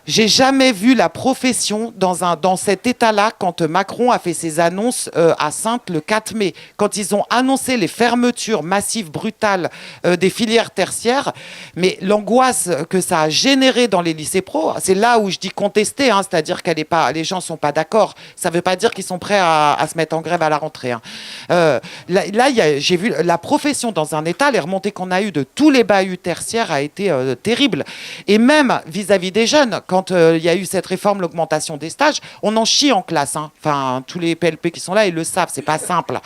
S3: j'ai jamais vu la profession dans cet état-là quand Macron a fait ses annonces à Saintes le 4 mai. Quand ils ont annoncé les fermetures massives, brutales des filières tertiaires, mais l'angoisse que ça a généré dans les lycées pro, c'est là où je dis contester, c'est-à-dire que les gens ne sont pas d'accord. Ça ne veut pas dire qu'ils sont prêts à se mettre en grève à la rentrée. J'ai vu la profession dans un état, les remontées qu'on a eues de tous les bahuts tertiaires a été terrible. Et même vis-à-vis des jeunes, quand il y a eu cette réforme, l'augmentation des stages, on en chie en classe. Enfin, tous les PLP qui sont là, ils le savent, c'est pas simple.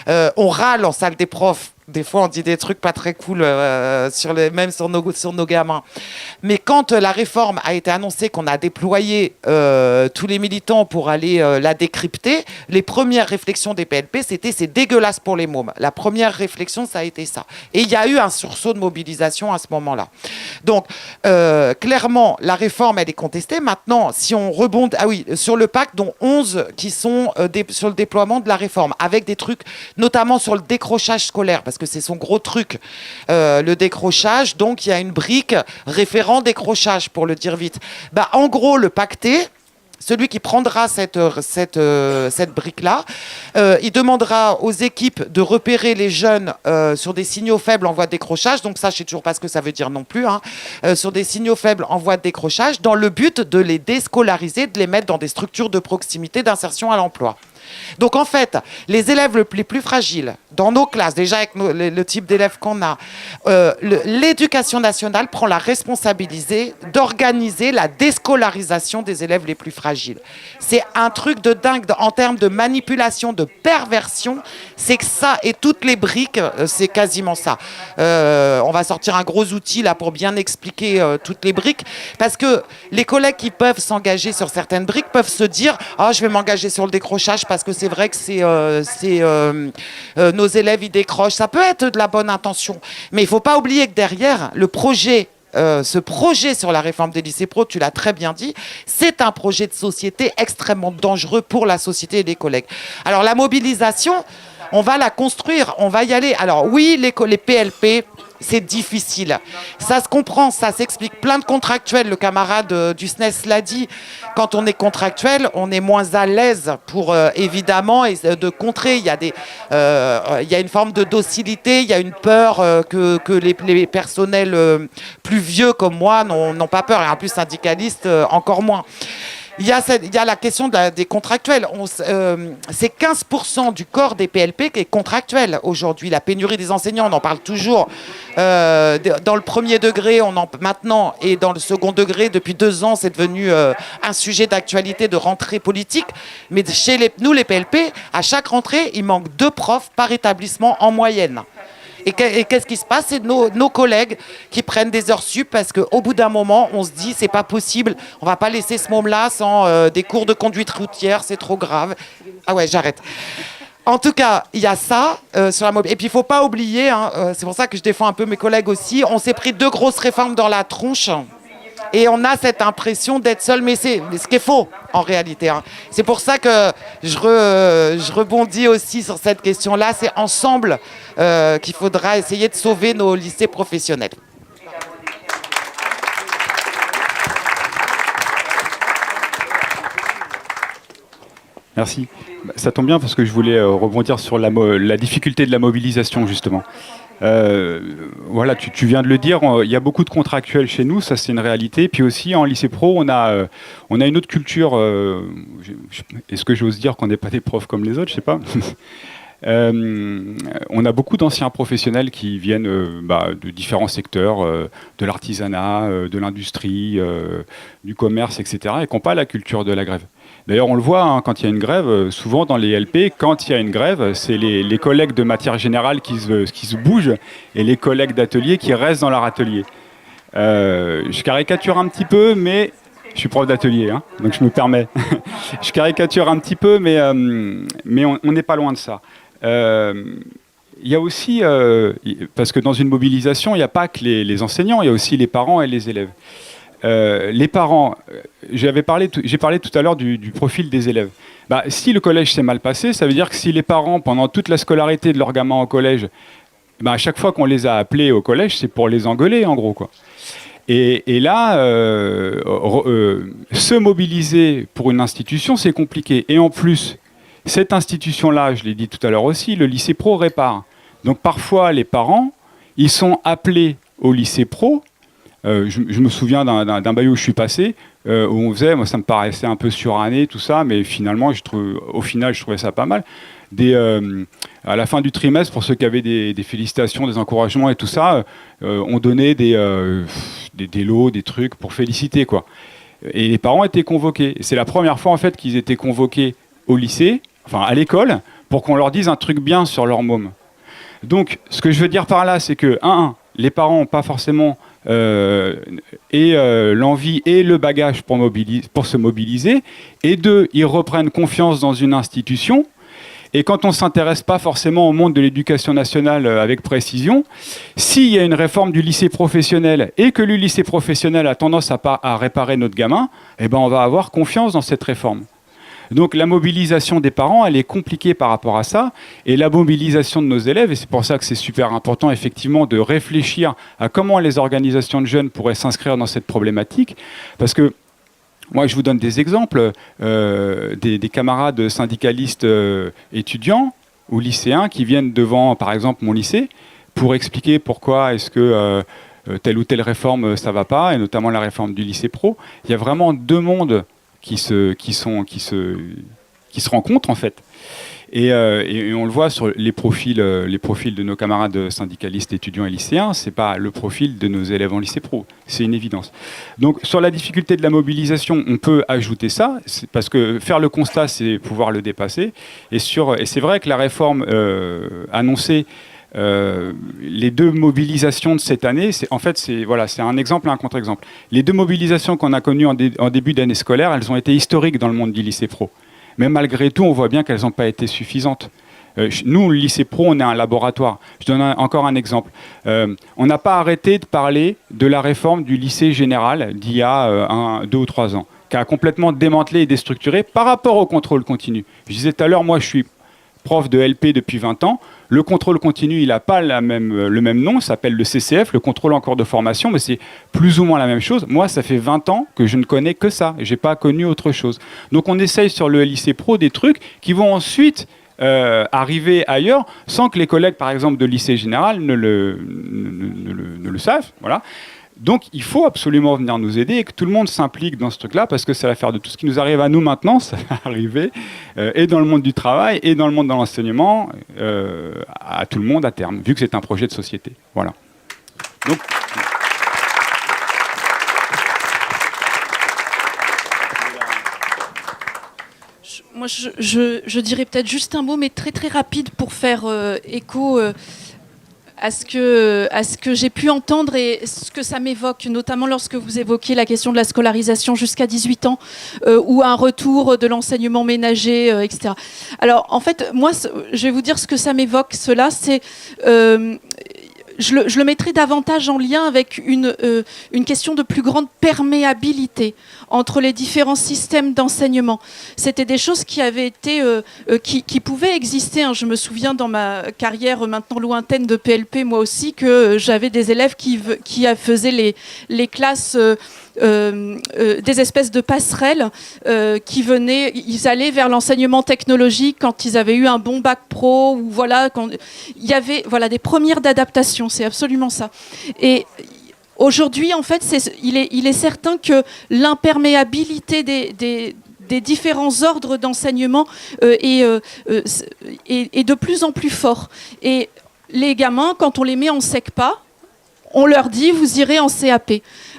S3: On râle en salle des profs. Des fois, on dit des trucs pas très cool, même sur nos gamins. Mais quand la réforme a été annoncée, qu'on a déployé tous les militants pour aller la décrypter, les premières réflexions des PLP, c'était « c'est dégueulasse pour les mômes ». La première réflexion, ça a été ça. Et il y a eu un sursaut de mobilisation à ce moment-là. Donc, clairement, la réforme, elle est contestée. Maintenant, si on rebondit sur le pacte, dont 11 qui sont sur le déploiement de la réforme, avec des trucs, notamment sur le décrochage scolaire, parce que c'est son gros truc, le décrochage. Donc, il y a une brique référent décrochage, pour le dire vite. En gros, le pacté, celui qui prendra cette brique-là, il demandera aux équipes de repérer les jeunes sur des signaux faibles en voie de décrochage. Donc ça, je ne sais toujours pas ce que ça veut dire non plus. Sur des signaux faibles en voie de décrochage, dans le but de les déscolariser, de les mettre dans des structures de proximité d'insertion à l'emploi. Donc en fait, les élèves les plus fragiles, dans nos classes, déjà avec le type d'élèves qu'on a, l'éducation nationale prend la responsabilité d'organiser la déscolarisation des élèves les plus fragiles. C'est un truc de dingue en termes de manipulation, de perversion. C'est que ça, et toutes les briques, c'est quasiment ça. On va sortir un gros outil là pour bien expliquer toutes les briques, parce que les collègues qui peuvent s'engager sur certaines briques peuvent se dire « Ah, je vais m'engager sur le décrochage parce que c'est vrai que nos élèves, ils décrochent. » Ça peut être de la bonne intention. Mais il ne faut pas oublier que derrière, le projet, ce projet sur la réforme des lycées pro, tu l'as très bien dit, c'est un projet de société extrêmement dangereux pour la société et les collègues. Alors la mobilisation, on va la construire, on va y aller. Alors oui, les PLP, c'est difficile. Ça se comprend, ça s'explique. Plein de contractuels, le camarade du SNES l'a dit, quand on est contractuel, on est moins à l'aise pour, évidemment, de contrer. Il y a une forme de docilité, il y a une peur que les personnels plus vieux comme moi n'ont pas peur. Et en plus, syndicalistes, encore moins. Il y a la question des contractuels. C'est 15% du corps des PLP qui est contractuel aujourd'hui. La pénurie des enseignants, on en parle toujours. Dans le premier degré, maintenant, et dans le second degré, depuis 2 ans, c'est devenu un sujet d'actualité de rentrée politique. Mais chez nous, les PLP, à chaque rentrée, il manque 2 profs par établissement en moyenne. Et qu'est-ce qui se passe? C'est nos collègues qui prennent des heures sup parce qu'au bout d'un moment, on se dit c'est pas possible, on va pas laisser ce môme-là sans des cours de conduite routière, c'est trop grave. Ah ouais, j'arrête. En tout cas, il y a ça sur la mobilité. Et puis, il ne faut pas oublier, c'est pour ça que je défends un peu mes collègues aussi, on s'est pris 2 grosses réformes dans la tronche et on a cette impression d'être seul, mais ce qui est faux en réalité. C'est pour ça que je rebondis aussi sur cette question-là. C'est ensemble qu'il faudra essayer de sauver nos lycées professionnels.
S5: Merci. Ça tombe bien parce que je voulais rebondir sur la difficulté de la mobilisation, justement. Voilà, tu viens de le dire, il y a beaucoup de contractuels chez nous, ça c'est une réalité. Puis aussi en lycée pro, on a une autre culture. Est-ce que j'ose dire qu'on n'est pas des profs comme les autres? Je sais pas. On a beaucoup d'anciens professionnels qui viennent de différents secteurs, de l'artisanat, de l'industrie, du commerce, etc., et qui n'ont pas la culture de la grève. D'ailleurs, on le voit, quand il y a une grève, souvent dans les LP, quand il y a une grève, c'est les collègues de matière générale qui se bougent et les collègues d'atelier qui restent dans leur atelier. Je caricature un petit peu, mais je suis prof d'atelier, donc je me permets. Je caricature un petit peu, mais on n'est pas loin de ça. Il y a aussi, parce que dans une mobilisation, il n'y a pas que les enseignants, il y a aussi les parents et les élèves. Les parents, j'ai parlé tout à l'heure du profil des élèves. Si le collège s'est mal passé, ça veut dire que si les parents, pendant toute la scolarité de leur gamin au collège, à chaque fois qu'on les a appelés au collège, c'est pour les engueuler, en gros, quoi. Et là, se mobiliser pour une institution, c'est compliqué. Et en plus, cette institution-là, je l'ai dit tout à l'heure aussi, le lycée pro répare. Donc parfois, les parents, ils sont appelés au lycée pro. Je me souviens d'un bail où je suis passé, où on faisait, moi ça me paraissait un peu suranné, tout ça, mais finalement, au final, je trouvais ça pas mal. À la fin du trimestre, pour ceux qui avaient des félicitations, des encouragements et tout ça, on donnait des lots, des trucs pour féliciter, quoi. Et les parents étaient convoqués. Et c'est la première fois, en fait, qu'ils étaient convoqués au lycée, enfin à l'école, pour qu'on leur dise un truc bien sur leur môme. Donc, ce que je veux dire par là, c'est que, les parents n'ont pas forcément l'envie et le bagage pour se mobiliser, et 2, ils reprennent confiance dans une institution. Et quand on ne s'intéresse pas forcément au monde de l'éducation nationale avec précision, s'il y a une réforme du lycée professionnel et que le lycée professionnel a tendance à réparer notre gamin, on va avoir confiance dans cette réforme. Donc la mobilisation des parents, elle est compliquée par rapport à ça, et la mobilisation de nos élèves, et c'est pour ça que c'est super important effectivement de réfléchir à comment les organisations de jeunes pourraient s'inscrire dans cette problématique, parce que moi je vous donne des exemples, des camarades syndicalistes étudiants ou lycéens qui viennent devant par exemple mon lycée pour expliquer pourquoi est-ce que telle ou telle réforme ça va pas, et notamment la réforme du lycée pro. Il y a vraiment 2 mondes qui se rencontrent en fait, et on le voit sur les profils de nos camarades syndicalistes, étudiants et lycéens. C'est pas le profil de nos élèves en lycée pro, c'est une évidence. Donc sur la difficulté de la mobilisation, on peut ajouter ça, parce que faire le constat, c'est pouvoir le dépasser. Et c'est vrai que la réforme annoncée, les 2 mobilisations de cette année, c'est un exemple et un contre-exemple. Les 2 mobilisations qu'on a connues en début d'année scolaire, elles ont été historiques dans le monde du lycée pro. Mais malgré tout, on voit bien qu'elles n'ont pas été suffisantes. Nous, le lycée pro, on est un laboratoire. Je donne encore un exemple. On n'a pas arrêté de parler de la réforme du lycée général d'il y a 2 ou 3 ans, qui a complètement démantelé et déstructuré par rapport au contrôle continu. Je disais tout à l'heure, moi je suis prof de LP depuis 20 ans. Le contrôle continu, il n'a pas le même nom, ça s'appelle le CCF, le contrôle en cours de formation, mais c'est plus ou moins la même chose. Moi, ça fait 20 ans que je ne connais que ça, je n'ai pas connu autre chose. Donc on essaye sur le lycée pro des trucs qui vont ensuite arriver ailleurs, sans que les collègues, par exemple, de lycée général ne le savent. Voilà. Donc il faut absolument venir nous aider et que tout le monde s'implique dans ce truc-là, parce que c'est l'affaire de tout ce qui nous arrive à nous maintenant, ça va arriver, et dans le monde du travail, et dans le monde de l'enseignement, à tout le monde à terme, vu que c'est un projet de société. Voilà. Donc,
S4: moi, je dirais peut-être juste un mot, mais très très rapide pour faire écho à ce que j'ai pu entendre et ce que ça m'évoque, notamment lorsque vous évoquiez la question de la scolarisation jusqu'à 18 ans ou un retour de l'enseignement ménager, etc. Alors, en fait, moi, je vais vous dire ce que ça m'évoque, cela, c'est... Je le mettrai davantage en lien avec une question de plus grande perméabilité entre les différents systèmes d'enseignement. C'était des choses qui avaient été, qui pouvaient exister. Hein. Je me souviens dans ma carrière maintenant lointaine de PLP, moi aussi, que j'avais des élèves qui faisaient les classes... des espèces de passerelles qui venaient, ils allaient vers l'enseignement technologique quand ils avaient eu un bon bac pro, ou voilà, quand il y avait des premières d'adaptation, c'est absolument ça. Et aujourd'hui, en fait, il est certain que l'imperméabilité des différents ordres d'enseignement est de plus en plus fort. Et les gamins, quand on les met en SECPA, on leur dit, vous irez en CAP.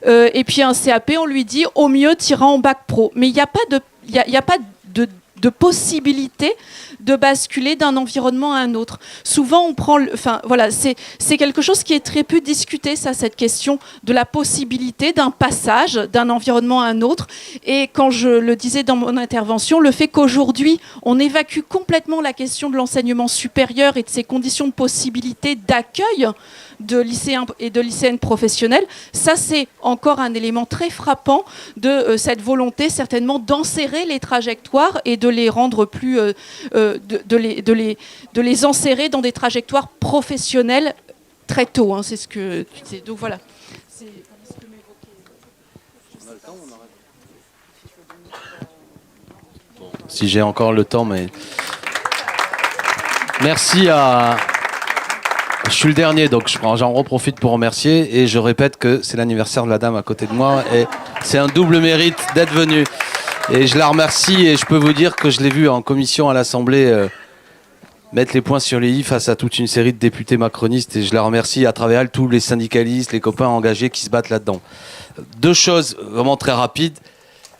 S4: Et puis un CAP, on lui dit, au mieux, tu iras en bac pro. Mais il n'y a pas de possibilité de basculer d'un environnement à un autre. Souvent, on prend... c'est quelque chose qui est très peu discuté, ça, cette question de la possibilité d'un passage d'un environnement à un autre. Et quand je le disais dans mon intervention, le fait qu'aujourd'hui, on évacue complètement la question de l'enseignement supérieur et de ses conditions de possibilité d'accueil de lycéens et de lycéennes professionnelles, ça c'est encore un élément très frappant de cette volonté certainement d'enserrer les trajectoires et de les rendre plus, de les enserrer dans des trajectoires professionnelles très tôt. Hein, c'est ce que tu disais. Donc voilà. C'est ce que m'évoquait.
S2: Si j'ai encore le temps, mais merci à... Je suis le dernier, donc j'en reprofite pour remercier et je répète que c'est l'anniversaire de la dame à côté de moi et c'est un double mérite d'être venue. Et je la remercie et je peux vous dire que je l'ai vue en commission à l'Assemblée mettre les points sur les i face à toute une série de députés macronistes et je la remercie à travers elle, tous les syndicalistes, les copains engagés qui se battent là-dedans. Deux choses vraiment très rapides.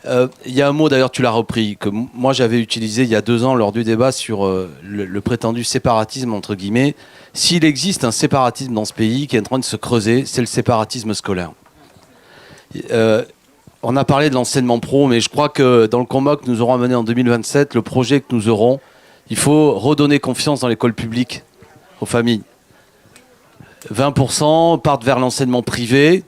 S2: Il y a un mot, d'ailleurs tu l'as repris, que moi j'avais utilisé il y a 2 ans lors du débat sur le prétendu séparatisme, entre guillemets. S'il existe un séparatisme dans ce pays qui est en train de se creuser, c'est le séparatisme scolaire. On a parlé de l'enseignement pro, mais je crois que dans le combat que nous aurons à mener en 2027, le projet que nous aurons, il faut redonner confiance dans l'école publique aux familles. 20% partent vers l'enseignement privé.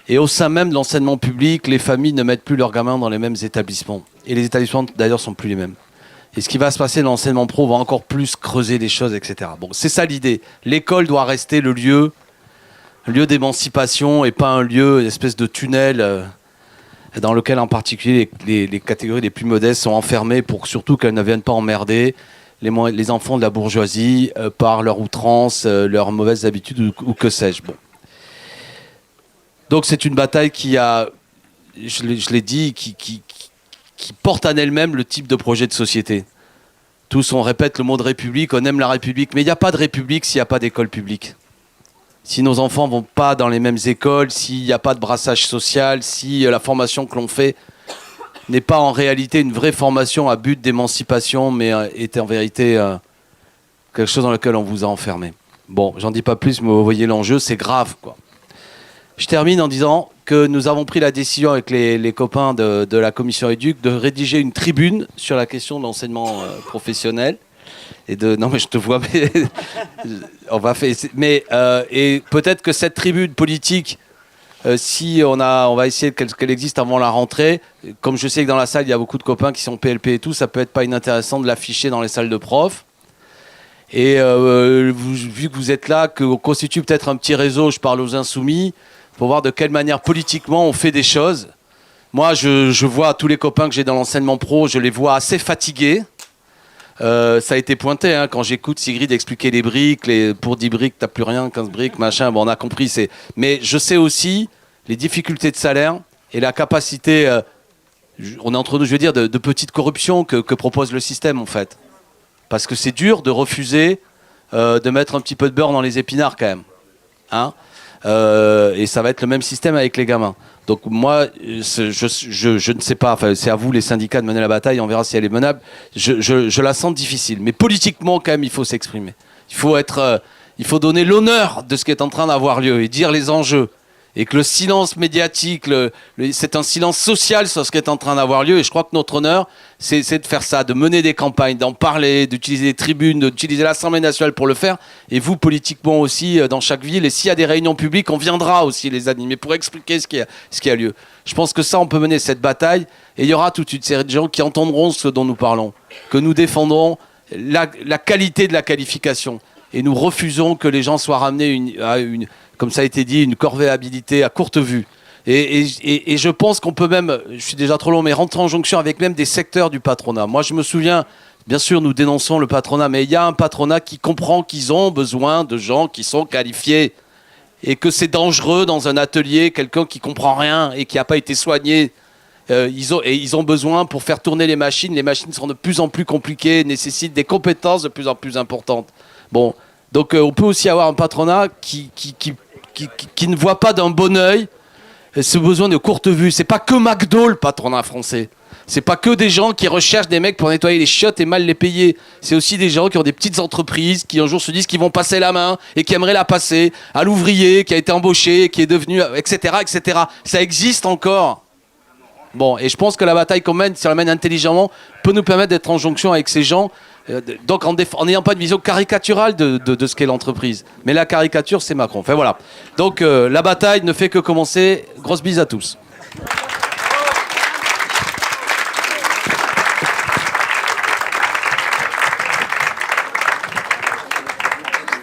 S2: Et au sein même de l'enseignement public, les familles ne mettent plus leurs gamins dans les mêmes établissements. Et les établissements, d'ailleurs, sont plus les mêmes. Et ce qui va se passer dans l'enseignement pro va encore plus creuser les choses, etc. Bon, c'est ça l'idée. L'école doit rester le lieu d'émancipation et pas un lieu, une espèce de tunnel dans lequel, en particulier, les catégories les plus modestes sont enfermées pour surtout qu'elles ne viennent pas emmerder les enfants de la bourgeoisie par leur outrance, leurs mauvaises habitudes ou que sais-je. Bon. Donc c'est une bataille qui a, je l'ai dit, qui porte en elle-même le type de projet de société. Tous on répète le mot de République, on aime la République, mais il n'y a pas de République s'il n'y a pas d'école publique. Si nos enfants ne vont pas dans les mêmes écoles, s'il n'y a pas de brassage social, si la formation que l'on fait n'est pas en réalité une vraie formation à but d'émancipation, mais est en vérité quelque chose dans lequel on vous a enfermé. Bon, j'en dis pas plus, mais vous voyez l'enjeu, c'est grave, quoi. Je termine en disant que nous avons pris la décision avec les copains de la commission éduc de rédiger une tribune sur la question de l'enseignement professionnel. Non mais je te vois, mais on va faire. Mais et peut-être que cette tribune politique, si on va essayer qu'elle existe avant la rentrée. Comme je sais que dans la salle il y a beaucoup de copains qui sont PLP et tout, ça peut être pas inintéressant de l'afficher dans les salles de profs. Et vu que vous êtes là, qu'on constitue peut-être un petit réseau, je parle aux insoumis, pour voir de quelle manière politiquement on fait des choses. Moi, je vois tous les copains que j'ai dans l'enseignement pro, je les vois assez fatigués. Ça a été pointé, hein, quand j'écoute Sigrid expliquer les briques, pour 10 briques, t'as plus rien, 15 briques, machin, bon, on a compris. Mais je sais aussi les difficultés de salaire et la capacité, on est entre nous, je veux dire, de petite corruption que propose le système, en fait. Parce que c'est dur de refuser de mettre un petit peu de beurre dans les épinards, quand même. Hein, et ça va être le même système avec les gamins. Donc moi, je ne sais pas, enfin, c'est à vous les syndicats de mener la bataille, on verra si elle est menable. Je la sens difficile, mais politiquement quand même il faut s'exprimer. Il faut être, Il faut donner l'honneur de ce qui est en train d'avoir lieu et dire les enjeux. Et que le silence médiatique, c'est un silence social sur ce qui est en train d'avoir lieu. Et je crois que notre honneur, c'est de faire ça, de mener des campagnes, d'en parler, d'utiliser des tribunes, d'utiliser l'Assemblée nationale pour le faire. Et vous, politiquement aussi, dans chaque ville. Et s'il y a des réunions publiques, on viendra aussi les animer pour expliquer ce qui a lieu. Je pense que ça, on peut mener cette bataille. Et il y aura toute une série de gens qui entendront ce dont nous parlons. Que nous défendrons la qualité de la qualification. Et nous refusons que les gens soient ramenés à une, comme ça a été dit, une corvéabilité à courte vue. Et je pense qu'on peut même, je suis déjà trop long, mais rentrer en jonction avec même des secteurs du patronat. Moi, je me souviens, bien sûr, nous dénonçons le patronat, mais il y a un patronat qui comprend qu'ils ont besoin de gens qui sont qualifiés. Et que c'est dangereux dans un atelier, quelqu'un qui comprend rien et qui n'a pas été soigné. Ils ont besoin pour faire tourner les machines. Les machines sont de plus en plus compliquées, nécessitent des compétences de plus en plus importantes. Bon, donc on peut aussi avoir un patronat qui ne voit pas d'un bon œil ce besoin de courte vue. C'est pas que McDo le patronat français. C'est pas que des gens qui recherchent des mecs pour nettoyer les chiottes et mal les payer. C'est aussi des gens qui ont des petites entreprises qui un jour se disent qu'ils vont passer la main et qui aimeraient la passer à l'ouvrier qui a été embauché, qui est devenu, etc., etc. Ça existe encore. Bon, et je pense que la bataille qu'on mène, si on la mène intelligemment, peut nous permettre d'être en jonction avec ces gens. Donc en n'ayant pas une vision caricaturale de ce qu'est l'entreprise. Mais la caricature, c'est Macron. Enfin voilà. Donc la bataille ne fait que commencer. Grosse bise à tous.